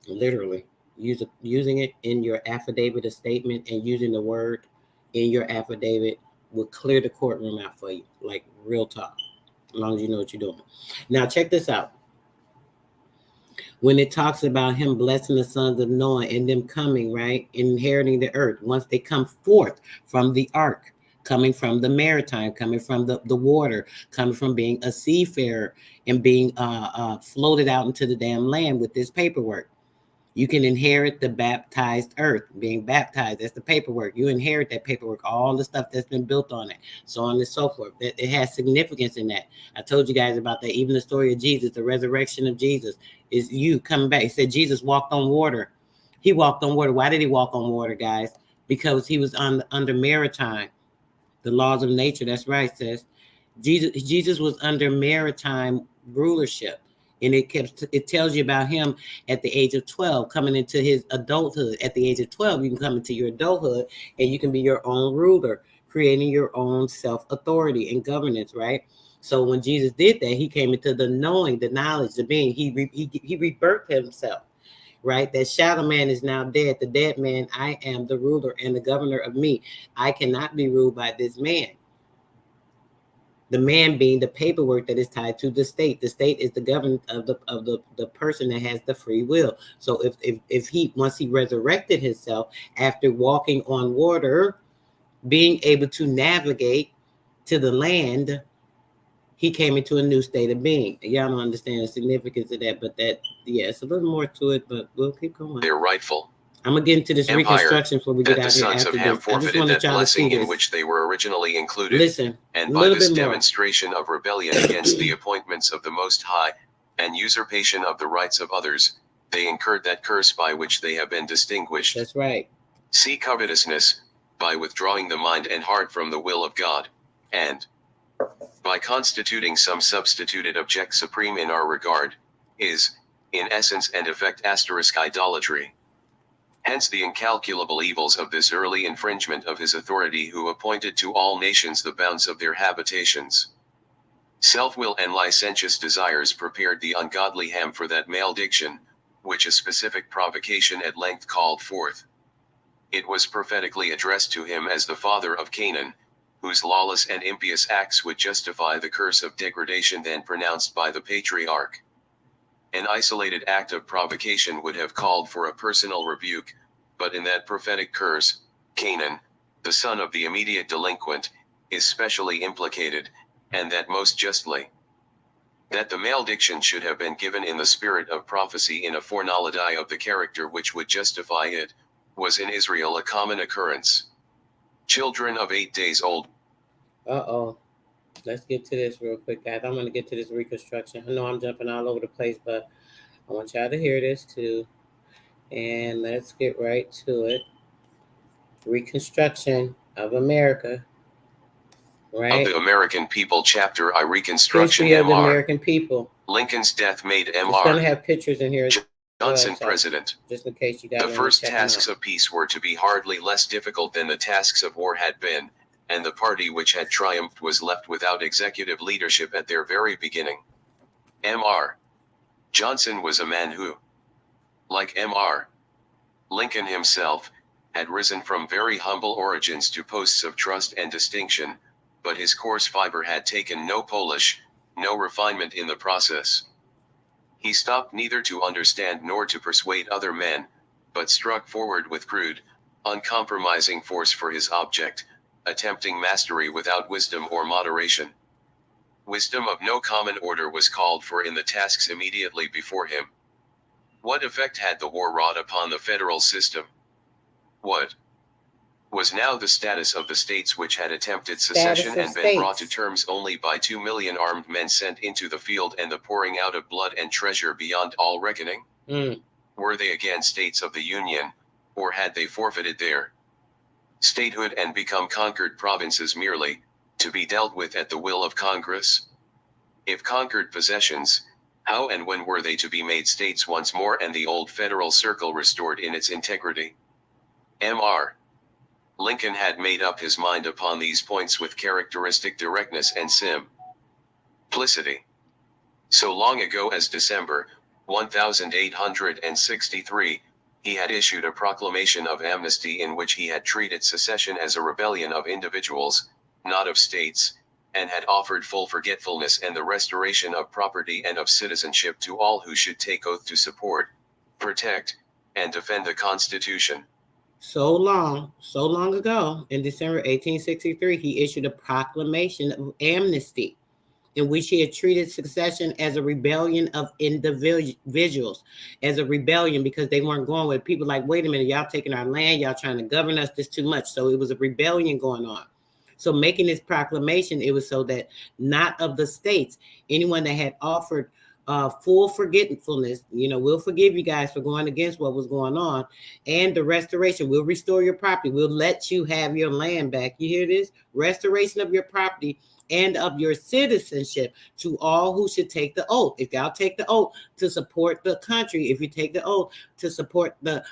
Literally, using it in your affidavit, a statement, and using the word in your affidavit will clear the courtroom out for you. Like real talk. As long as you know what you're doing. Now, check this out. When it talks about him blessing the sons of Noah and them coming, right, inheriting the earth, once they come forth from the ark, coming from the maritime, coming from the water, coming from being a seafarer and being floated out into the damn land with this paperwork. You can inherit the baptized earth, being baptized. That's the paperwork. You inherit that paperwork, all the stuff that's been built on it, so on and so forth. It has significance in that. I told you guys about that. Even the story of Jesus, the resurrection of Jesus, is you coming back. He said Jesus walked on water. He walked on water. Why did he walk on water, guys? Because he was under maritime, the laws of nature. That's right, sis. Jesus was under maritime rulership. And it tells you about him at the age of 12, coming into his adulthood. At the age of 12, you can come into your adulthood and you can be your own ruler, creating your own self-authority and governance, right? So when Jesus did that, he came into the knowing, the knowledge, the being. He rebirthed himself, right? That shadow man is now dead. The dead man, I am the ruler and the governor of me. I cannot be ruled by this man. The man being the paperwork that is tied to the state. The state is the government of the person that has the free will. So if he, once he resurrected himself after walking on water, being able to navigate to the land, he came into a new state of being. Y'all don't understand the significance of that, but that, yeah, it's a little more to it, but we'll keep going. Their rightful I'm gonna get into this empire reconstruction before we get that out the here sons after of Ham this. I just forfeited wanted that y'all to see blessing in this. which they were originally included. Listen, And a by little this bit more. demonstration of rebellion against the appointments of the Most High, and usurpation of the rights of others, they incurred that curse by which they have been distinguished. That's right. See covetousness, by withdrawing the mind and heart from the will of God, and by constituting some substituted object supreme in our regard, is, in essence and effect, idolatry. Hence the incalculable evils of this early infringement of his authority, who appointed to all nations the bounds of their habitations. Self-will and licentious desires prepared the ungodly Ham for that malediction, which a specific provocation at length called forth. It was prophetically addressed to him as the father of Canaan, whose lawless and impious acts would justify the curse of degradation then pronounced by the patriarch. An isolated act of provocation would have called for a personal rebuke, but in that prophetic curse, Canaan, the son of the immediate delinquent, is specially implicated, and that most justly. That the malediction should have been given in the spirit of prophecy in a foreknowledge of the character which would justify it, was in Israel a common occurrence. Children of 8 days old. Let's get to this real quick, guys. I'm going to get to this reconstruction. I know I'm jumping all over the place, but I want y'all to hear this too. And let's get right to it. Reconstruction of America. Right? Of the American People, Chapter I, Reconstruction. History of the MR. American People. Lincoln's death made It's going to MR. have pictures in here. Johnson president. Just in case you guys The want first to check them tasks out. of peace were to be hardly less difficult than the tasks of war had been, and the party which had triumphed was left without executive leadership at their very beginning. M.R. Johnson was a man who, like M.R. Lincoln himself, had risen from very humble origins to posts of trust and distinction, but his coarse fiber had taken no polish, no refinement in the process. He stopped neither to understand nor to persuade other men, but struck forward with crude, uncompromising force for his object, attempting mastery without wisdom or moderation. Wisdom of no common order was called for in the tasks immediately before him. What effect had the war wrought upon the federal system? What was now the status of the states which had attempted secession and been brought to terms only by 2 million armed men sent into the field and the pouring out of blood and treasure beyond all reckoning? Were they again states of the Union, or had they forfeited their statehood and become conquered provinces merely, to be dealt with at the will of Congress? If conquered possessions, how and when were they to be made states once more and the old federal circle restored in its integrity? M.R. Lincoln had made up his mind upon these points with characteristic directness and simplicity. So long ago as December 1863, he had issued a proclamation of amnesty in which he had treated secession as a rebellion of individuals, not of states, and had offered full forgetfulness and the restoration of property and of citizenship to all who should take oath to support, protect, and defend the Constitution. So long ago, in December 1863, he issued a proclamation of amnesty. in which he had treated secession as a rebellion of individuals, as a rebellion because they weren't going with it. People like, wait a minute, y'all taking our land, y'all trying to govern us, this too much. So it was a rebellion going on. So making this proclamation, it was so that not of the states, anyone that had offered full forgetfulness, we'll forgive you guys for going against what was going on, and the restoration, we'll restore your property, we'll let you have your land back. You hear this? Restoration of your property and of your citizenship to all who should take the oath. If y'all take the oath to support the country, if you take the oath to support the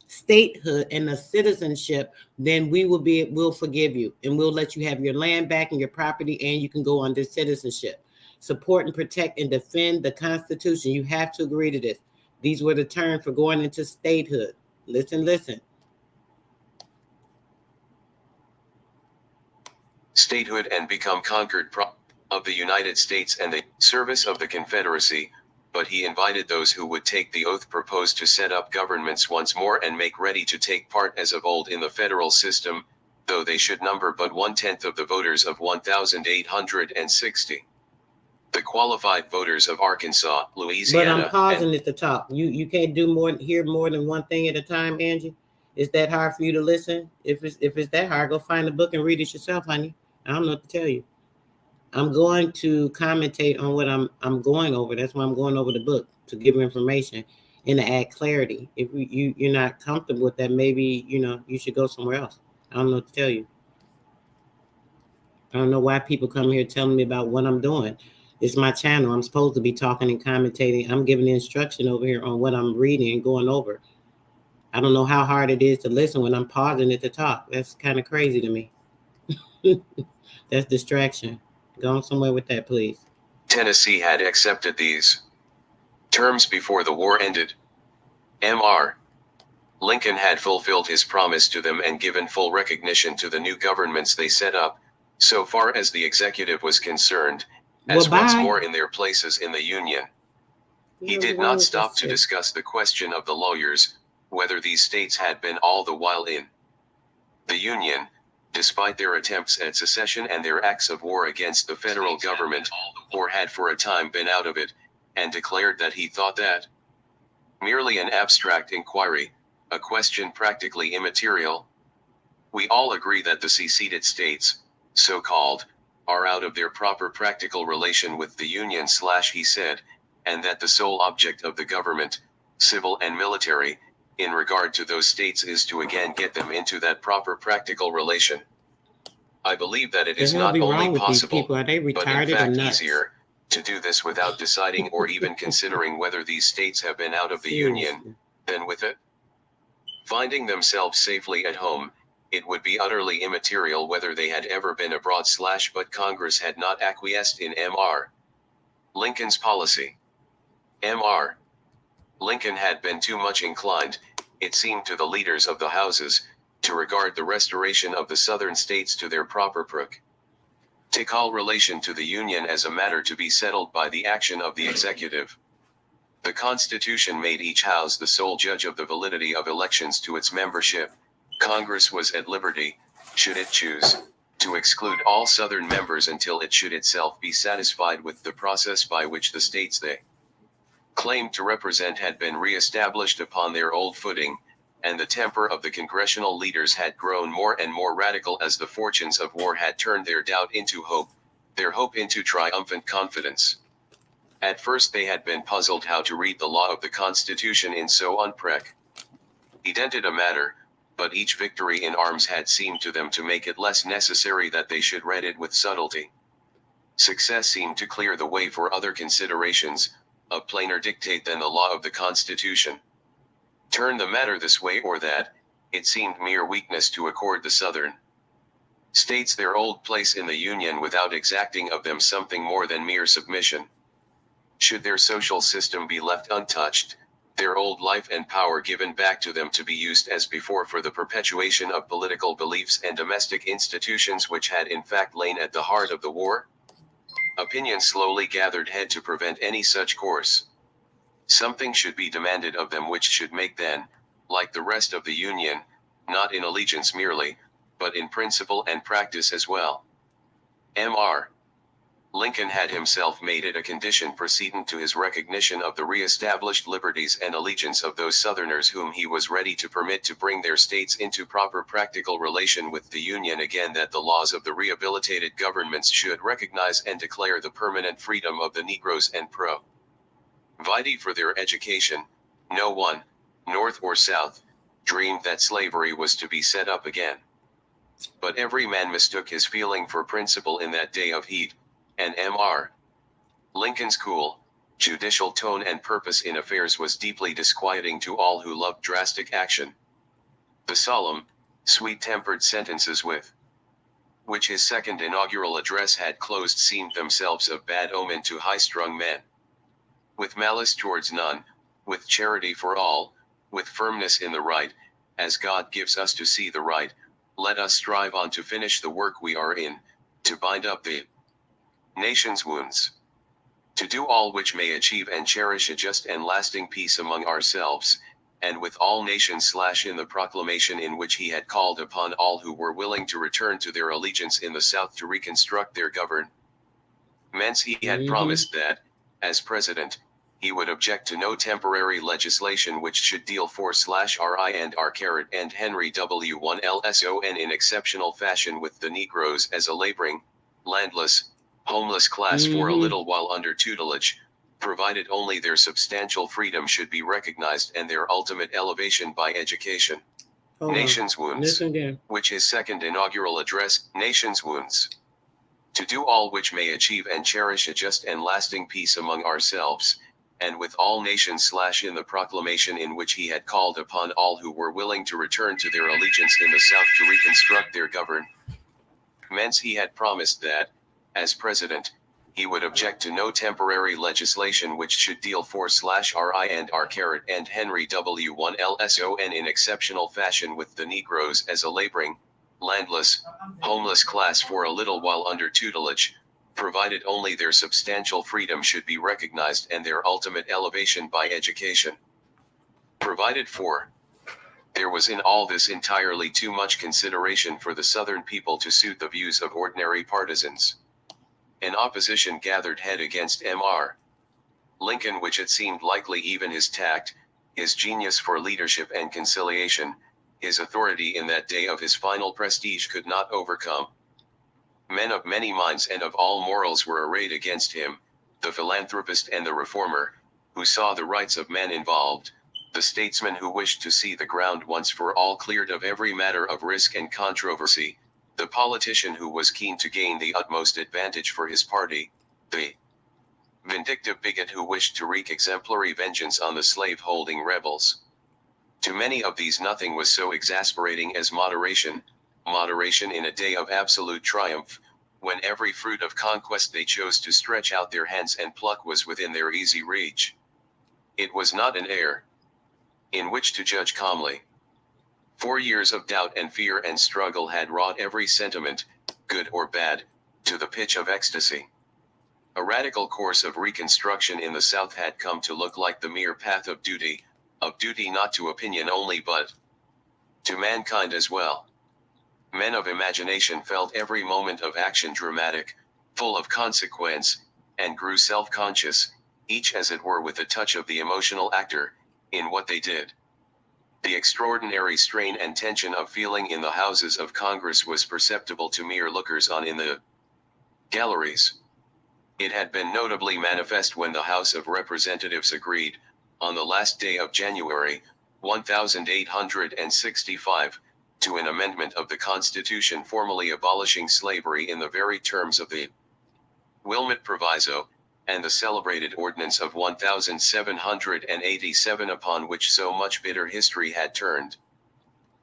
statehood and the citizenship, then we'll forgive you and we'll let you have your land back and your property, and you can go under citizenship. Support and protect and defend the Constitution. You have to agree to this. These were the terms for going into statehood. Listen. Statehood and become conquered of the United States and the service of the Confederacy, but he invited those who would take the oath proposed to set up governments once more and make ready to take part as of old in the federal system, though they should number but 1/10 of the voters of 1,860. The qualified voters of Arkansas, Louisiana. But I'm pausing at the top. You can't hear more than one thing at a time, Angie. Is that hard for you to listen? If it's that hard, go find the book and read it yourself, honey. I don't know what to tell you. I'm going to commentate on what I'm going over. That's why I'm going over the book, to give information and to add clarity. If you're not comfortable with that, maybe you should go somewhere else. I don't know what to tell you. I don't know why people come here telling me about what I'm doing. It's my channel. I'm supposed to be talking and commentating. I'm giving the instruction over here on what I'm reading and going over. I don't know how hard it is to listen when I'm pausing at the talk. That's kind of crazy to me. That's distraction. Go on somewhere with that, please. Tennessee had accepted these terms before the war ended. Mr. Lincoln had fulfilled his promise to them and given full recognition to the new governments they set up, so far as the executive was concerned, as once more in their places in the Union. He did not stop to discuss the question of the lawyers, whether these states had been all the while in the Union, despite their attempts at secession and their acts of war against the federal government, or had for a time been out of it, and declared that he thought that merely an abstract inquiry, a question practically immaterial. We all agree that the seceded states, so-called, are out of their proper practical relation with the Union, he said, and that the sole object of the government, civil and military, in regard to those states is to again get them into that proper practical relation. I believe that it is not only possible, but in fact easier, to do this without deciding or even considering whether these states have been out of the Union, than with it. Finding themselves safely at home, it would be utterly immaterial whether they had ever been abroad / but Congress had not acquiesced in Mr. Lincoln's policy. Mr. Lincoln had been too much inclined, it seemed to the leaders of the houses, to regard the restoration of the southern states to their proper practical relation to the Union as a matter to be settled by the action of the executive. The Constitution made each house the sole judge of the validity of elections to its membership. Congress was at liberty, should it choose, to exclude all Southern members until it should itself be satisfied with the process by which the states they claimed to represent had been re-established upon their old footing, and the temper of the congressional leaders had grown more and more radical as the fortunes of war had turned their doubt into hope, their hope into triumphant confidence. At first they had been puzzled how to read the law of the Constitution in so unprecedented a matter, but each victory in arms had seemed to them to make it less necessary that they should read it with subtlety. Success seemed to clear the way for other considerations, a plainer dictate than the law of the Constitution. Turn the matter this way or that, it seemed mere weakness to accord the Southern states their old place in the Union without exacting of them something more than mere submission. Should their social system be left untouched, their old life and power given back to them to be used as before for the perpetuation of political beliefs and domestic institutions which had in fact lain at the heart of the war? Opinion slowly gathered head to prevent any such course. Something should be demanded of them which should make them, like the rest of the Union, not in allegiance merely, but in principle and practice as well. Mr. Lincoln had himself made it a condition precedent to his recognition of the re-established liberties and allegiance of those Southerners whom he was ready to permit to bring their states into proper practical relation with the Union again, that the laws of the rehabilitated governments should recognize and declare the permanent freedom of the Negroes and provide for their education. No one, North or South, dreamed that slavery was to be set up again. But every man mistook his feeling for principle in that day of heat, and Mr. Lincoln's cool, judicial tone and purpose in affairs was deeply disquieting to all who loved drastic action. The solemn, sweet-tempered sentences with which his second inaugural address had closed seemed themselves of bad omen to high-strung men. With malice towards none, with charity for all, with firmness in the right, as God gives us to see the right, let us strive on to finish the work we are in, to bind up the nation's wounds, to do all which may achieve and cherish a just and lasting peace among ourselves, and with all nations / in the proclamation in which he had called upon all who were willing to return to their allegiance in the South to reconstruct their governments. He had promised that, as president, he would object to no temporary legislation which should deal for /RI and R. and Henry W. 1 LSON in exceptional fashion with the Negroes as a laboring, landless, homeless class for a little while under tutelage, provided only their substantial freedom should be recognized and their ultimate elevation by education. Nation's Wounds, which his second inaugural address, Nation's Wounds. To do all which may achieve and cherish a just and lasting peace among ourselves, and with all nations / in the proclamation in which he had called upon all who were willing to return to their allegiance in the South to reconstruct their governments. He had promised that, as president, he would object to no temporary legislation which should deal for /RI and R. and Henry W. 1 LSON in exceptional fashion with the Negroes as a laboring, landless, homeless class for a little while under tutelage, provided only their substantial freedom should be recognized and their ultimate elevation by education provided for. There was in all this entirely too much consideration for the Southern people to suit the views of ordinary partisans. An opposition gathered head against Mr. Lincoln which it seemed likely even his tact, his genius for leadership and conciliation, his authority in that day of his final prestige could not overcome. Men of many minds and of all morals were arrayed against him, the philanthropist and the reformer, who saw the rights of men involved, the statesman who wished to see the ground once for all cleared of every matter of risk and controversy, the politician who was keen to gain the utmost advantage for his party, the vindictive bigot who wished to wreak exemplary vengeance on the slave-holding rebels. To many of these nothing was so exasperating as moderation in a day of absolute triumph, when every fruit of conquest they chose to stretch out their hands and pluck was within their easy reach. It was not an air in which to judge calmly. 4 years of doubt and fear and struggle had wrought every sentiment, good or bad, to the pitch of ecstasy. A radical course of reconstruction in the South had come to look like the mere path of duty not to opinion only but to mankind as well. Men of imagination felt every moment of action dramatic, full of consequence, and grew self-conscious, each as it were with a touch of the emotional actor, in what they did. The extraordinary strain and tension of feeling in the Houses of Congress was perceptible to mere lookers on in the galleries. It had been notably manifest when the House of Representatives agreed, on the last day of January, 1865, to an amendment of the Constitution formally abolishing slavery in the very terms of the Wilmot Proviso, and the celebrated Ordinance of 1787 upon which so much bitter history had turned.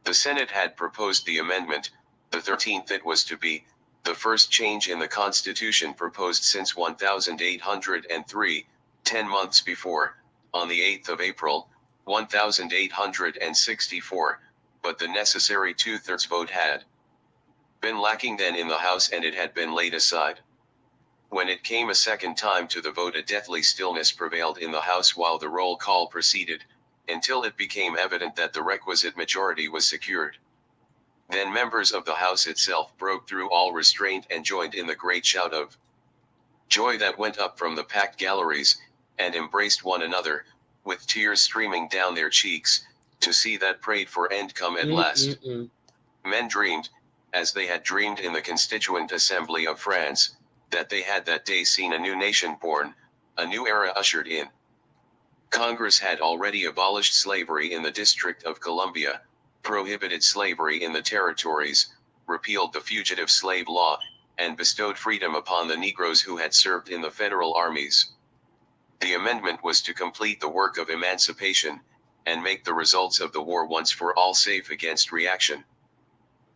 The Senate had proposed the amendment, the 13th it was to be, the first change in the Constitution proposed since 1803, 10 months before, on the 8th of April, 1864, but the necessary 2/3 vote had been lacking then in the House and it had been laid aside. When it came a second time to the vote, a deathly stillness prevailed in the House while the roll call proceeded, until it became evident that the requisite majority was secured. Then members of the House itself broke through all restraint and joined in the great shout of Joy that went up from the packed galleries, and embraced one another, with tears streaming down their cheeks, to see that prayed for end come at last. Men dreamed, as they had dreamed in the Constituent Assembly of France, that they had that day seen a new nation born, a new era ushered in. Congress had already abolished slavery in the District of Columbia, prohibited slavery in the territories, repealed the fugitive slave law, and bestowed freedom upon the Negroes who had served in the federal armies. The amendment was to complete the work of emancipation, and make the results of the war once for all safe against reaction.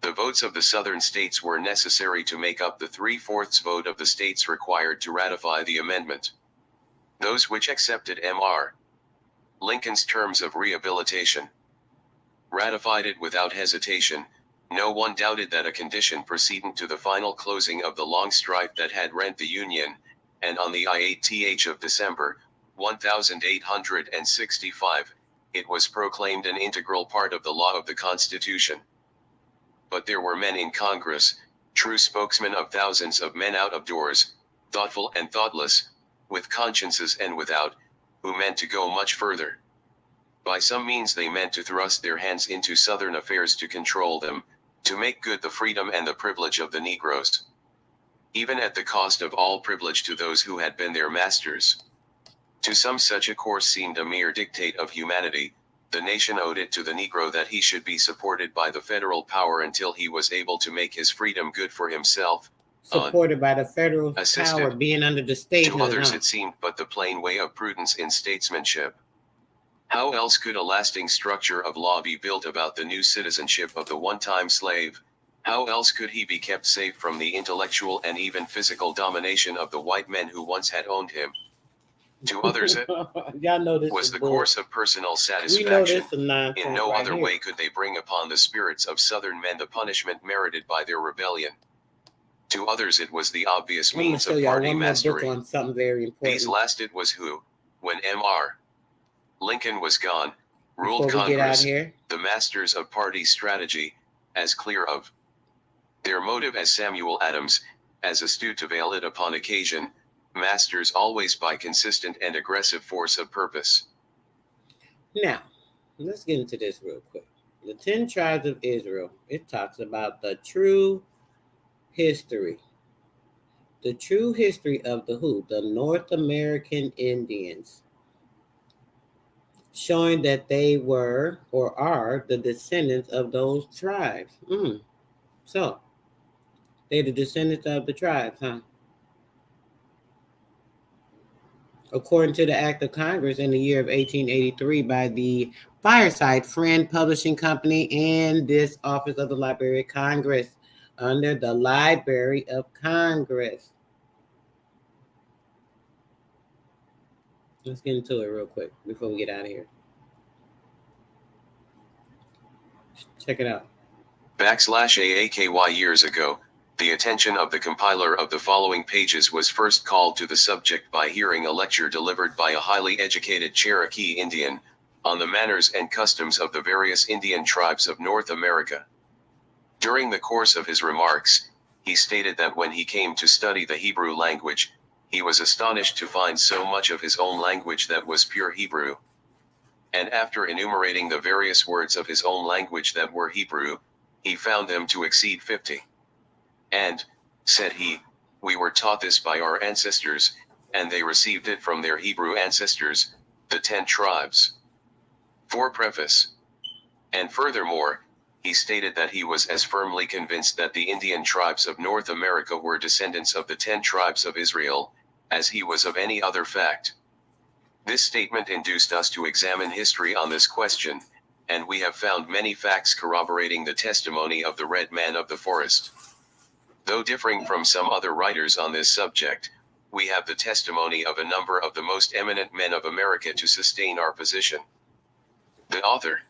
The votes of the Southern states were necessary to make up the 3/4 vote of the states required to ratify the amendment. Those which accepted Mr. Lincoln's terms of rehabilitation ratified it without hesitation. No one doubted that a condition precedent to the final closing of the long strife that had rent the Union, and on the 8th of December, 1865, it was proclaimed an integral part of the law of the Constitution. But there were men in Congress, true spokesmen of thousands of men out of doors, thoughtful and thoughtless, with consciences and without, who meant to go much further. By some means they meant to thrust their hands into Southern affairs to control them, to make good the freedom and the privilege of the Negroes, even at the cost of all privilege to those who had been their masters. To some such a course seemed a mere dictate of humanity. The nation owed it to the Negro that he should be supported by the federal power until he was able to make his freedom good for himself. Supported by the federal assisted. power, being under the statehood. To others it seemed but the plain way of prudence in statesmanship. How else could a lasting structure of law be built about the new citizenship of the one-time slave? How else could he be kept safe from the intellectual and even physical domination of the white men who once had owned him? To others it Y'all know this was is the bull. course of personal We know satisfaction. this is nonsense In no right other here. way could they bring upon the spirits of Southern men the punishment merited by their rebellion. To others it was the obvious I'm gonna means show of y'all party one more book mastery. on something very important. These last it was who, when Mr. Lincoln was gone, ruled Before we get out Congress, here, the masters of party strategy, as clear of their motive as Samuel Adams, as astute to veil it upon occasion, masters always by consistent and aggressive force of purpose. now let's get into this real quick. The 10 tribes of Israel. It talks about the true history. The true history of the who? The North American Indians. Showing that they were or are the descendants of those tribes. So, they're the descendants of the tribes, huh? According to the Act of Congress in the year of 1883 by the Fireside Friend Publishing Company and this Office of the Library of Congress, under the Library of Congress. Let's get into it real quick before we get out of here. Check it out. /AAKY years ago, the attention of the compiler of the following pages was first called to the subject by hearing a lecture delivered by a highly educated Cherokee Indian, on the manners and customs of the various Indian tribes of North America. During the course of his remarks, he stated that when he came to study the Hebrew language, he was astonished to find so much of his own language that was pure Hebrew. And after enumerating the various words of his own language that were Hebrew, he found them to exceed 50. And, said he, we were taught this by our ancestors, and they received it from their Hebrew ancestors, the 10 tribes. For preface. And furthermore, he stated that he was as firmly convinced that the Indian tribes of North America were descendants of the 10 tribes of Israel, as he was of any other fact. This statement induced us to examine history on this question, and we have found many facts corroborating the testimony of the red man of the forest. Though differing from some other writers on this subject, we have the testimony of a number of the most eminent men of America to sustain our position. The author,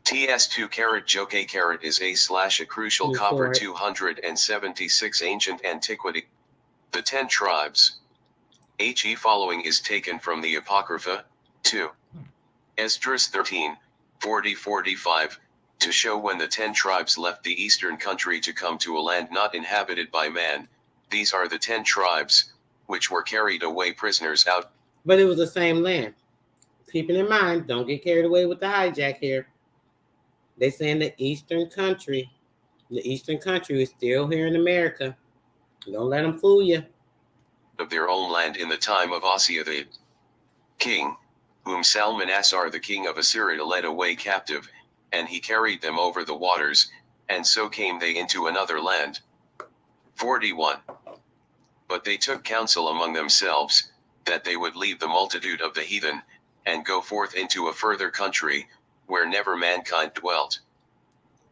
TS2 is a crucial copper 276 ancient antiquity. The 10 tribes. HE following is taken from the Apocrypha, 2. Esdras 13, 40-45, to show when the 10 tribes left the eastern country to come to a land not inhabited by man. These are the 10 tribes, which were carried away prisoners out. But it was the same land. Keeping in mind, don't get carried away with the hijack here. They saying the eastern country is still here in America. Don't let them fool you. Of their own land in the time of Osea the king, whom Salmanasar the king of Assyria led away captive, and he carried them over the waters, and so came they into another land. 41. But they took counsel among themselves, that they would leave the multitude of the heathen, and go forth into a further country, where never mankind dwelt.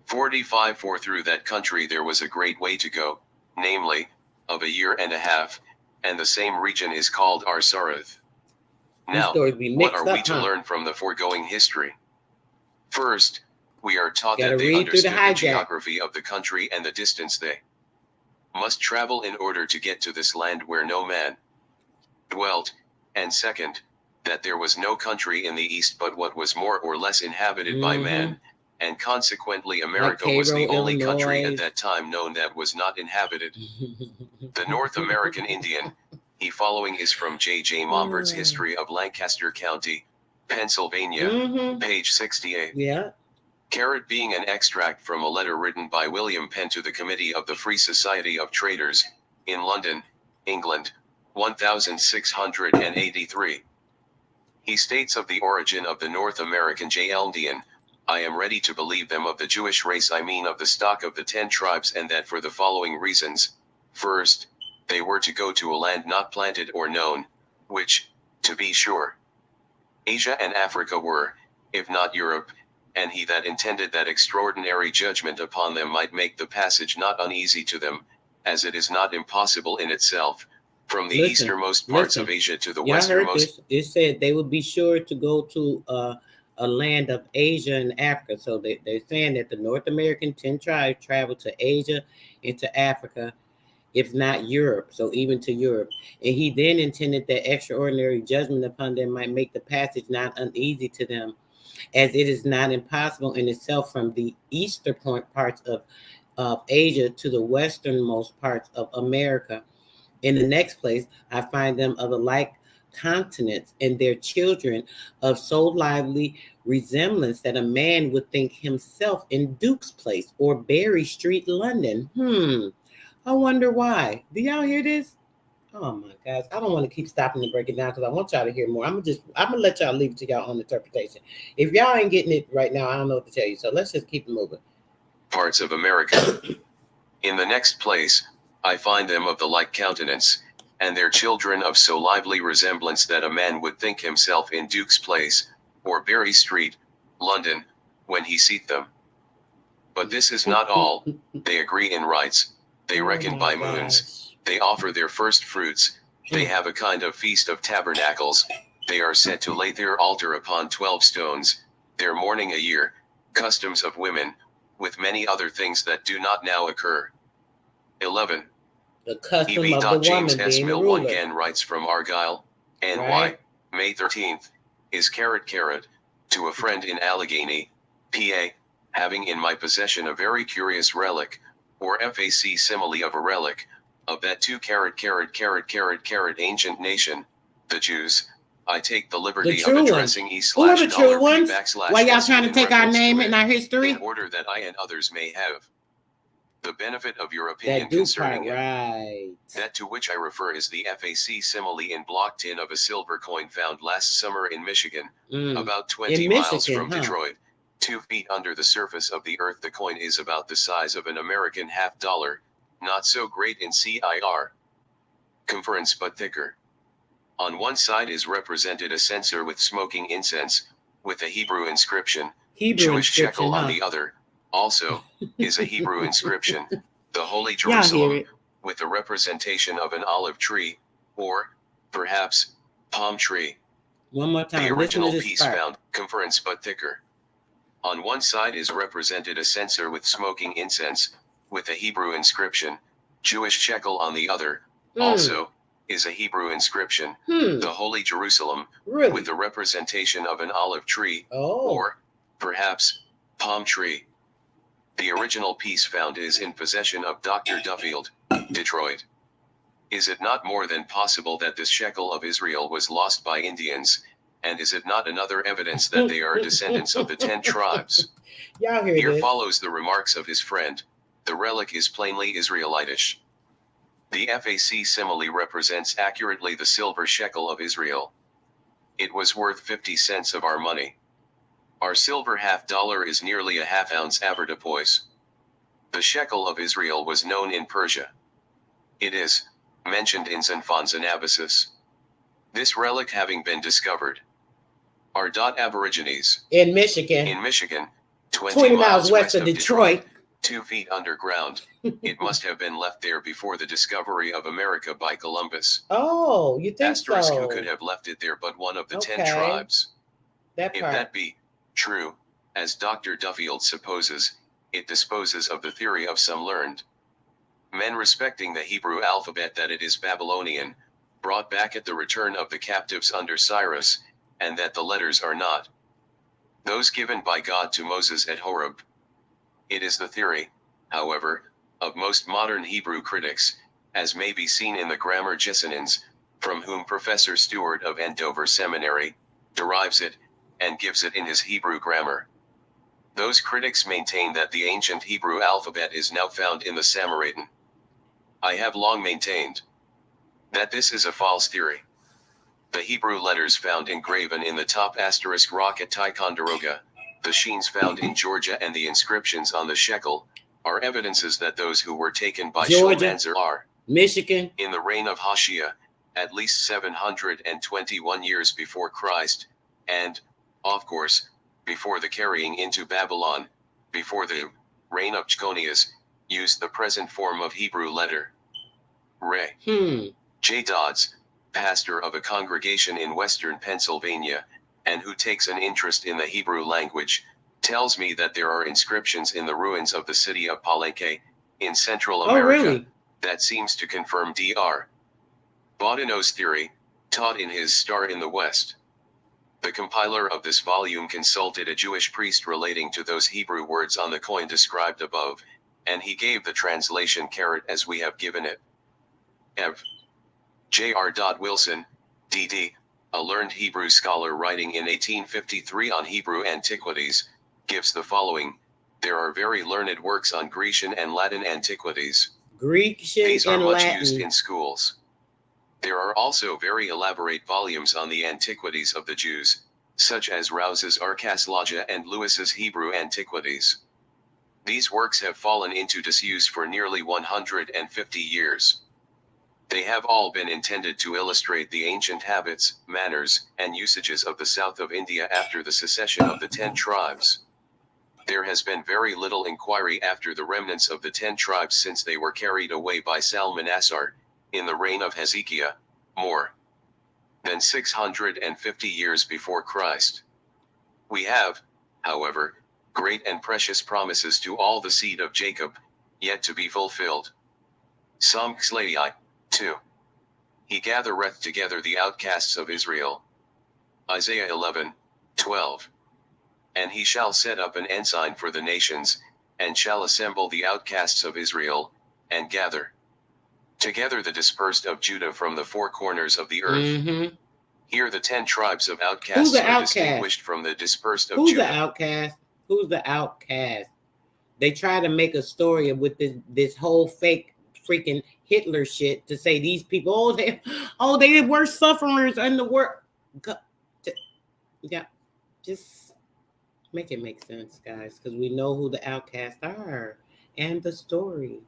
45. For through that country there was a great way to go, namely, of a year and a half, and the same region is called Arsareth. Now, what are we to learn from the foregoing history? First, we are taught that they understood the geography of the country and the distance they must travel in order to get to this land where no man dwelt, and second, that there was no country in the east but what was more or less inhabited by man, and consequently America was the only country at that time known that was not inhabited. The North American Indian, he following is from J.J. Mombert's History of Lancaster County, Pennsylvania, page 68. Yeah. Carrot being an extract from a letter written by William Penn to the Committee of the Free Society of Traders, in London, England, 1683. He states of the origin of the North American Jaldian, I am ready to believe them of the Jewish race, I mean of the stock of the 10 tribes, and that for the following reasons. First, they were to go to a land not planted or known, which, to be sure, Asia and Africa were, if not Europe, and he that intended that extraordinary judgment upon them might make the passage not uneasy to them, as it is not impossible in itself, from the easternmost parts of Asia to the westernmost. It said they would be sure to go to a land of Asia and Africa. So they're saying that the North American 10 tribes traveled to Asia and to Africa, if not Europe, so even to Europe. And he then intended that extraordinary judgment upon them might make the passage not uneasy to them, as it is not impossible in itself from the eastern parts of Asia to the westernmost parts of America. In the next place, I find them of the like continents and their children of so lively resemblance that a man would think himself in Duke's Place or Berry Street, London. I wonder why. Do y'all hear this? Oh my gosh. I don't want to keep stopping to break it down because I want y'all to hear more. I'm gonna let y'all leave it to y'all own interpretation. If y'all ain't getting it right now, I don't know what to tell you. So let's just keep it moving. Parts of America. In the next place, I find them of the like countenance, and their children of so lively resemblance that a man would think himself in Duke's Place, or Berry Street, London, when he seeth them. But this is not all. They agree in rites, they reckon by moons, they offer their first fruits, they have a kind of feast of tabernacles, they are said to lay their altar upon 12 stones, their mourning a year, customs of women, with many other things that do not now occur. 11. The custom E.V. of the James woman S. being the Mill ruler. 1 Gan writes from Argyle, NY, Right. May 13th, is carrot to a friend in Allegheny, PA, having in my possession a very curious relic, or FAC simile of a relic, of that 2 carat ancient nation, the Jews. I take the liberty of addressing Who are the true ones? /$P Why y'all trying to take our name and our history? in order that I and others may have the benefit of your opinion concerning it. Right. That to which I refer is the FAC simile in block 10 of a silver coin found last summer in Michigan, about 20 miles from Detroit, 2 feet under the surface of the earth. The coin is about the size of an American $50, not so great in CIR conference but thicker. On one side is represented a censer with smoking incense, with a Hebrew inscription, Jewish shekel on the other, also, is a Hebrew inscription, the Holy Jerusalem, with the representation of an olive tree, or, perhaps, palm tree. One more time. The original piece found, conference but thicker. On one side is represented a censer with smoking incense, with a Hebrew inscription, Jewish shekel on the other, also, is a Hebrew inscription, the Holy Jerusalem, with the representation of an olive tree, or, perhaps, palm tree. The original piece found is in possession of Dr. Duffield, Detroit. Is it not more than possible that this shekel of Israel was lost by Indians? And is it not another evidence that they are descendants of the 10 tribes? Y'all hear Here this? follows the remarks of his friend. The relic is plainly Israelitish. The FAC simile represents accurately the silver shekel of Israel. It was worth 50 cents of our money. Our silver $half is nearly a half-ounce avoirdupois. The shekel of Israel was known in Persia. It is mentioned in Xenophon's Anabasis. This relic having been discovered. Our Aborigines. In Michigan. In Michigan, 20 miles west of Detroit. 2 feet underground. It must have been left there before the discovery of America by Columbus. Oh, you think Asterisk so? Who could have left it there but one of the 10 Okay. tribes? That If part. that be true, as Dr. Duffield supposes, it disposes of the theory of some learned men respecting the Hebrew alphabet that it is Babylonian, brought back at the return of the captives under Cyrus, and that the letters are not those given by God to Moses at Horeb. It is the theory, however, of most modern Hebrew critics, as may be seen in the Grammar Jessenins, from whom Professor Stewart of Andover Seminary derives it, and gives it in his Hebrew grammar. Those critics maintain that the ancient Hebrew alphabet is now found in the Samaritan. I have long maintained that this is a false theory. The Hebrew letters found engraven in the top asterisk rock at Ticonderoga, the sheens found in Georgia, and the inscriptions on the shekel are evidences that those who were taken by Georgia, Shalmaneser are Michigan, in the reign of Hoshea, at least 721 years before Christ, and, of course, before the carrying into Babylon, before the reign of Jeconias, used the present form of Hebrew letter. Ray J. Dodds, pastor of a congregation in western Pennsylvania, and who takes an interest in the Hebrew language, tells me that there are inscriptions in the ruins of the city of Palenque, in Central America, really? that seems to confirm Dr. Boudinot's theory, taught in his Star in the West. The compiler of this volume consulted a Jewish priest relating to those Hebrew words on the coin described above, and he gave the translation as we have given it. Ev. J.R. Wilson, D.D., a learned Hebrew scholar writing in 1853 on Hebrew antiquities, gives the following. There are very learned works on Grecian and Latin antiquities. These are much used in schools. There are also very elaborate volumes on the antiquities of the Jews, such as Rouse's Archaeologia and Lewis's Hebrew Antiquities. These works have fallen into disuse for nearly 150 years. They have all been intended to illustrate the ancient habits, manners, and usages of the south of India after the secession of the 10 tribes. There has been very little inquiry after the remnants of the 10 tribes since they were carried away by Salmanassar, in the reign of Hezekiah, more than 650 years before Christ. We have, however, great and precious promises to all the seed of Jacob, yet to be fulfilled. Psalm 2. He gathereth together the outcasts of Israel. Isaiah 11:12. And he shall set up an ensign for the nations, and shall assemble the outcasts of Israel, and gather together the dispersed of Judah from the four corners of the earth. Here the 10 tribes of outcasts are distinguished from the dispersed of Judah. Who's the outcast? Who's the outcast? They try to make a story with this whole fake freaking Hitler shit to say these people, they the worst sufferers in the world. Yeah, just make it make sense, guys, because we know who the outcasts are and the story.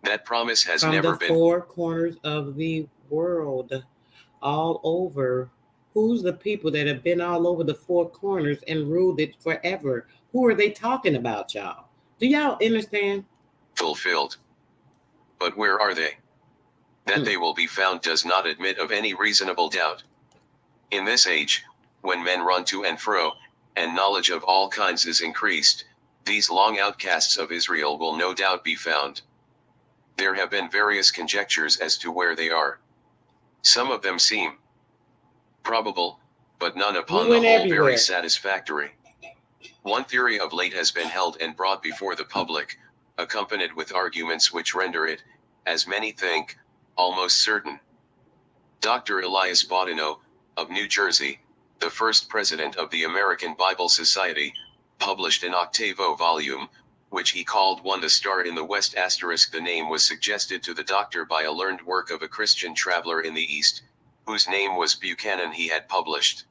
That promise has from never the been. Four corners of the world, all over. Who's the people that have been all over the four corners and ruled it forever? Who are they talking about, y'all? Do y'all understand? Fulfilled. But where are they? That they will be found does not admit of any reasonable doubt. In this age, when men run to and fro, and knowledge of all kinds is increased, these long outcasts of Israel will no doubt be found. There have been various conjectures as to where they are. Some of them seem probable, but none upon the whole very satisfactory. One theory of late has been held and brought before the public, accompanied with arguments which render it, as many think, Almost certain. Dr. Elias Boudinot, of New Jersey, the first president of the American Bible Society, published an octavo volume, which he called One the Star in the West *. The name was suggested to the doctor by a learned work of a Christian traveler in the East, whose name was Buchanan. He had published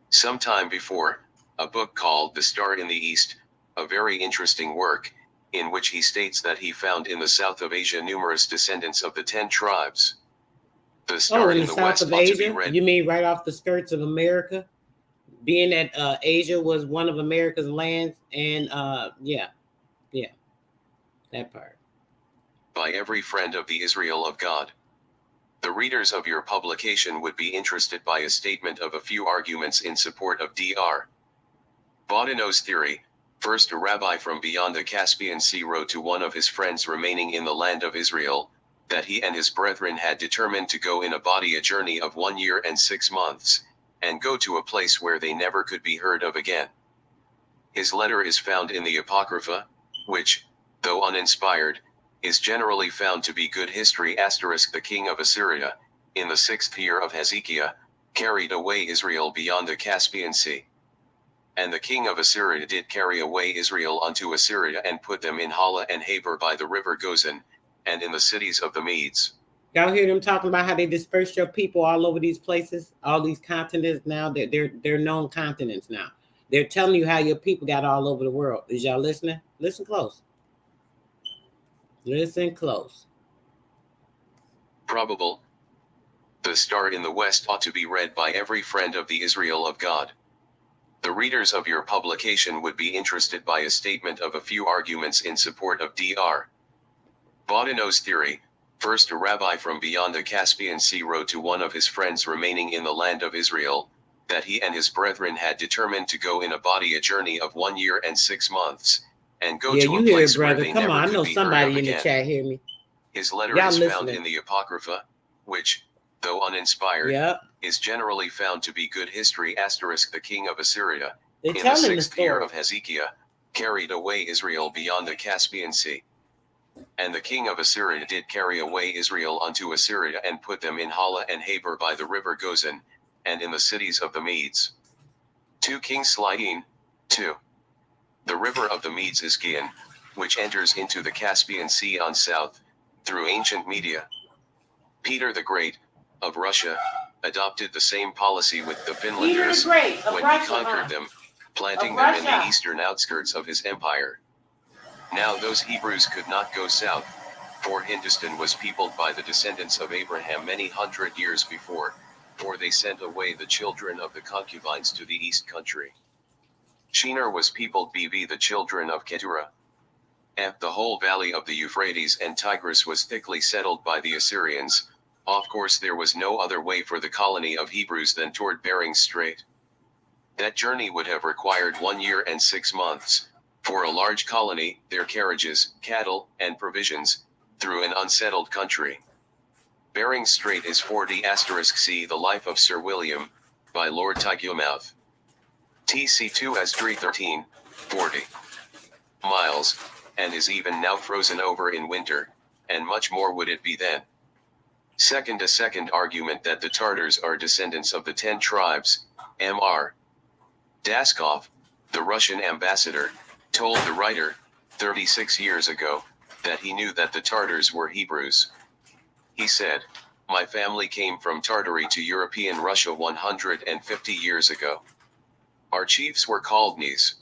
some time before a book called The Star in the East, a very interesting work, in which he states that he found in the south of Asia numerous descendants of the 10 tribes. The Star in in the the south West of ought to be Asia? read. You mean right off the skirts of America? Being that Asia was one of America's lands, and yeah, that part. By every friend of the Israel of God. The readers of your publication would be interested by a statement of a few arguments in support of Dr. Boudinot's theory. First, a rabbi from beyond the Caspian Sea wrote to one of his friends remaining in the land of Israel, that he and his brethren had determined to go in a body a journey of 1 year and 6 months, and go to a place where they never could be heard of again. His letter is found in the Apocrypha, which, though uninspired, is generally found to be good history. The king of Assyria, in the 6th year of Hezekiah, carried away Israel beyond the Caspian Sea. And the king of Assyria did carry away Israel unto Assyria, and put them in Hala and Habor by the river Gozan, and in the cities of the Medes. Y'all hear them talking about how they dispersed your people all over these places, all these continents now? They're known continents now. They're telling you how your people got all over the world. Is y'all listening? Listen close. Listen close. Probable. The Star in the West ought to be read by every friend of the Israel of God. The readers of your publication would be interested by a statement of a few arguments in support of Dr. Boudinot's theory. First, a rabbi from beyond the Caspian Sea wrote to one of his friends remaining in the land of Israel, that he and his brethren had determined to go in a body a journey of 1 year and 6 months, and go to a place where they never could be heard of again. Chat hear me. His letter is found in the Apocrypha, which, though uninspired, is generally found to be good history. The king of Assyria, in the 6th year of Hezekiah, carried away Israel beyond the Caspian Sea. And the king of Assyria did carry away Israel unto Assyria, and put them in Hala and Habor by the river Gozan, and in the cities of the Medes. 2 Kings Sliding, 2. The river of the Medes is Gihon, which enters into the Caspian Sea on south, through ancient Media. Peter the Great, of Russia, adopted the same policy with the Finlanders when he conquered them, planting them in the eastern outskirts of his empire. Now those Hebrews could not go south, for Hindustan was peopled by the descendants of Abraham many hundred years before, for they sent away the children of the concubines to the east country. Shinar was peopled bv the children of Keturah. The whole valley of the Euphrates and Tigris was thickly settled by the Assyrians. Of course there was no other way for the colony of Hebrews than toward Bering Strait. That journey would have required 1 year and 6 months, for a large colony, their carriages, cattle, and provisions, through an unsettled country. Bering Strait is 40*. See The Life of Sir William, by Lord Tygemouth. TC2 as 313, 40 miles, and is even now frozen over in winter, and much more would it be then. Second, a second argument that the Tartars are descendants of the 10 tribes. Mr. Daskov, the Russian ambassador, told the writer, 36 years ago, that he knew that the Tartars were Hebrews. He said, "My family came from Tartary to European Russia 150 years ago. Our chiefs were called Knees.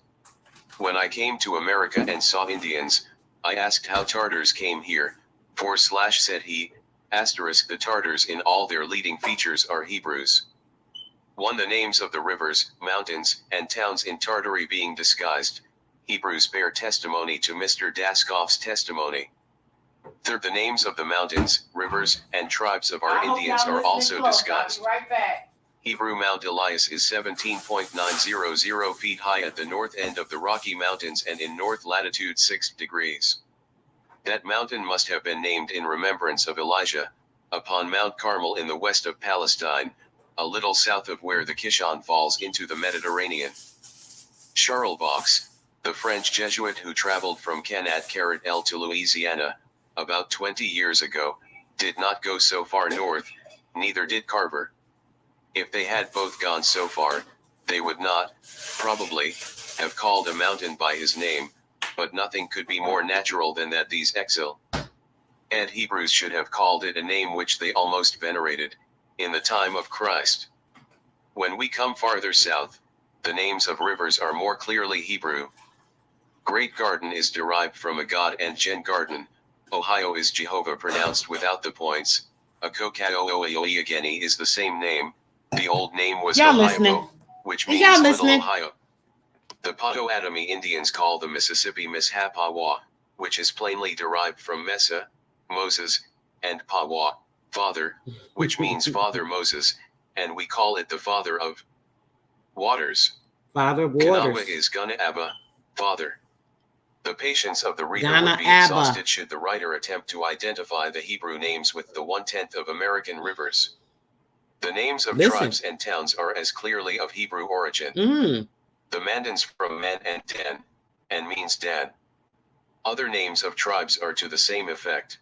When I came to America and saw Indians, I asked how Tartars came here, for / said he, the Tartars in all their leading features are Hebrews. 1. The names of the rivers, mountains, and towns in Tartary being disguised, Hebrews bear testimony to Mr. Daskov's testimony. 3. The names of the mountains, rivers, and tribes of our Indians are also disguised. Hebrew Mount Elias is 17.900 feet high at the north end of the Rocky Mountains and in north latitude 6 degrees. That mountain must have been named in remembrance of Elijah, upon Mount Carmel in the west of Palestine, a little south of where the Kishon falls into the Mediterranean. Charles Vaux, the French Jesuit who traveled from Canat-Carret-El to Louisiana, about 20 years ago, did not go so far north, neither did Carver. If they had both gone so far, they would not, probably, have called a mountain by his name, but nothing could be more natural than that these exil and Hebrews should have called it a name which they almost venerated, in the time of Christ. When we come farther south, the names of rivers are more clearly Hebrew. Great Garden is derived from a God and Gen Garden. Ohio is Jehovah pronounced without the points. Akokaooeoeageni is the same name. The old name was Y'all Ohio, listening? which Is means y'all Little listening? Ohio. The Potawatomi Indians call the Mississippi Mishapawa, which is plainly derived from Mesa, Moses, and Pawa, father, which means Father Moses, and we call it the Father of Waters. Father of Kanawha waters. is Gana Abba, Father. The patience of the reader Ghana would be Abba. exhausted should the writer attempt to identify the Hebrew names with the 1/10 of American rivers. The names of Listen. tribes and towns are as clearly of Hebrew origin. The Mandans from Man and Dan, and means Dan. Other names of tribes are to the same effect.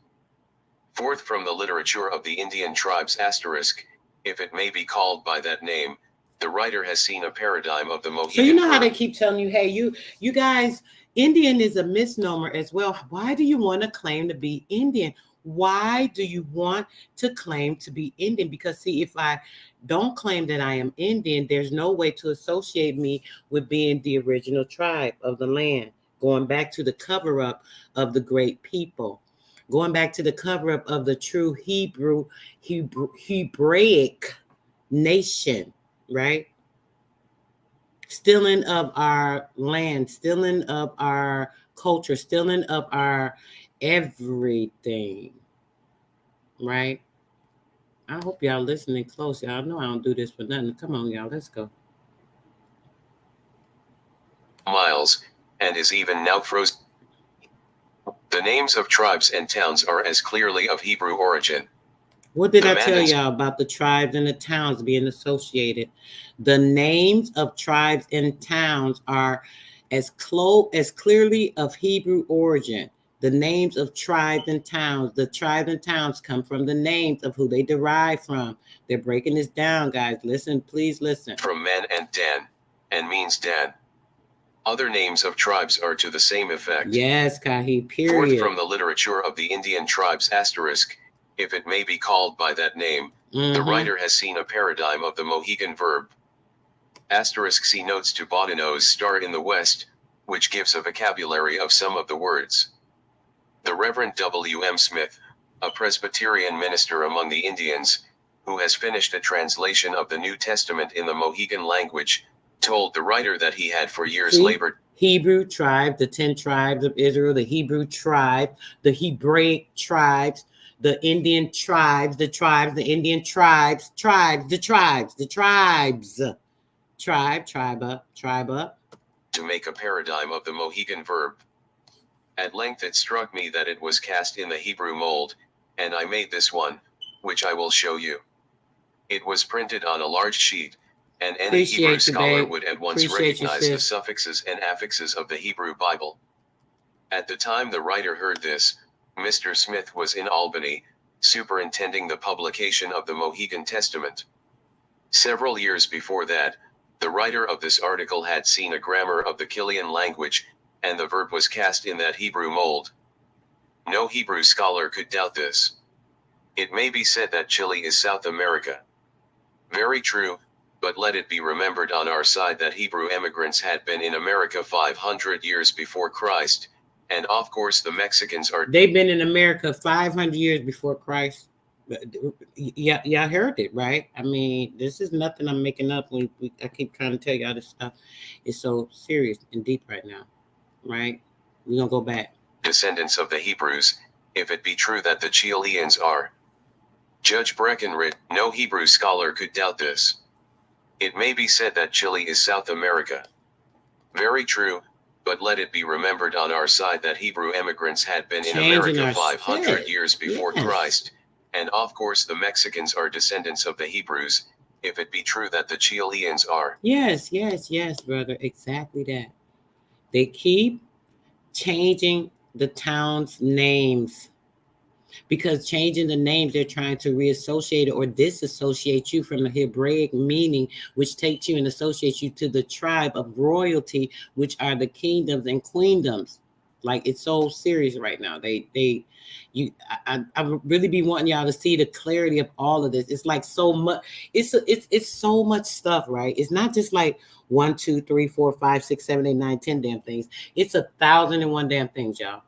Fourth, from the literature of the Indian tribes asterisk, if it may be called by that name, the writer has seen a paradigm of the Mohican So you know how verb. they keep telling you, hey, you guys, Indian is a misnomer as well. Why do you want to claim to be Indian? Why do you want to claim to be Indian? Because see, if I don't claim that I am Indian, there's no way to associate me with being the original tribe of the land, going back to the cover-up of the great people, going back to the cover-up of the true Hebraic nation, right? Stealing of our land, stealing of our culture, stealing of our everything, right? I hope y'all listening close. Y'all know I don't do this for nothing. Come on, y'all, let's go. Miles, and is even now frozen. The names of tribes and towns are as clearly of Hebrew origin. What did The I tell Mandans- y'all about the tribes and the towns being associated? The names of tribes and towns are as clearly of Hebrew origin. The names of tribes and towns, the tribes and towns come from the names of who they derive from. They're breaking this down, guys. Listen, please listen. From Man and Dan, and means Dan. Other names of tribes are to the same effect. Yes, Kahi, Fourth, period. from the literature of the Indian tribes asterisk, if it may be called by that name, the writer has seen a paradigm of the Mohican verb. Asterisk, see notes to Bottineau's Star in the West, which gives a vocabulary of some of the words. The Reverend W.M. Smith, a Presbyterian minister among the Indians, who has finished a translation of the New Testament in the Mohican language, told the writer that he had for years labored. Hebrew tribe, the 10 tribes of Israel, the Hebrew tribe, the Hebraic tribes, the Indian tribes, the Indian tribes, tribe, to make a paradigm of the Mohican verb. At length it struck me that it was cast in the Hebrew mold, and I made this one, which I will show you. It was printed on a large sheet, and any Hebrew scholar would at once recognize the suffixes and affixes of the Hebrew Bible. At the time the writer heard this, Mr. Smith was in Albany, superintending the publication of the Mohican Testament. Several years before that, the writer of this article had seen a grammar of the Chilean language, and the verb was cast in that Hebrew mold. No Hebrew scholar could doubt this. It may be said that Chile is South America. Very true, but let it be remembered on our side that Hebrew emigrants had been in America 500 years before Christ, and of course the Mexicans are... They've been in America 500 years before Christ. Yeah, y'all heard it, right? I mean, this is nothing I'm making up. I keep trying to tell y'all this stuff. It's so serious and deep right now, right? We're going to go back. Descendants of the Hebrews, if it be true that the Chileans are. Judge Breckenridge, no Hebrew scholar could doubt this. It may be said that Chile is South America. Very true, but let it be remembered on our side that Hebrew emigrants had been in America 500 years before Christ, and of course the Mexicans are descendants of the Hebrews, if it be true that the Chileans are. Yes, brother, exactly that. They keep changing the town's names. Because changing the names, they're trying to reassociate or disassociate you from the Hebraic meaning, which takes you and associates you to the tribe of royalty, which are the kingdoms and queendoms. Like, it's so serious right now. I really be wanting y'all to see the clarity of all of this. It's like so much. It's so much stuff, right? It's not just like 1, 2, 3, 4, 5, 6, 7, 8, 9, 10 damn things. It's 1,001 damn things, y'all.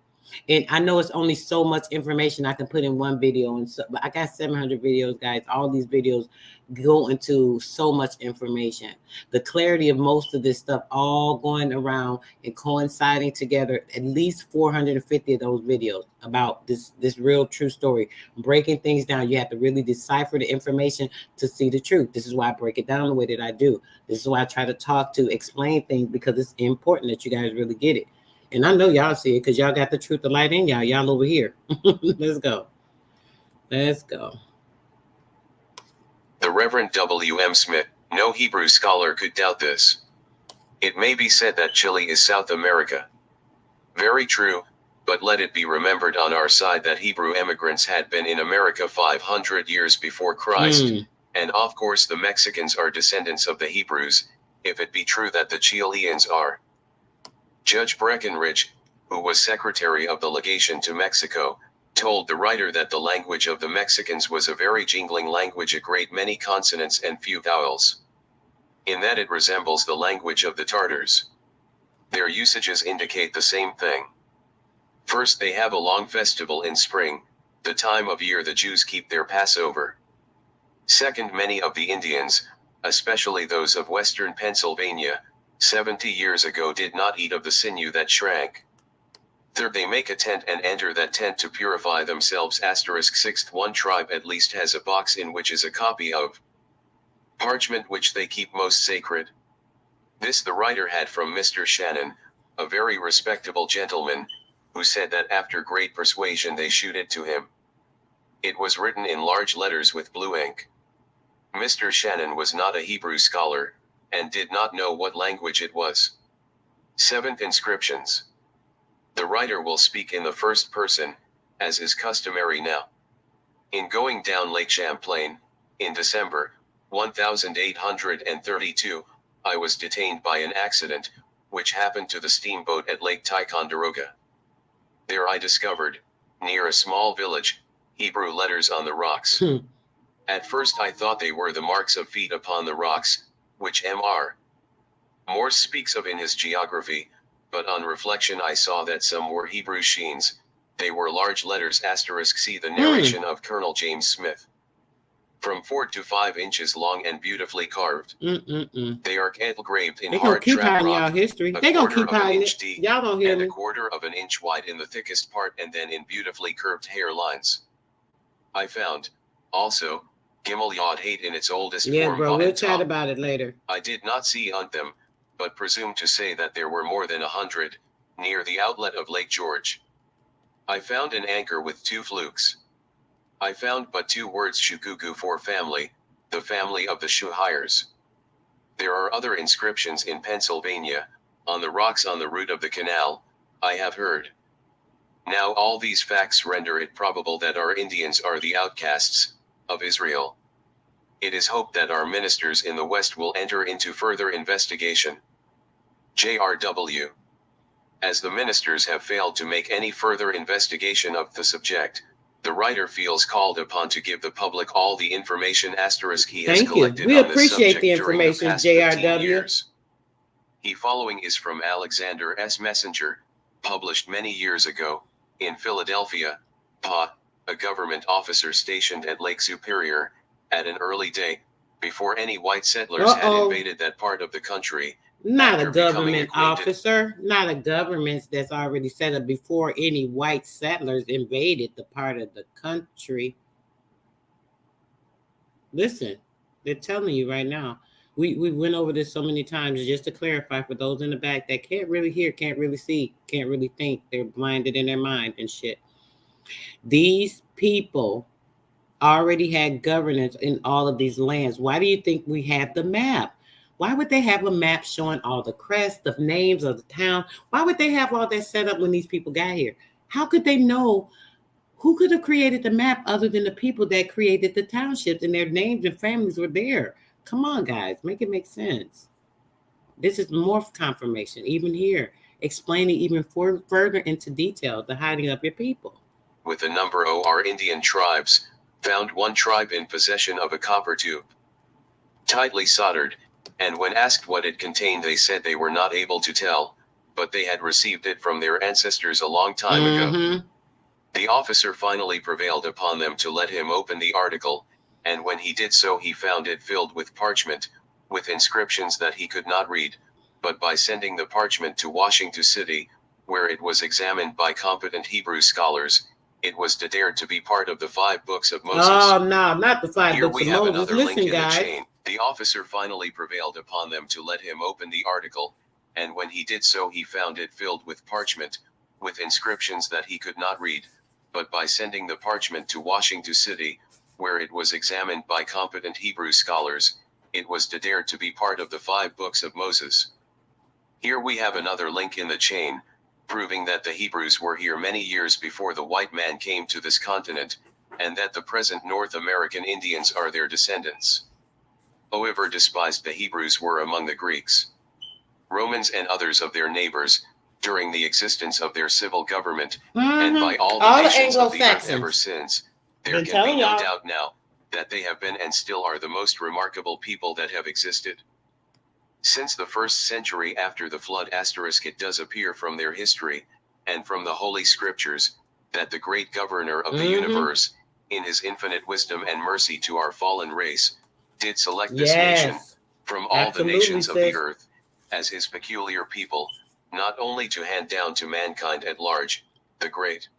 And I know it's only so much information I can put in one video, and so, but I got 700 videos, guys. All these videos go into so much information. The clarity of most of this stuff all going around and coinciding together, at least 450 of those videos about this real true story, breaking things down. You have to really decipher the information to see the truth. This is why I break it down the way that I do. This is why I try to explain things, because it's important that you guys really get it. And I know y'all see it because y'all got the truth, the light in y'all. Y'all over here. Let's go. Let's go. The Reverend W.M. Smith, no Hebrew scholar could doubt this. It may be said that Chile is South America. Very true, but let it be remembered on our side that Hebrew immigrants had been in America 500 years before Christ, and of course the Mexicans are descendants of the Hebrews, if it be true that the Chileans are. Judge Breckinridge, who was secretary of the legation to Mexico, told the writer that the language of the Mexicans was a very jingling language, a great many consonants and few vowels. In that it resembles the language of the Tartars. Their usages indicate the same thing. First, they have a long festival in spring, the time of year the Jews keep their Passover. Second, many of the Indians, especially those of western Pennsylvania, 70 years ago did not eat of the sinew that shrank. Third, they make a tent and enter that tent to purify themselves. Sixth, one tribe at least has a box in which is a copy of parchment which they keep most sacred. This the writer had from Mr. Shannon, a very respectable gentleman, who said that after great persuasion they shewed it to him. It was written in large letters with blue ink. Mr. Shannon was not a Hebrew scholar, and did not know what language it was. Seventh, inscriptions. The writer will speak in the first person, as is customary now. In going down Lake Champlain, in December, 1832, I was detained by an accident, which happened to the steamboat at Lake Ticonderoga. There I discovered, near a small village, Hebrew letters on the rocks. At first I thought they were the marks of feet upon the rocks, which M.R. Morse speaks of in his geography, but on reflection I saw that some were Hebrew sheens. They were large letters. See the narration of Colonel James Smith. From 4 to 5 inches long and beautifully carved. They are engraved in hard trap rock, history. a They gonna quarter keep of an hiding inch it. deep, Y'all don't hear and me. a quarter of an inch wide in the thickest part, and then in beautifully curved hairlines. I found, also, Gimel Yod Hate in its oldest Yeah, form. bro, we'll chat about it later. I did not see them, but presume to say that there were more than 100, near the outlet of Lake George. I found an anchor with 2 flukes. I found but 2 words Shukuku for family, the family of the Shuhires. There are other inscriptions in Pennsylvania, on the rocks on the route of the canal, I have heard. Now all these facts render it probable that our Indians are the outcasts of Israel. It is hoped that our ministers in the West will enter into further investigation. J.R.W. As the ministers have failed to make any further investigation of the subject, the writer feels called upon to give the public all the information he has collected We on this appreciate subject the during the information, past 15 JRW. years. The following is from Alexander S. Messenger, published many years ago, in Philadelphia, PA, a government officer stationed at Lake Superior, at an early day, before any white settlers had invaded that part of the country. Not a government officer, not a government that's already set up before any white settlers invaded the part of the country. Listen, they're telling you right now. We went over this so many times just to clarify for those in the back that can't really hear, can't really see, can't really think. They're blinded in their mind and shit. These people already had governance in all of these lands. Why do you think we have the map? Why would they have a map showing all the crests, the names of the town? Why would they have all that set up when these people got here? How could they know Who could have created the map other than the people that created the townships, and their names and families were there? Come on, guys, make it make sense. This is more confirmation, even here, explaining even further into detail the hiding of your people. With the number of Indian tribes, found one tribe in possession of a copper tube, tightly soldered, and when asked what it contained, they said they were not able to tell, but they had received it from their ancestors a long time ago. The officer finally prevailed upon them to let him open the article, and when he did so, he found it filled with parchment, with inscriptions that he could not read, but by sending the parchment to Washington City, where it was examined by competent Hebrew scholars, it was declared to be part of the 5 books of Moses. Oh, no, not the 5 Here books we of have Moses. another Listen, link in guys. the chain. The officer finally prevailed upon them to let him open the article, and when he did so, he found it filled with parchment, with inscriptions that he could not read, but by sending the parchment to Washington City, where it was examined by competent Hebrew scholars, it was declared to be part of the 5 books of Moses. Here we have another link in the chain, proving that the Hebrews were here many years before the white man came to this continent, and that the present North American Indians are their descendants. However despised the Hebrews were among the Greeks, Romans, and others of their neighbors, during the existence of their civil government, and by all the nations of the earth ever since, there can be no doubt now, that they have been and still are the most remarkable people that have existed. Since the 1st century after the flood, it does appear from their history, and from the Holy Scriptures, that the great governor of the universe, in his infinite wisdom and mercy to our fallen race, did select this nation, from all the nations of the earth, as his peculiar people, not only to hand down to mankind at large, the great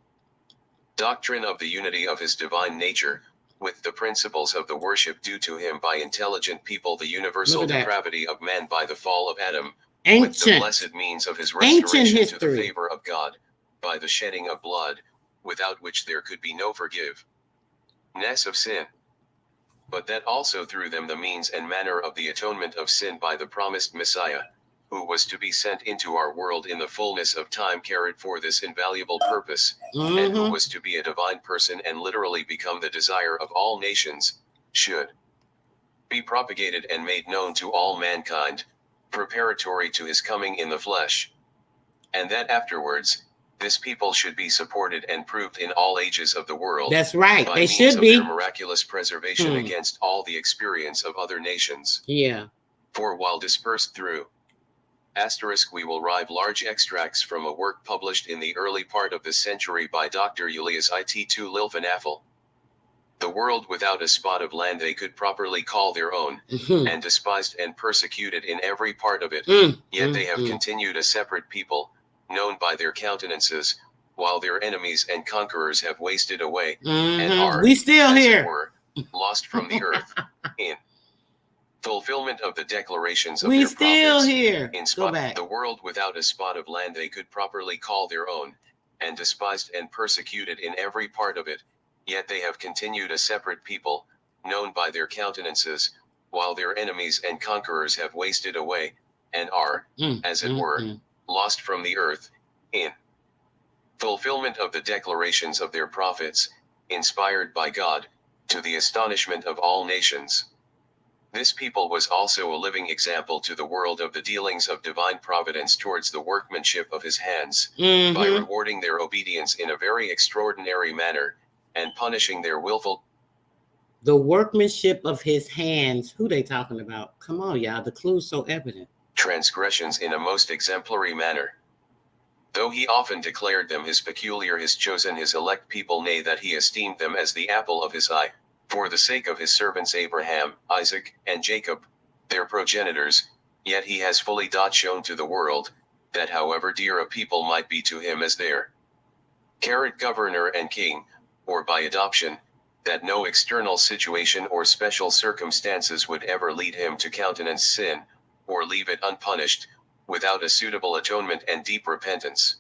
doctrine of the unity of his divine nature, with the principles of the worship due to him by intelligent people, the universal depravity of man by the fall of Adam, with the blessed means of his restoration to the favor of God, by the shedding of blood, without which there could be no forgiveness of sin. But that also through them the means and manner of the atonement of sin by the promised Messiah, who was to be sent into our world in the fullness of time, carried for this invaluable purpose, and who was to be a divine person and literally become the desire of all nations, should be propagated and made known to all mankind, preparatory to his coming in the flesh. And that afterwards, this people should be supported and proved in all ages of the world. That's right. By They means should of be. their miraculous preservation against all the experience of other nations. Yeah. For while dispersed through we will rive large extracts from a work published in the early part of this century by Dr. Julius It to Lilfanaffel. The world without a spot of land they could properly call their own, and despised and persecuted in every part of it, yet they have continued a separate people, known by their countenances, while their enemies and conquerors have wasted away, and are, we still as here, it were, lost from the earth, in fulfillment of the declarations of we their still prophets. here. In Go spot, back. the world without a spot of land they could properly call their own, and despised and persecuted in every part of it, yet they have continued a separate people, known by their countenances, while their enemies and conquerors have wasted away, and are, as it were, lost from the earth, in fulfillment of the declarations of their prophets, inspired by God, to the astonishment of all nations. This people was also a living example to the world of the dealings of divine providence towards the workmanship of his hands, by rewarding their obedience in a very extraordinary manner, and punishing their willful. The workmanship of his hands. Who they talking about? Come on, y'all. The clue's so evident. Transgressions in a most exemplary manner. Though he often declared them his peculiar, his chosen, his elect people, nay, that he esteemed them as the apple of his eye, for the sake of his servants Abraham, Isaac, and Jacob, their progenitors, yet he has fully shown to the world, that however dear a people might be to him as their governor and king, or by adoption, that no external situation or special circumstances would ever lead him to countenance sin, or leave it unpunished, without a suitable atonement and deep repentance.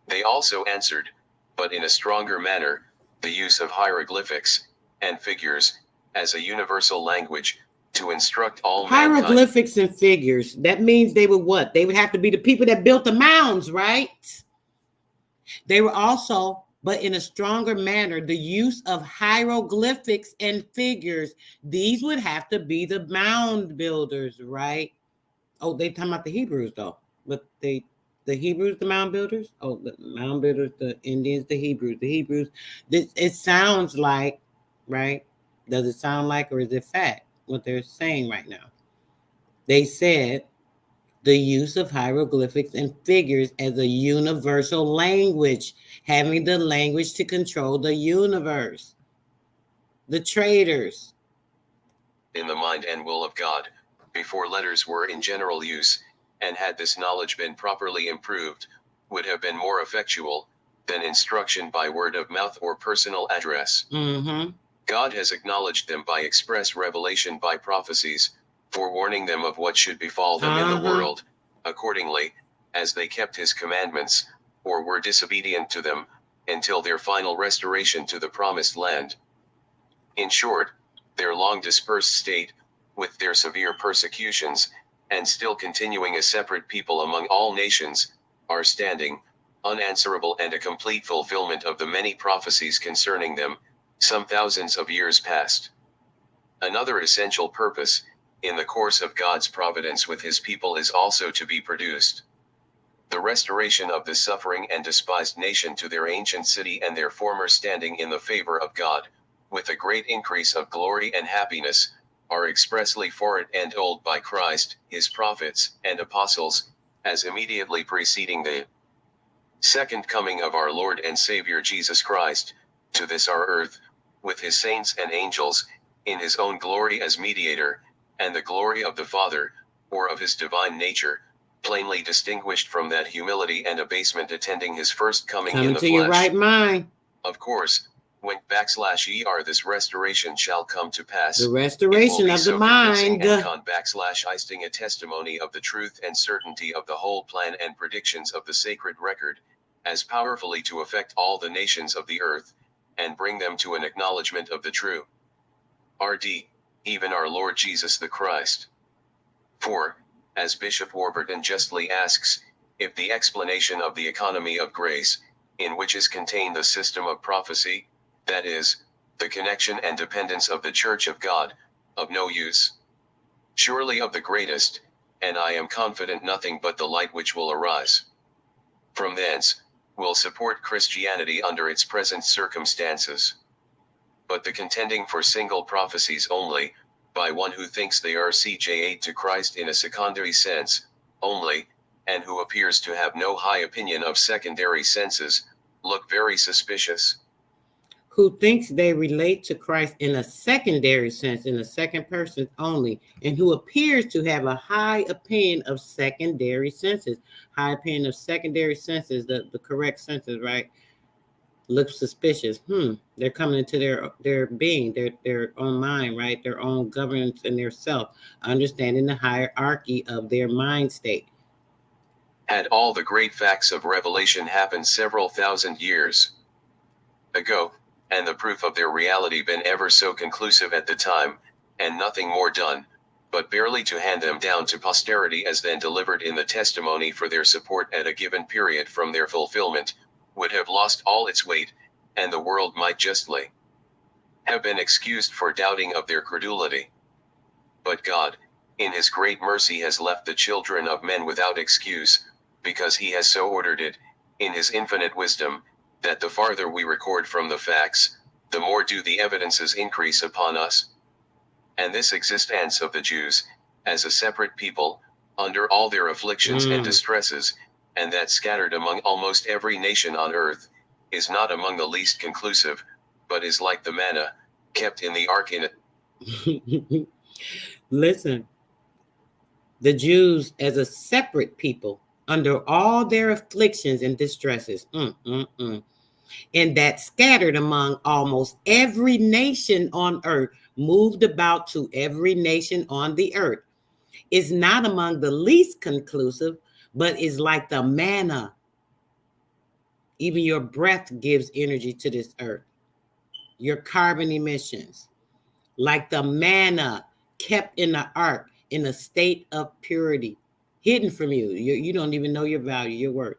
They also answered, but in a stronger manner, the use of hieroglyphics and figures, as a universal language, to instruct all hieroglyphics mankind. And figures, that means they would what? They would have to be the people that built the mounds, right? They were also but in a stronger manner, the use of hieroglyphics and figures. These would have to be the mound builders, right? Oh, they talking about the Hebrews though, but the Hebrews, the mound builders. Oh, the mound builders, the Indians, the Hebrews, it sounds like, right? Does it sound like, or is it fact what they're saying right now? They said the use of hieroglyphics and figures as a universal language, having the language to control the universe. The traders. In the mind and will of God, before letters were in general use, and had this knowledge been properly improved, would have been more effectual than instruction by word of mouth or personal address. Mm-hmm. God has acknowledged them by express revelation by prophecies, forewarning them of what should befall them in the world, accordingly, as they kept his commandments, or were disobedient to them, until their final restoration to the promised land. In short, their long dispersed state, with their severe persecutions, and still continuing a separate people among all nations, are standing, unanswerable, and a complete fulfillment of the many prophecies concerning them, some thousands of years past. Another essential purpose, in the course of God's providence with his people, is also to be produced. The restoration of this suffering and despised nation to their ancient city and their former standing in the favor of God, with a great increase of glory and happiness, are expressly foretold by Christ, his prophets, and apostles, as immediately preceding the second coming of our Lord and Savior Jesus Christ, to this our earth, with his saints and angels, in his own glory as mediator, and the glory of the Father, or of his divine nature, plainly distinguished from that humility and abasement attending his first coming in the to flesh. your right mind. Of course, when this restoration shall come to pass, the restoration of the mind, icing a testimony of the truth and certainty of the whole plan and predictions of the sacred record, as powerfully to affect all the nations of the earth, and bring them to an acknowledgement of the true RD, even our Lord Jesus the Christ. For, as Bishop Warburton justly asks, if the explanation of the economy of grace, in which is contained the system of prophecy, that is, the connection and dependence of the Church of God, of no use, surely of the greatest, and I am confident nothing but the light which will arise from thence, will support Christianity under its present circumstances. But the contending for single prophecies only, by one who thinks they are CJ8 to Christ in a secondary sense, only, and who appears to have no high opinion of secondary senses, look very suspicious. Who thinks they relate to Christ in a secondary sense, in a second person only, and who appears to have a high opinion of secondary senses. High opinion of secondary senses, the correct senses, right? Looks suspicious. They're coming into their being, their own mind, right? Their own governance and their self, understanding the hierarchy of their mind state. Had all the great facts of Revelation happened several thousand years ago, and the proof of their reality been ever so conclusive at the time, and nothing more done, but barely to hand them down to posterity as then delivered in the testimony for their support at a given period from their fulfillment, would have lost all its weight, and the world might justly have been excused for doubting of their credulity. But God, in his great mercy, has left the children of men without excuse, because he has so ordered it, in his infinite wisdom, that the farther we record from the facts, the more do the evidences increase upon us. And this existence of the Jews, as a separate people, under all their afflictions and distresses, and that scattered among almost every nation on earth, is not among the least conclusive, but is like the manna, kept in the ark in it. Listen, the Jews as a separate people, under all their afflictions and distresses, and that scattered among almost every nation on earth, moved about to every nation on the earth, is not among the least conclusive, but is like the manna. Even your breath gives energy to this earth. Your carbon emissions, like the manna kept in the ark in a state of purity, hidden from you. You don't even know your value, your worth.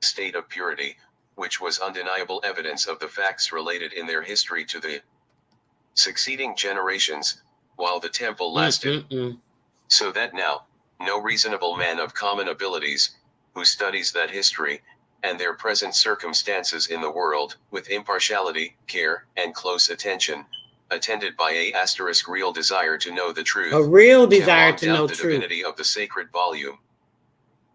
State of purity, which was undeniable evidence of the facts related in their history to the succeeding generations, while the temple lasted. So that now, no reasonable man of common abilities, who studies that history, and their present circumstances in the world, with impartiality, care, and close attention, attended by a real desire to know the truth, A real can desire long to doubt know the truth. divinity of the sacred volume.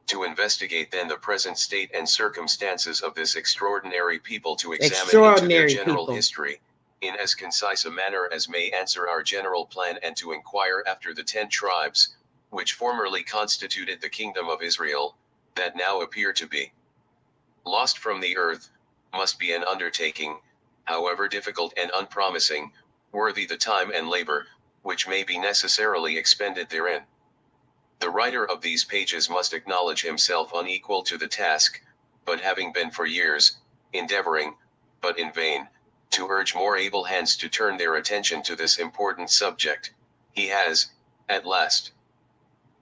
To investigate then the present state and circumstances of this extraordinary people, to examine into their general history, in as concise a manner as may answer our general plan, and to inquire after the 10 tribes, which formerly constituted the kingdom of Israel, that now appear to be lost from the earth, must be an undertaking, however difficult and unpromising, worthy the time and labor, which may be necessarily expended therein. The writer of these pages must acknowledge himself unequal to the task, but having been for years endeavoring, but in vain, to urge more able hands to turn their attention to this important subject, he has, at last,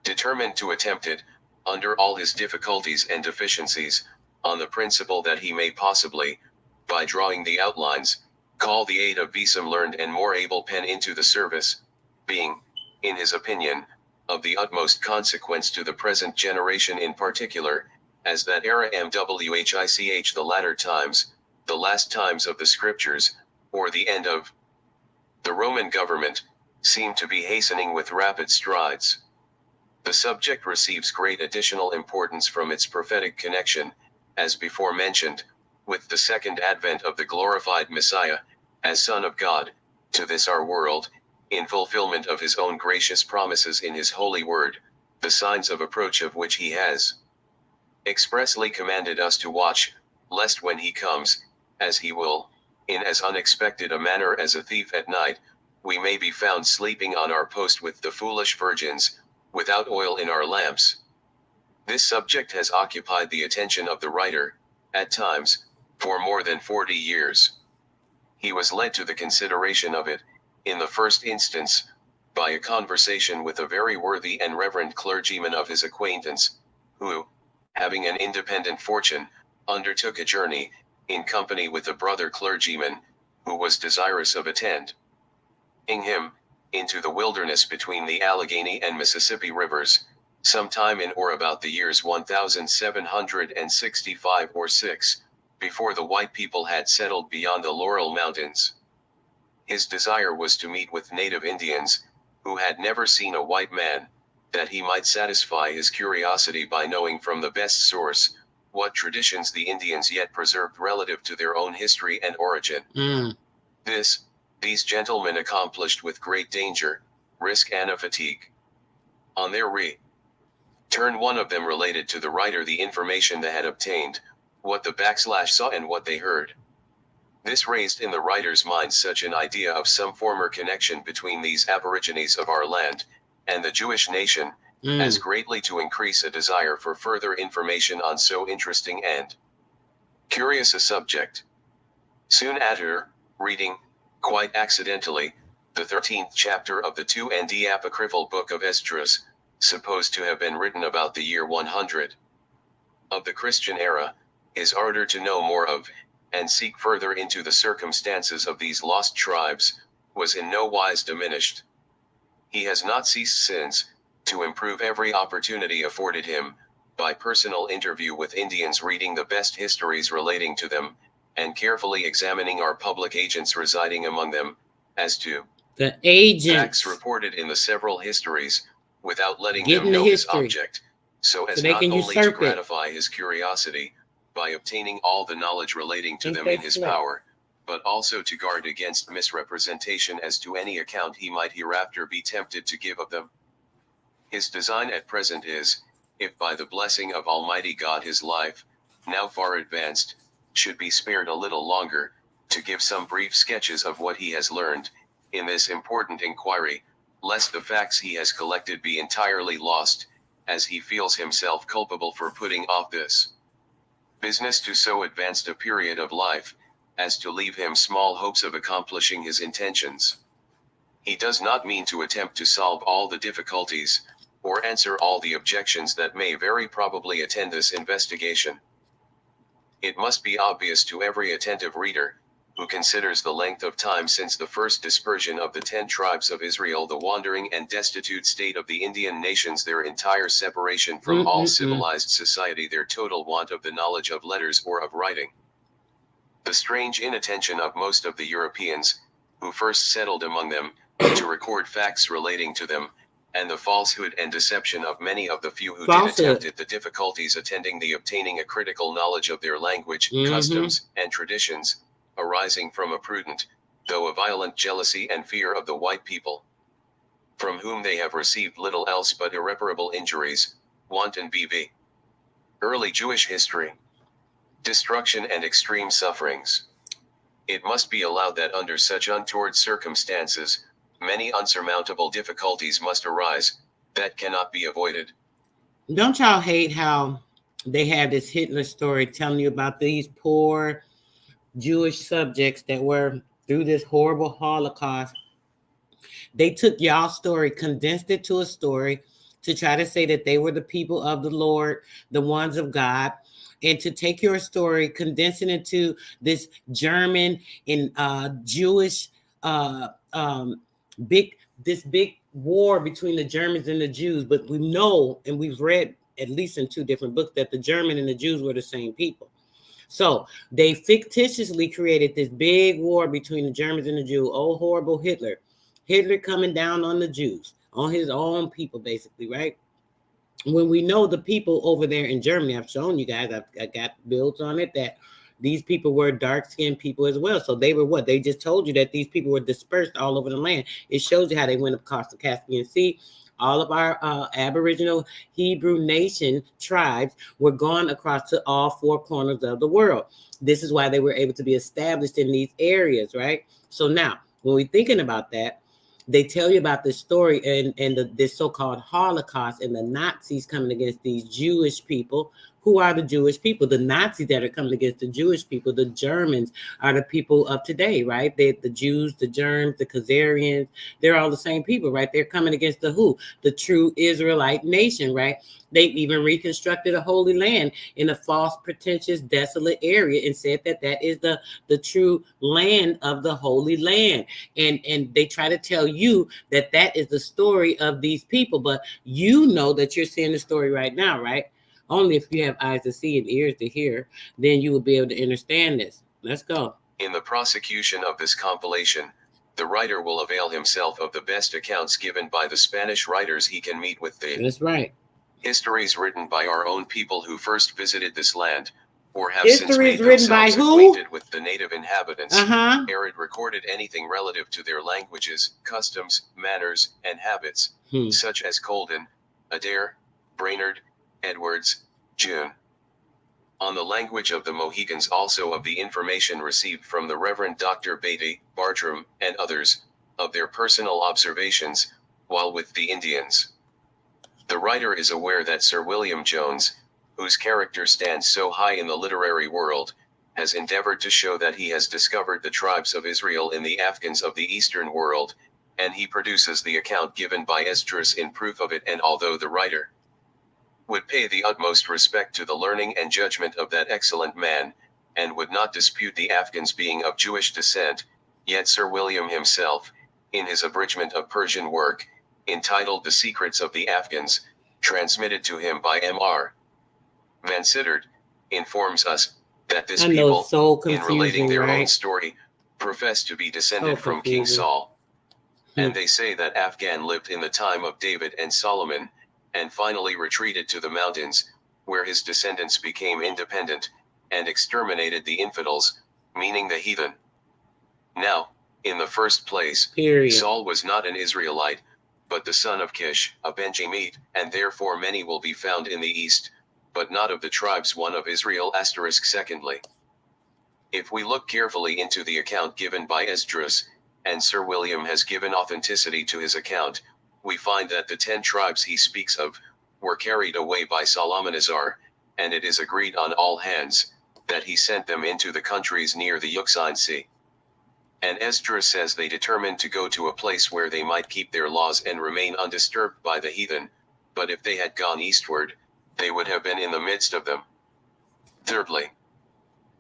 determined to attempt it, under all his difficulties and deficiencies, on the principle that he may possibly, by drawing the outlines, call the aid of some learned and more able pen into the service, being, in his opinion, of the utmost consequence to the present generation in particular, as that era mwhich the latter times, the last times of the scriptures, or the end of the Roman government, seem to be hastening with rapid strides. The subject receives great additional importance from its prophetic connection, as before mentioned, with the second advent of the glorified Messiah, as Son of God, to this our world, in fulfillment of his own gracious promises in his holy word, the signs of approach of which he has expressly commanded us to watch, lest when he comes, as he will, in as unexpected a manner as a thief at night, we may be found sleeping on our post with the foolish virgins, without oil in our lamps. This subject has occupied the attention of the writer, at times, for more than 40 years. He was led to the consideration of it, in the first instance, by a conversation with a very worthy and reverend clergyman of his acquaintance, who, having an independent fortune, undertook a journey, in company with a brother clergyman, who was desirous of attending him, into the wilderness between the Allegheny and Mississippi rivers, sometime in or about the years 1765 or 6, before the white people had settled beyond the Laurel Mountains. His desire was to meet with native Indians, who had never seen a white man, that he might satisfy his curiosity by knowing from the best source, what traditions the Indians yet preserved relative to their own history and origin. These gentlemen accomplished with great danger, risk and fatigue. On their return, one of them related to the writer the information they had obtained, what the saw and what they heard. This raised in the writer's mind such an idea of some former connection between these aborigines of our land, and the Jewish nation, as greatly to increase a desire for further information on so interesting and curious a subject. Soon after, reading, quite accidentally, the 13th chapter of the 2nd apocryphal book of Esdras, supposed to have been written about the year 100 of the Christian era, his ardor to know more of, and seek further into the circumstances of these lost tribes, was in no wise diminished. He has not ceased since, to improve every opportunity afforded him, by personal interview with Indians, reading the best histories relating to them, and carefully examining our public agents residing among them, as to the agents facts reported in the several histories, without letting them know his object, so as not only to gratify his curiosity, by obtaining all the knowledge relating to them in his power, but also to guard against misrepresentation as to any account he might hereafter be tempted to give of them. His design at present is, if by the blessing of Almighty God his life, now far advanced, should be spared a little longer, to give some brief sketches of what he has learned, in this important inquiry, lest the facts he has collected be entirely lost, as he feels himself culpable for putting off this business to so advanced a period of life, as to leave him small hopes of accomplishing his intentions. He does not mean to attempt to solve all the difficulties, or answer all the objections that may very probably attend this investigation. It must be obvious to every attentive reader, who considers the length of time since the first dispersion of the 10 tribes of Israel, the wandering and destitute state of the Indian nations, their entire separation from all civilized society, their total want of the knowledge of letters or of writing, the strange inattention of most of the Europeans, who first settled among them, to record facts relating to them, and the falsehood and deception of many of the few who did attempt it, the difficulties attending the obtaining a critical knowledge of their language, customs, and traditions, arising from a prudent, though a violent jealousy and fear of the white people, from whom they have received little else but irreparable injuries, want and BV. Early Jewish history. Destruction and extreme sufferings. It must be allowed that under such untoward circumstances, many unsurmountable difficulties must arise, that cannot be avoided. Don't y'all hate how they have this Hitler story telling you about these poor Jewish subjects that were through this horrible Holocaust? They took y'all's story, condensed it to a story to try to say that they were the people of the Lord, the ones of God, and to take your story, condensing it to this German and Jewish big war between the Germans and the Jews. But we know, and we've read at least in 2 different books, that the German and the Jews were the same people. So they fictitiously created this big war between the Germans and the Jews. Oh, horrible Hitler. Hitler coming down on the Jews, on his own people, basically, right? When we know the people over there in Germany, I've shown you guys, I got builds on it, that these people were dark-skinned people as well. So they were what? They just told you that these people were dispersed all over the land. It shows you how they went across the Caspian Sea. All of our Aboriginal Hebrew nation tribes were gone across to all 4 corners of the world. This is why they were able to be established in these areas, right? So now, when we're thinking about that, they tell you about this story and this so-called Holocaust and the Nazis coming against these Jewish people. Who are the Jewish people? The Nazis that are coming against the Jewish people. The Germans are the people of today, right? The Jews, the Germs, the Khazarians, they're all the same people, right? They're coming against the who? The true Israelite nation, right? They've even reconstructed a holy land in a false, pretentious, desolate area and said that that is the true land of the Holy Land. And they try to tell you that that is the story of these people. But you know that you're seeing the story right now, right? Only if you have eyes to see and ears to hear, then you will be able to understand this. Let's go. In the prosecution of this compilation, the writer will avail himself of the best accounts given by the Spanish writers he can meet with. That's right. Histories written by our own people who first visited this land, or have Histories since made written themselves by who? acquainted with the native inhabitants. Uh-huh. Arid recorded anything relative to their languages, customs, manners, and habits, such as Colden, Adair, Brainerd, Edwards, June. On the language of the Mohegans, also of the information received from the Reverend Dr. Beatty, Bartram, and others, of their personal observations, while with the Indians. The writer is aware that Sir William Jones, whose character stands so high in the literary world, has endeavored to show that he has discovered the tribes of Israel in the Afghans of the Eastern world, and he produces the account given by Esdras in proof of it. And although the writer would pay the utmost respect to the learning and judgment of that excellent man, and would not dispute the Afghans being of Jewish descent, yet Sir William himself, in his abridgment of Persian work, entitled The Secrets of the Afghans, transmitted to him by M.R. Vansittart, informs us that this people, in relating their own story, profess to be descended from King Saul. And they say that Afghan lived in the time of David and Solomon, and finally retreated to the mountains, where his descendants became independent, and exterminated the infidels, meaning the heathen. Now, in the first place, Saul was not an Israelite, but the son of Kish, a Benjamite, and therefore many will be found in the east, but not of the tribes one of Israel. Secondly, if we look carefully into the account given by Esdras, and Sir William has given authenticity to his account, we find that the 10 tribes he speaks of were carried away by Shalmaneser, and it is agreed on all hands that he sent them into the countries near the Euxine Sea. And Esdras says they determined to go to a place where they might keep their laws and remain undisturbed by the heathen, but if they had gone eastward, they would have been in the midst of them. Thirdly,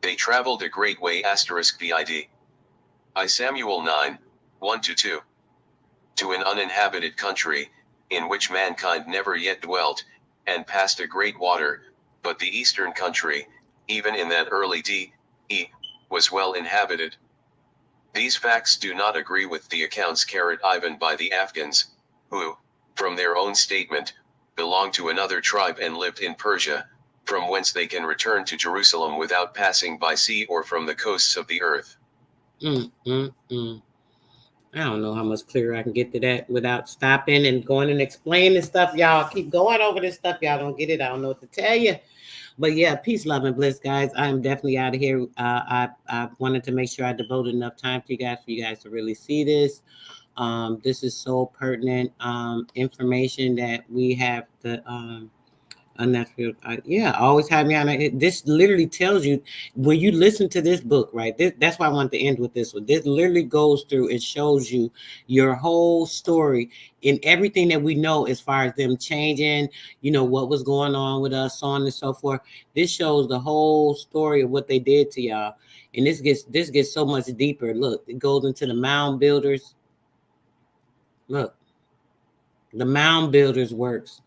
They traveled a great way *vid. I Samuel 9, 1-2. To an uninhabited country, in which mankind never yet dwelt, and past a great water, but the eastern country, even in that early D.E., was well inhabited. These facts do not agree with the accounts carried even by the Afghans, who, from their own statement, belonged to another tribe and lived in Persia, from whence they can return to Jerusalem without passing by sea or from the coasts of the earth. I don't know how much clearer I can get to that without stopping and going and explaining stuff. Y'all keep going over this stuff. Y'all don't get it. I don't know what to tell you. But yeah, peace, love, and bliss, guys. I'm definitely out of here. I wanted to make sure I devoted enough time to you guys for you guys to really see this. This is so pertinent information that we have to unnatural. Always have me on it. This literally tells you when you listen to this book, right? That's why I want to end with this one. This literally goes through and shows you your whole story in everything that we know as far as them changing, what was going on with us, so on and so forth. This shows the whole story of what they did to y'all. And this gets so much deeper. Look, it goes into the mound builders. Look, the mound builders works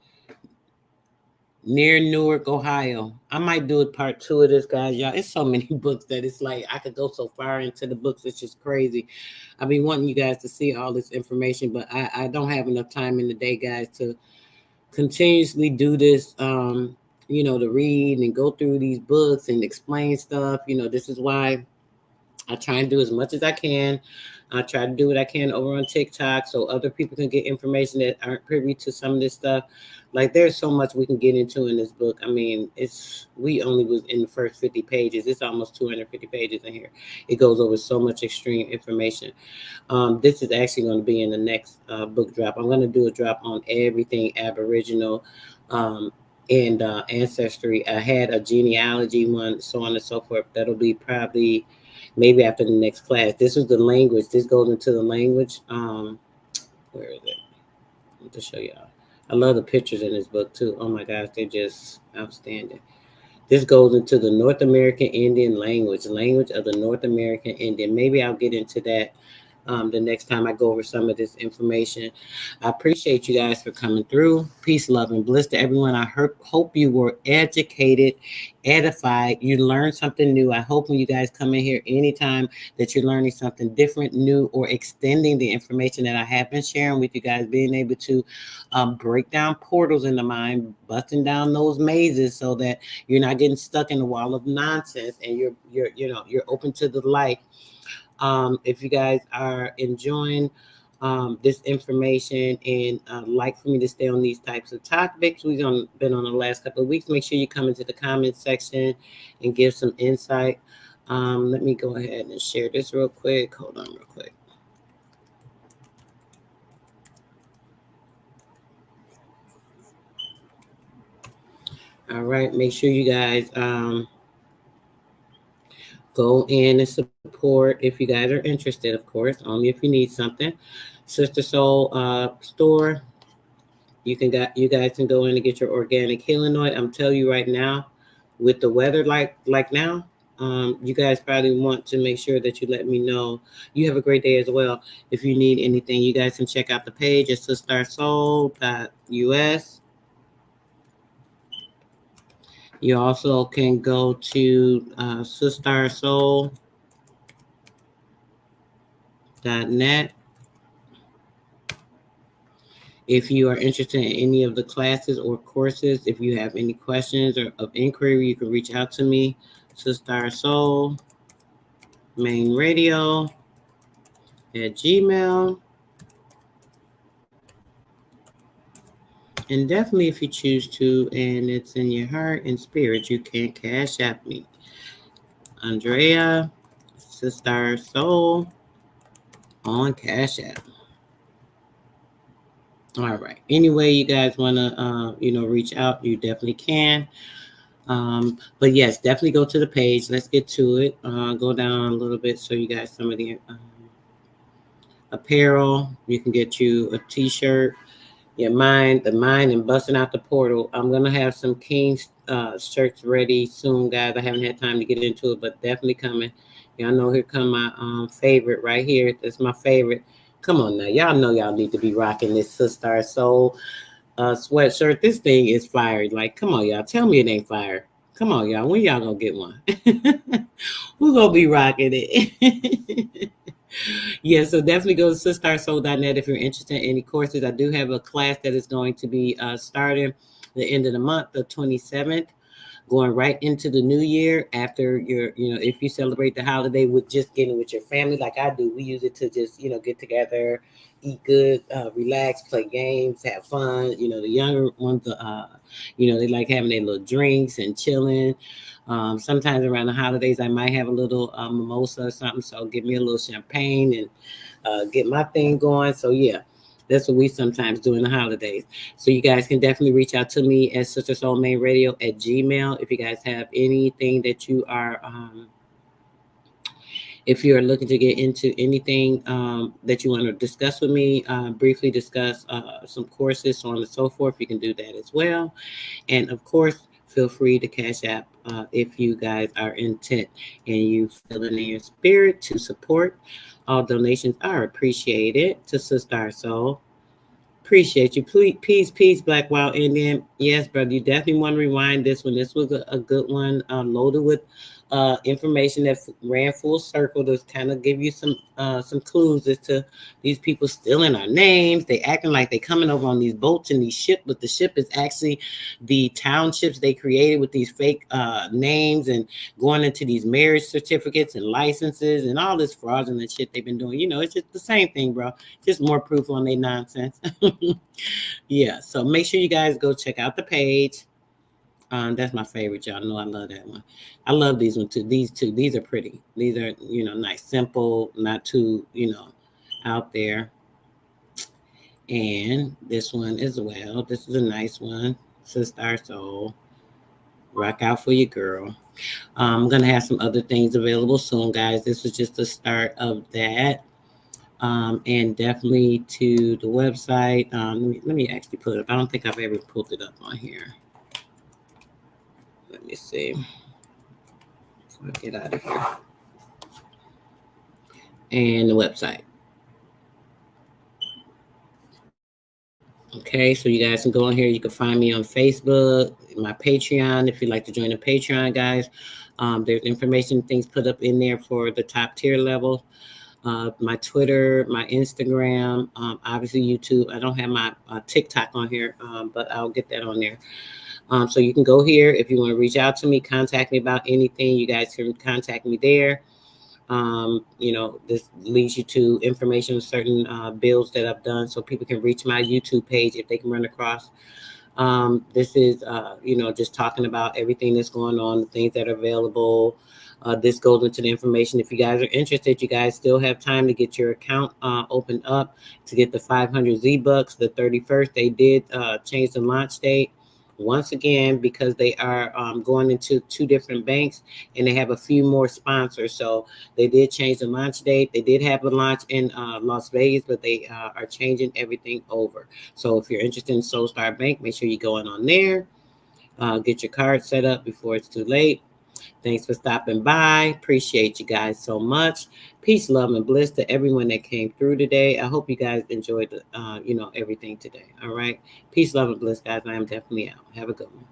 near Newark, Ohio. I might do a part 2 of this, guys. Y'all, it's so many books that it's like I could go so far into the books. It's just crazy. I've been wanting you guys to see all this information, but I don't have enough time in the day, guys, to continuously do this. To read and go through these books and explain stuff. This is why I try and do as much as I can. I try to do what I can over on TikTok so other people can get information that aren't privy to some of this stuff. Like there's so much we can get into in this book. I mean, we only was in the first 50 pages. It's almost 250 pages in here. It goes over so much extreme information. This is actually going to be in the next book drop. I'm going to do a drop on everything Aboriginal and ancestry. I had a genealogy one, so on and so forth. That'll be probably maybe after the next class. This is the language. This goes into the language. Where is it? I'll just show y'all. I love the pictures in this book too. Oh my gosh, they're just outstanding. This goes into the North American Indian language of the North American Indian. Maybe I'll get into that the next time I go over some of this information. I appreciate you guys for coming through. Peace, love, and bliss to everyone. I hope you were educated, edified. You learned something new. I hope when you guys come in here anytime that you're learning something different, new, or extending the information that I have been sharing with you guys, being able to break down portals in the mind, busting down those mazes so that you're not getting stuck in a wall of nonsense and you're open to the light. If you guys are enjoying this information and like for me to stay on these types of topics, we've been on the last couple of weeks. Make sure you come into the comment section and give some insight. Let me go ahead and share this real quick. Hold on real quick. All right, make sure you guys go in and support if you guys are interested, of course, only if you need something. SistarSoul store. You guys can go in and get your organic healing oil. I'm telling you right now, with the weather like now, you guys probably want to make sure that you let me know. You have a great day as well. If you need anything, you guys can check out the page at SistarSoul.us. You also can go to SistarSoul.net. If you are interested in any of the classes or courses, if you have any questions or of inquiry, you can reach out to me. Sistar Soul Main Radio at Gmail. And definitely, if you choose to, and it's in your heart and spirit, you can Cash App me. AndreaSistarSoul on Cash App. All right. Anyway, you guys want to, reach out, you definitely can. But yes, definitely go to the page. Let's get to it. Go down a little bit so you guys some of the apparel. You can get you a t-shirt. The mind and busting out the portal. I'm gonna have some King's shirts ready soon, guys. I haven't had time to get into it, but definitely coming. Y'all know here come my favorite right here. That's my favorite. Come on now, y'all know y'all need to be rocking this Sistar Soul sweatshirt. This thing is fire. Like, come on, y'all. Tell me it ain't fire. Come on, y'all. When y'all gonna get one? Who gonna be rocking it? Yeah, so definitely go to sistarsoul.net if you're interested in any courses. I do have a class that is going to be starting the end of the month, the 27th, going right into the new year after if you celebrate the holiday with just getting with your family like I do. We use it to just, get together, eat good, relax, play games, have fun. The younger ones, they like having their little drinks and chilling. Sometimes around the holidays, I might have a little mimosa or something. So give me a little champagne and get my thing going. So yeah, that's what we sometimes do in the holidays. So you guys can definitely reach out to me at Sister Soul Main Radio at Gmail. If you guys have anything that you are, if you're looking to get into anything that you want to discuss with me, briefly discuss some courses, so on and so forth, you can do that as well. And of course, feel free to cash app if you guys are intent and you feel in your spirit to support. All donations are appreciated to Sister Soul. Appreciate you. Please, peace, Black Wild Indian. Yes, brother, you definitely want to rewind this one. This was a good one, loaded with information that ran full circle to kind of give you some clues as to these people stealing our names. They acting like they coming over on these boats and these ships, but the ship is actually the townships they created with these fake names and going into these marriage certificates and licenses and all this fraudulent shit they've been doing. It's just the same thing, bro. Just more proof on their nonsense. Yeah, so make sure you guys go check out the page. That's my favorite. Y'all know I love that one. I love these one too. These two, these are pretty. These are, nice, simple, not too, out there. And this one as well. This is a nice one. Sister Soul. Rock out for your girl. I'm gonna have some other things available soon, guys. This was just the start of that. And definitely to the website. Let me actually pull it up. I don't think I've ever pulled it up on here. Let me see. So I get out of here. And the website. Okay, so you guys can go on here. You can find me on Facebook, my Patreon, if you'd like to join the Patreon, guys. There's information, things put up in there for the top tier level. My Twitter, my Instagram, obviously YouTube. I don't have my TikTok on here, but I'll get that on there. So you can go here if you want to reach out to me, contact me about anything. You guys can contact me there. This leads you to information on certain builds that I've done, so people can reach my YouTube page if they can run across. This is, just talking about everything that's going on, the things that are available. This goes into the information. If you guys are interested, you guys still have time to get your account opened up to get the 500 Z-Bucks. The 31st, they did change the launch date. Once again, because they are going into 2 different banks and they have a few more sponsors. So they did change the launch date. They did have a launch in Las Vegas, but they are changing everything over. So if you're interested in Soulstar Bank, make sure you go on there. Get your card set up before it's too late. Thanks for stopping by. Appreciate you guys so much. Peace, love, and bliss to everyone that came through today. I hope you guys enjoyed everything today. All right. Peace, love, and bliss, guys. I am definitely out. Have a good one.